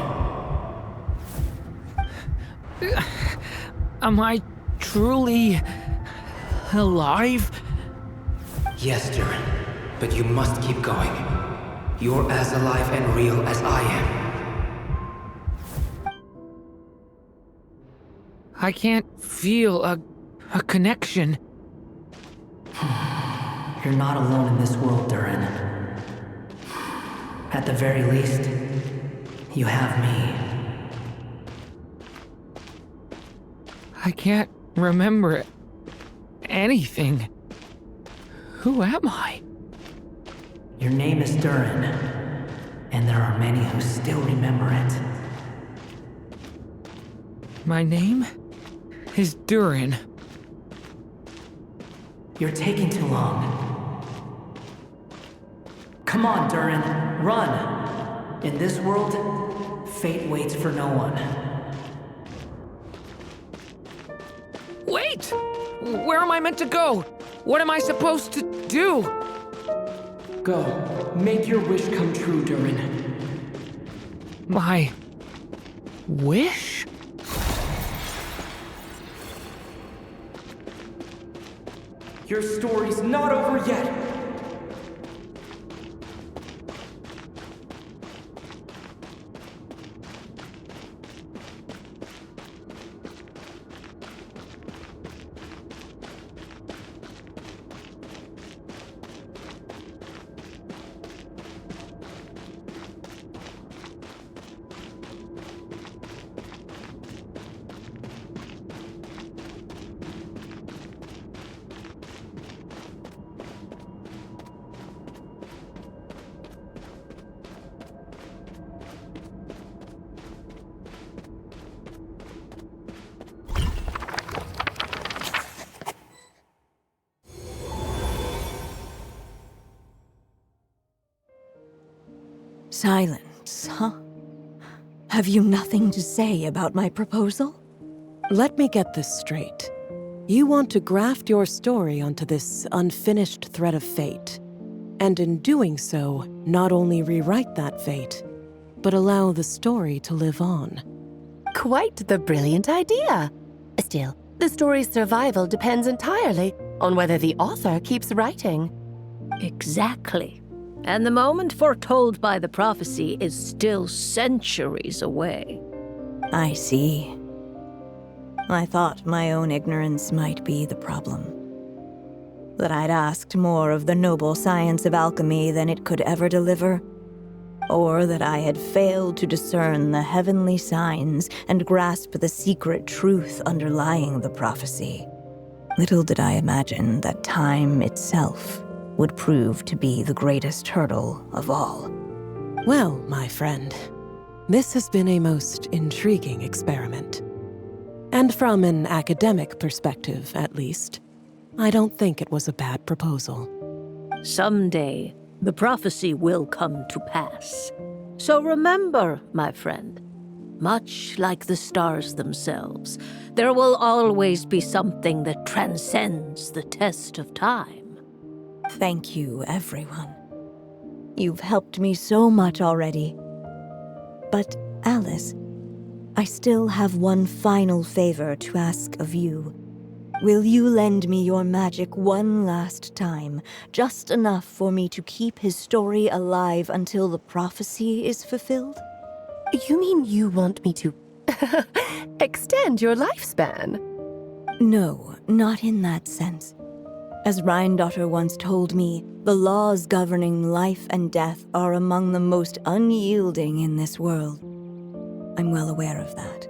Am I truly alive? Yes, Durin, but you must keep going. You're as alive and real as I am. I can't feel a connection. You're not alone in this world, Durin. At the very least, you have me. I can't remember anything. Who am I? Your name is Durin, and there are many who still remember it. My name is Durin. You're taking too long. Come on, Durin, run! In this world, fate waits for no one. Wait! Where am I meant to go? What am I supposed to do? Go. Make your wish come true, Durin. My wish? Your story's not over yet! Silence, huh? Have you nothing to say about my proposal? Let me get this straight. You want to graft your story onto this unfinished thread of fate, and in doing so, not only rewrite that fate, but allow the story to live on. Quite the brilliant idea. Still, the story's survival depends entirely on whether the author keeps writing. Exactly. And the moment foretold by the prophecy is still centuries away. I see. I thought my own ignorance might be the problem. That I'd asked more of the noble science of alchemy than it could ever deliver. Or that I had failed to discern the heavenly signs and grasp the secret truth underlying the prophecy. Little did I imagine that time itself would prove to be the greatest hurdle of all. Well, my friend, this has been a most intriguing experiment. And from an academic perspective, at least, I don't think it was a bad proposal. Someday, the prophecy will come to pass. So remember, my friend, much like the stars themselves, there will always be something that transcends the test of time. Thank you, everyone. You've helped me so much already. But, Alice, I still have one final favor to ask of you. Will you lend me your magic one last time, just enough for me to keep his story alive until the prophecy is fulfilled? You mean you want me to extend your lifespan? No, not in that sense. As Rhindaughter once told me, the laws governing life and death are among the most unyielding in this world. I'm well aware of that.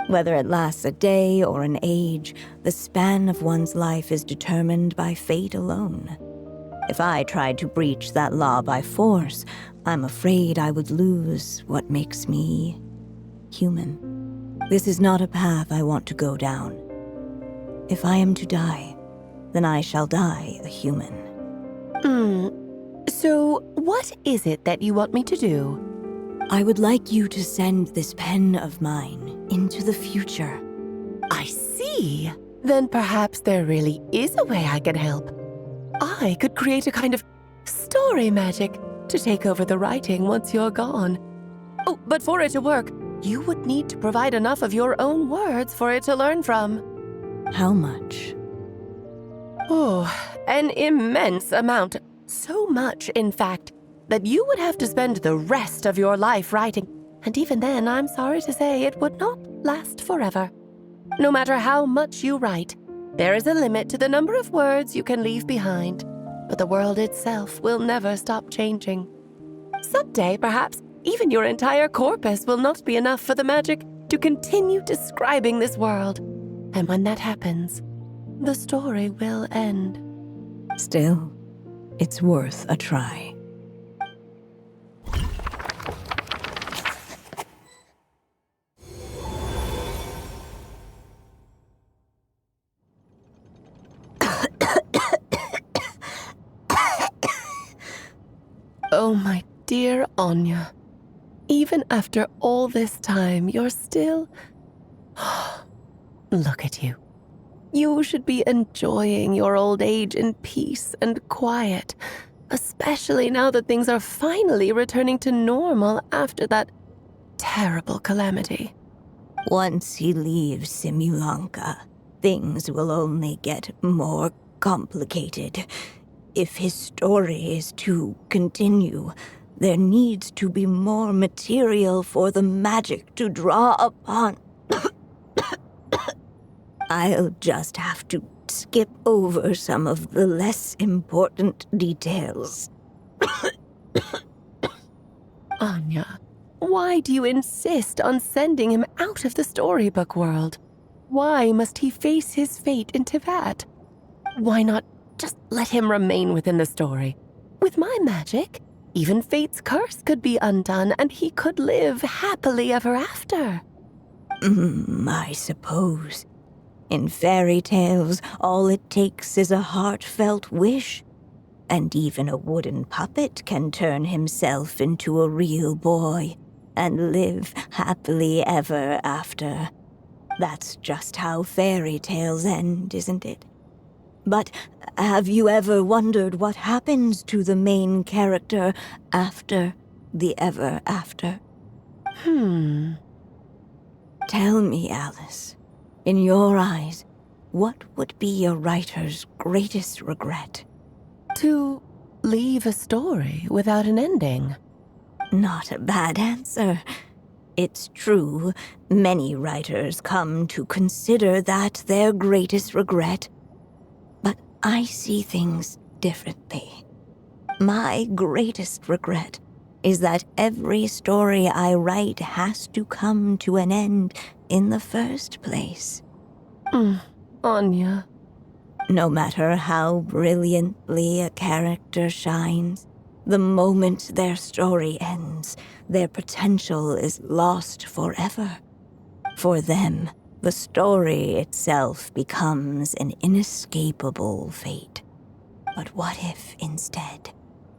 Whether it lasts a day or an age, the span of one's life is determined by fate alone. If I tried to breach that law by force, I'm afraid I would lose what makes me human. This is not a path I want to go down. If I am to die, then I shall die a human. So, what is it that you want me to do? I would like you to send this pen of mine into the future. I see. Then perhaps there really is a way I can help. I could create a kind of story magic to take over the writing once you're gone. Oh, but for it to work, you would need to provide enough of your own words for it to learn from. How much? Oh, an immense amount. So much, in fact, that you would have to spend the rest of your life writing. And even then, I'm sorry to say, it would not last forever. No matter how much you write, there is a limit to the number of words you can leave behind. But the world itself will never stop changing. Someday, perhaps, even your entire corpus will not be enough for the magic to continue describing this world. And when that happens, the story will end. Still, it's worth a try. Oh, my dear Anya. Even after all this time, you're still... Look at you. You should be enjoying your old age in peace and quiet, especially now that things are finally returning to normal after that terrible calamity. Once he leaves Simulanka, things will only get more complicated. If his story is to continue, there needs to be more material for the magic to draw upon. I'll just have to skip over some of the less important details. Anya, why do you insist on sending him out of the storybook world? Why must he face his fate into that? Why not just let him remain within the story? With my magic, even fate's curse could be undone and he could live happily ever after. I suppose. In fairy tales, all it takes is a heartfelt wish. And even a wooden puppet can turn himself into a real boy and live happily ever after. That's just how fairy tales end, isn't it? But have you ever wondered what happens to the main character after the ever after? Tell me, Alice. In your eyes, what would be a writer's greatest regret? To leave a story without an ending. Not a bad answer. It's true, many writers come to consider that their greatest regret. But I see things differently. My greatest regret is that every story I write has to come to an end in the first place. Anya. No matter how brilliantly a character shines, the moment their story ends, their potential is lost forever. For them, the story itself becomes an inescapable fate. But what if, instead,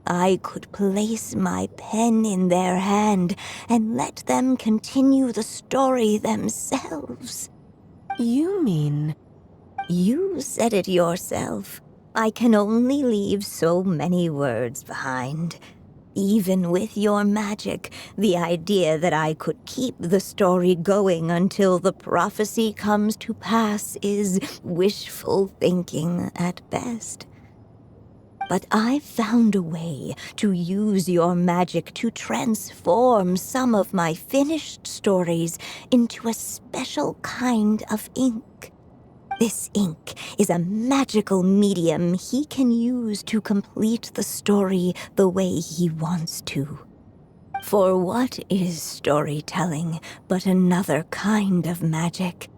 I could place my pen in their hand and let them continue the story themselves? You mean? You said it yourself. I can only leave so many words behind. Even with your magic, the idea that I could keep the story going until the prophecy comes to pass is wishful thinking at best. But I've found a way to use your magic to transform some of my finished stories into a special kind of ink. This ink is a magical medium he can use to complete the story the way he wants to. For what is storytelling but another kind of magic?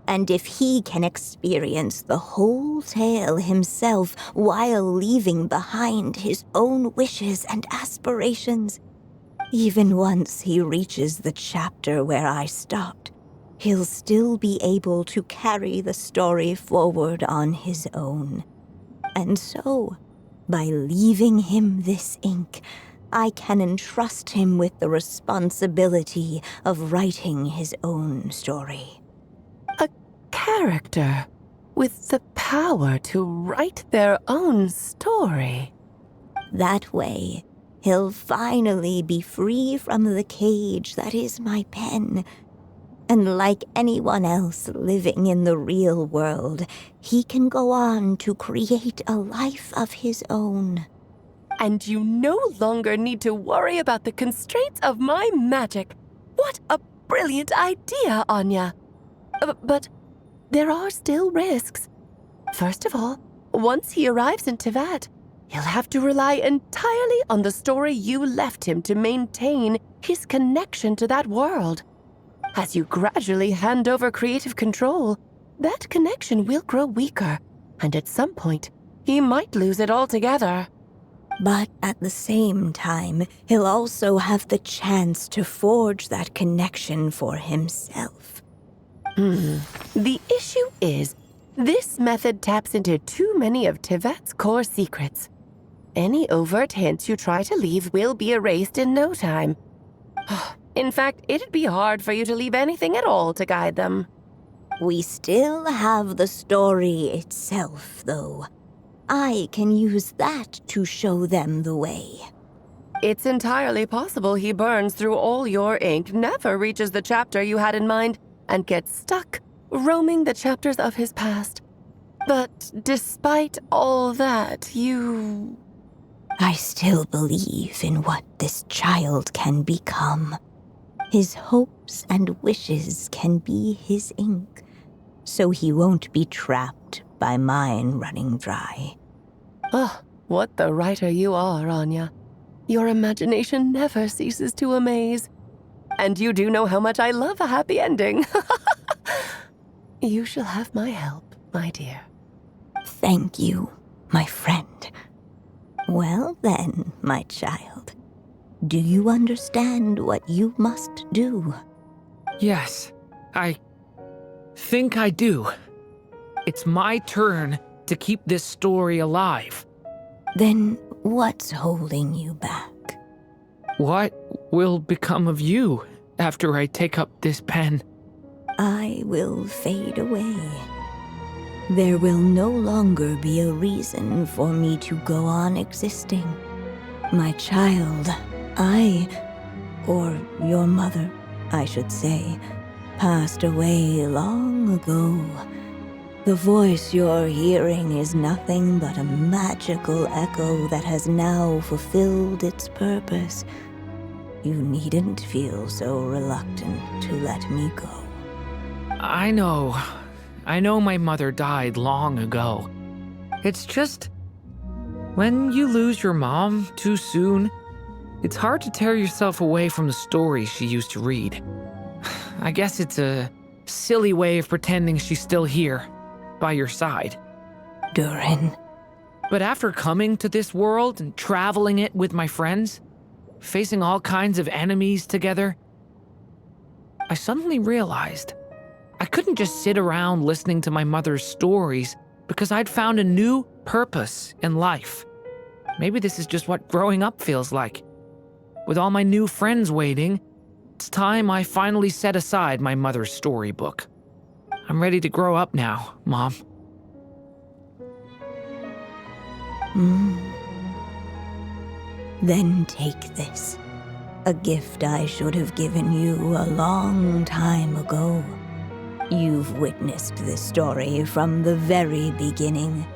And if he can experience the whole tale himself while leaving behind his own wishes and aspirations, even once he reaches the chapter where I stopped, he'll still be able to carry the story forward on his own, And so, by leaving him this ink, I can entrust him with the responsibility of writing his own story. A character with the power to write their own story. That way, he'll finally be free from the cage that is my pen. And like anyone else living in the real world, he can go on to create a life of his own. And you no longer need to worry about the constraints of my magic. What a brilliant idea, Anya. But there are still risks. First of all, once he arrives in Teyvat, he'll have to rely entirely on the story you left him to maintain his connection to that world. As you gradually hand over creative control, that connection will grow weaker, and at some point, he might lose it altogether. But at the same time, he'll also have the chance to forge that connection for himself. The issue is, this method taps into too many of Teyvat's core secrets. Any overt hints you try to leave will be erased in no time. In fact, it'd be hard for you to leave anything at all to guide them. We still have the story itself, though. I can use that to show them the way. It's entirely possible he burns through all your ink, never reaches the chapter you had in mind, and gets stuck, roaming the chapters of his past. But despite all that, I still believe in what this child can become. His hopes and wishes can be his ink, so he won't be trapped by mine running dry. Oh, what the writer you are, Anya. Your imagination never ceases to amaze. And you do know how much I love a happy ending. You shall have my help, my dear. Thank you, my friend. Well then, my child. Do you understand what you must do? Yes, I think I do. It's my turn to keep this story alive. Then what's holding you back? What will become of you after I take up this pen? I will fade away. There will no longer be a reason for me to go on existing. My child, or your mother, I should say, passed away long ago. The voice you're hearing is nothing but a magical echo that has now fulfilled its purpose. You needn't feel so reluctant to let me go. I know my mother died long ago. It's just, when you lose your mom too soon, it's hard to tear yourself away from the stories she used to read. I guess it's a silly way of pretending she's still here, by your side. Durin. But after coming to this world and traveling it with my friends, facing all kinds of enemies together, I suddenly realized I couldn't just sit around listening to my mother's stories because I'd found a new purpose in life. Maybe this is just what growing up feels like. With all my new friends waiting, it's time I finally set aside my mother's storybook. I'm ready to grow up now, Mom. Then take this. A gift I should have given you a long time ago. You've witnessed this story from the very beginning.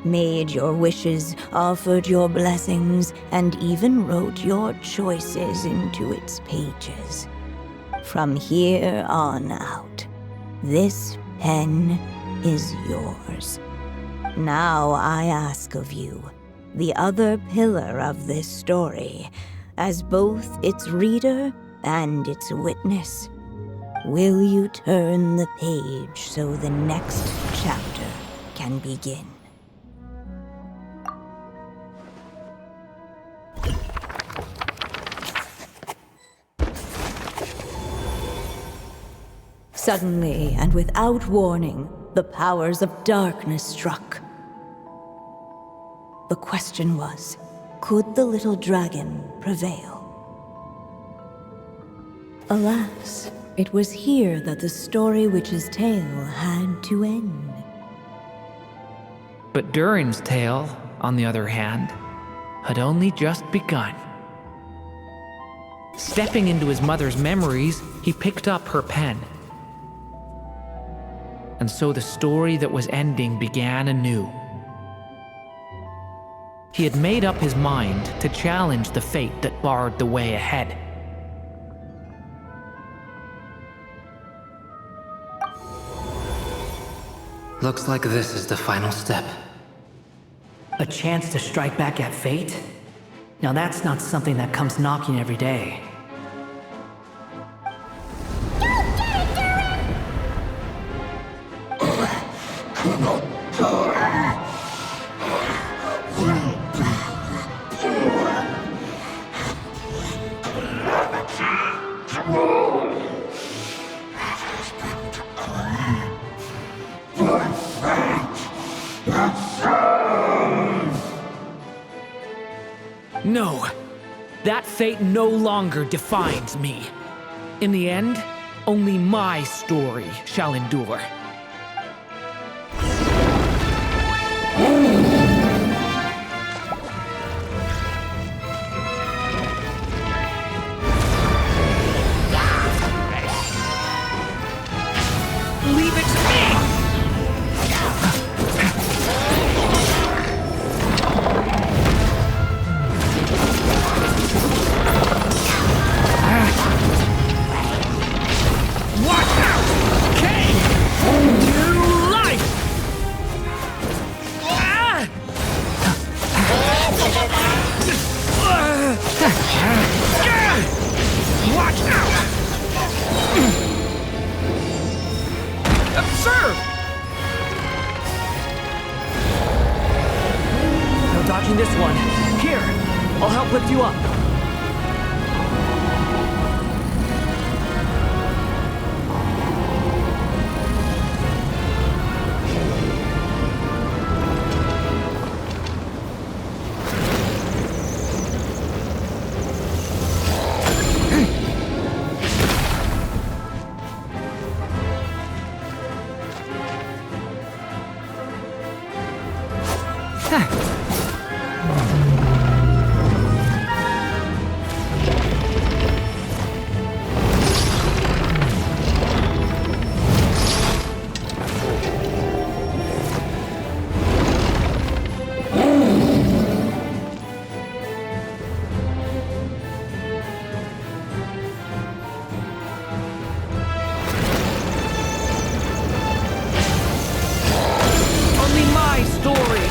Made your wishes, offered your blessings, and even wrote your choices into its pages. From here on out, this pen is yours. Now I ask of you, the other pillar of this story, as both its reader and its witness, will you turn the page so the next chapter can begin? Suddenly, and without warning, the powers of darkness struck. The question was, could the little dragon prevail? Alas, it was here that the story witch's tale had to end. But Durin's tale, on the other hand, had only just begun. Stepping into his mother's memories, he picked up her pen. And so the story that was ending began anew. He had made up his mind to challenge the fate that barred the way ahead. Looks like this is the final step. A chance to strike back at fate? Now that's not something that comes knocking every day. No, that fate no longer defines me. In the end, only my story shall endure. Leave it to me! Watch out! King! New life! Watch out! Observe! No dodging this one. Here, I'll help lift you up.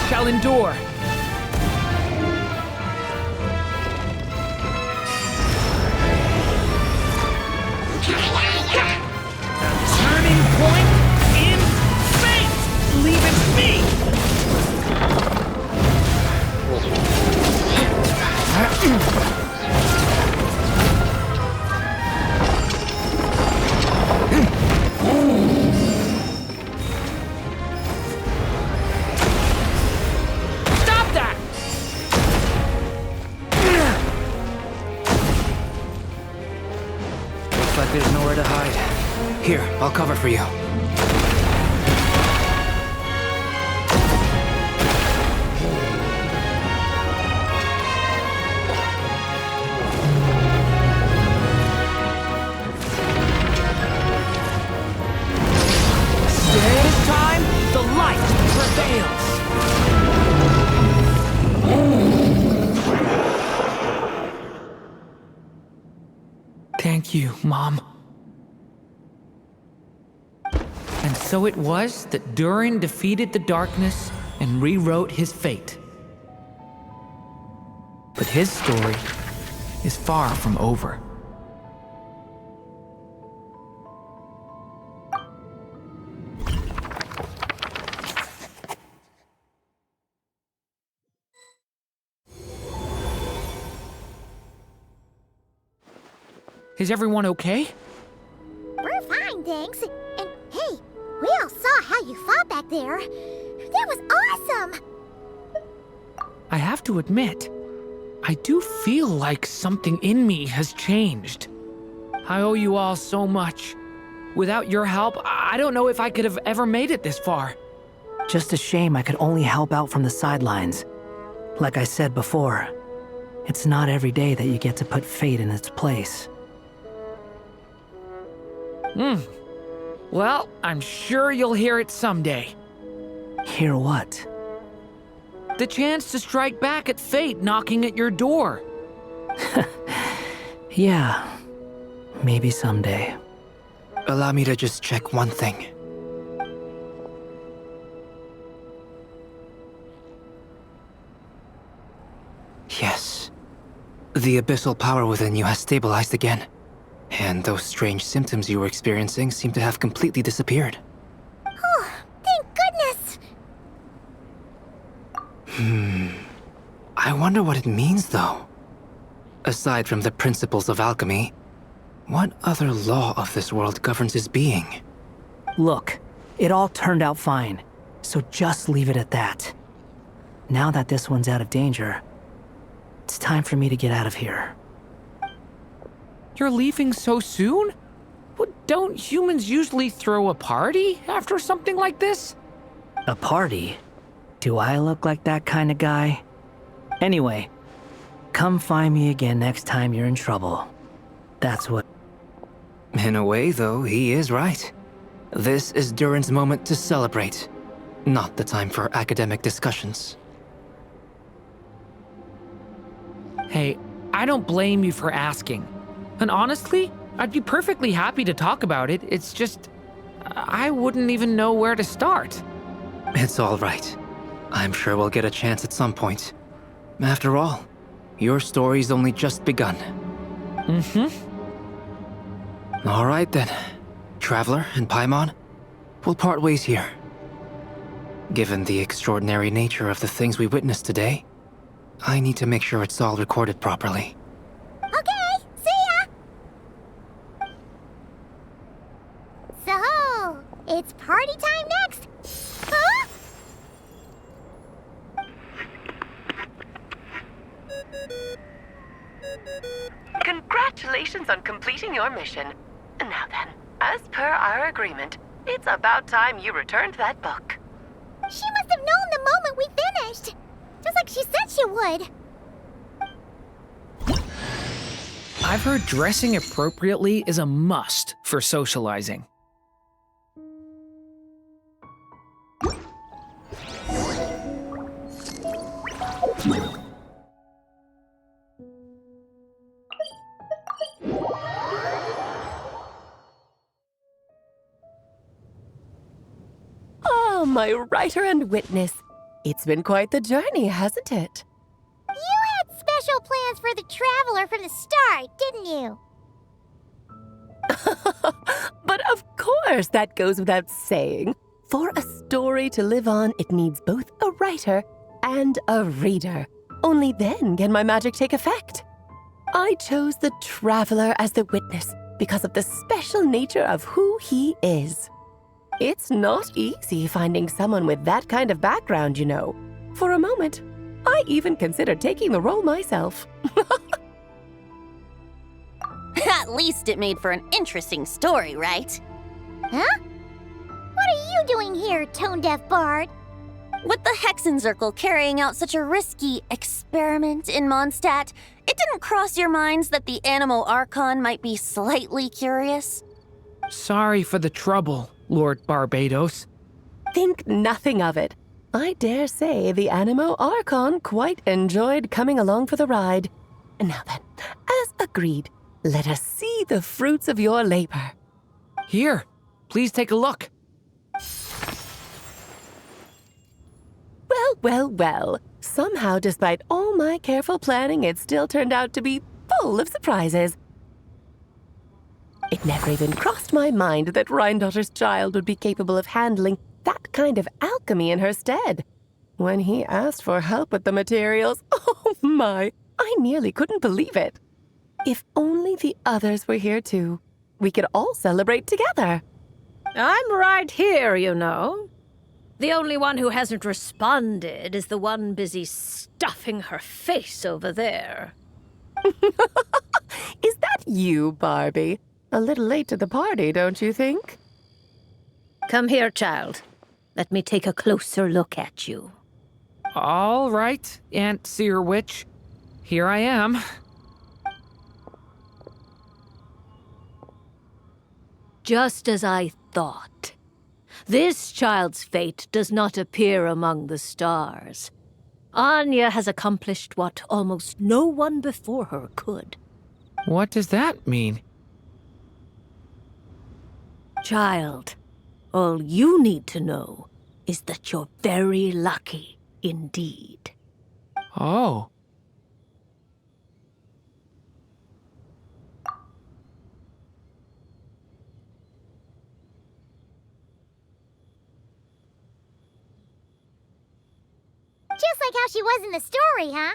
Shall endure. A turning point in fate. Leave it to me. There's nowhere to hide. Here, I'll cover for you. This time, the light prevails. Thank you, Mom. And so it was that Durin defeated the darkness and rewrote his fate. But his story is far from over. Is everyone okay? We're fine, thanks. And hey, we all saw how you fought back there. That was awesome! I have to admit, I do feel like something in me has changed. I owe you all so much. Without your help, I don't know if I could have ever made it this far. Just a shame I could only help out from the sidelines. Like I said before, it's not every day that you get to put fate in its place. Well, I'm sure you'll hear it someday. Hear what? The chance to strike back at fate knocking at your door. Yeah, maybe someday. Allow me to just check one thing. Yes. The abyssal power within you has stabilized again. And those strange symptoms you were experiencing seem to have completely disappeared. Oh, thank goodness! I wonder what it means, though. Aside from the principles of alchemy, what other law of this world governs his being? Look, it all turned out fine, so just leave it at that. Now that this one's out of danger, it's time for me to get out of here. You're leaving so soon? Don't humans usually throw a party after something like this? A party? Do I look like that kind of guy? Anyway, come find me again next time you're in trouble. That's what... In a way, though, he is right. This is Durin's moment to celebrate, not the time for academic discussions. Hey, I don't blame you for asking. And honestly, I'd be perfectly happy to talk about it. It's just, I wouldn't even know where to start. It's all right. I'm sure we'll get a chance at some point. After all, your story's only just begun. All right then. Traveler and Paimon, we'll part ways here. Given the extraordinary nature of the things we witnessed today, I need to make sure it's all recorded properly. Okay, see ya! So, it's party time next! Huh? Congratulations on completing your mission. Now then, as per our agreement, it's about time you returned that book. She must have known the moment we finished! Just like she said she would! I've heard dressing appropriately is a must for socializing. Oh, my writer and witness. It's been quite the journey, hasn't it? You had special plans for the Traveler from the start, didn't you? But of course, that goes without saying. For a story to live on, it needs both a writer and a reader. Only then can my magic take effect. I chose the Traveler as the witness because of the special nature of who he is. It's not easy finding someone with that kind of background, you know. For a moment, I even considered taking the role myself. At least it made for an interesting story, right? Huh? What are you doing here, tone-deaf bard? With the Hexenzirkel carrying out such a risky experiment in Mondstadt, it didn't cross your minds that the Animo Archon might be slightly curious? Sorry for the trouble, Lord Barbatos. Think nothing of it. I dare say the Animo Archon quite enjoyed coming along for the ride. And now then, as agreed, let us see the fruits of your labor. Here, please take a look. Well. Somehow, despite all my careful planning, it still turned out to be full of surprises. It never even crossed my mind that Rhindotter's child would be capable of handling that kind of alchemy in her stead. When he asked for help with the materials, oh my, I nearly couldn't believe it. If only the others were here too, we could all celebrate together. I'm right here, you know. The only one who hasn't responded is the one busy stuffing her face over there. Is that you, Barbie? A little late to the party, don't you think? Come here, child. Let me take a closer look at you. All right, Aunt Seer Witch. Here I am. Just as I thought. This child's fate does not appear among the stars. Anya has accomplished what almost no one before her could. What does that mean? Child, all you need to know is that you're very lucky indeed. Oh. Just like how she was in the story, huh?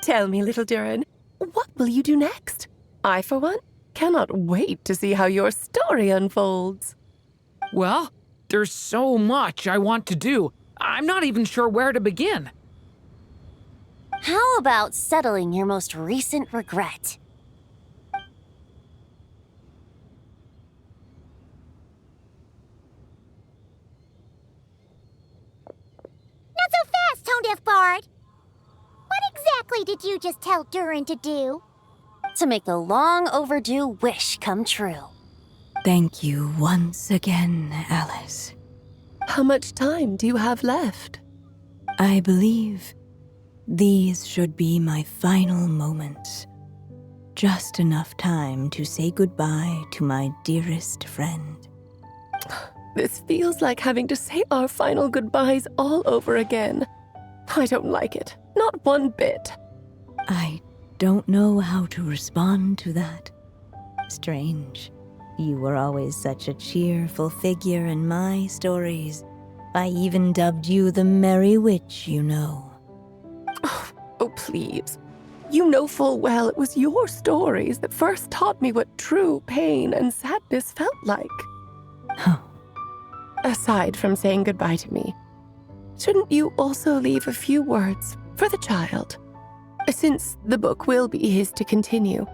Tell me, little Durin, what will you do next? I, for one, cannot wait to see how your story unfolds. Well, there's so much I want to do. I'm not even sure where to begin. How about settling your most recent regret? Not so fast, Tone-Deaf Bard! What exactly did you just tell Durin to do? To make the long overdue wish come true. Thank you once again, Alice. How much time do you have left? I believe these should be my final moments. Just enough time to say goodbye to my dearest friend. This feels like having to say our final goodbyes all over again. I don't like it. Not one bit. I don't know how to respond to that. Strange. You were always such a cheerful figure in my stories. I even dubbed you the Merry Witch, you know. Oh, please. You know full well it was your stories that first taught me what true pain and sadness felt like. Aside from saying goodbye to me, shouldn't you also leave a few words for the child? Since the book will be his to continue,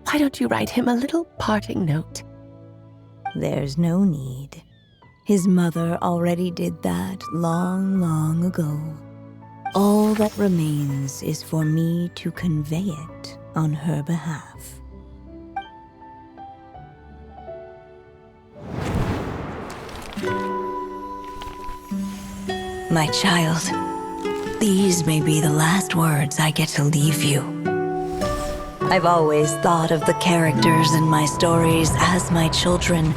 why don't you write him a little parting note? There's no need. His mother already did that long, long ago. All that remains is for me to convey it on her behalf. My child, these may be the last words I get to leave you. I've always thought of the characters in my stories as my children,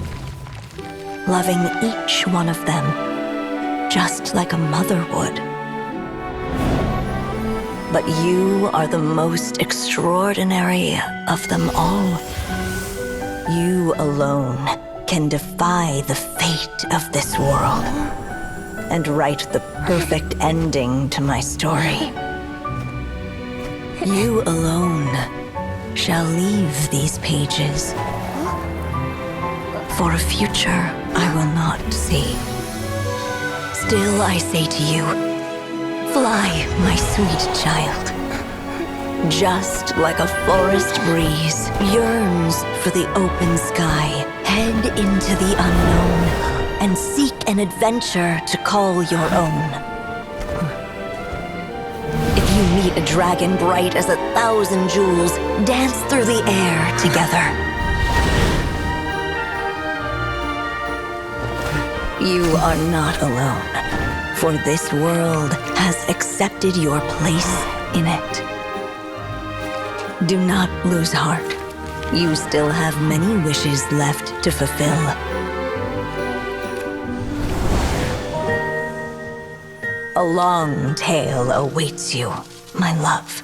loving each one of them, just like a mother would. But you are the most extraordinary of them all. You alone can defy the fate of this world and write the perfect ending to my story. You alone shall leave these pages for a future I will not see. Still I say to you, fly, my sweet child. Just like a forest breeze yearns for the open sky, head into the unknown and seek an adventure to call your own. If you meet a dragon bright as 1,000 jewels, dance through the air together. You are not alone, for this world has accepted your place in it. Do not lose heart. You still have many wishes left to fulfill. A long tale awaits you, my love.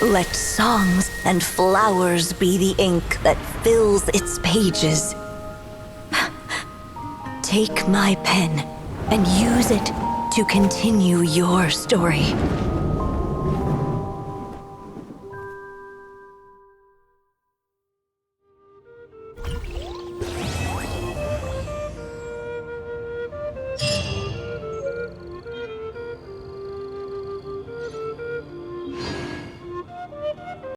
Let songs and flowers be the ink that fills its pages. Take my pen and use it to continue your story.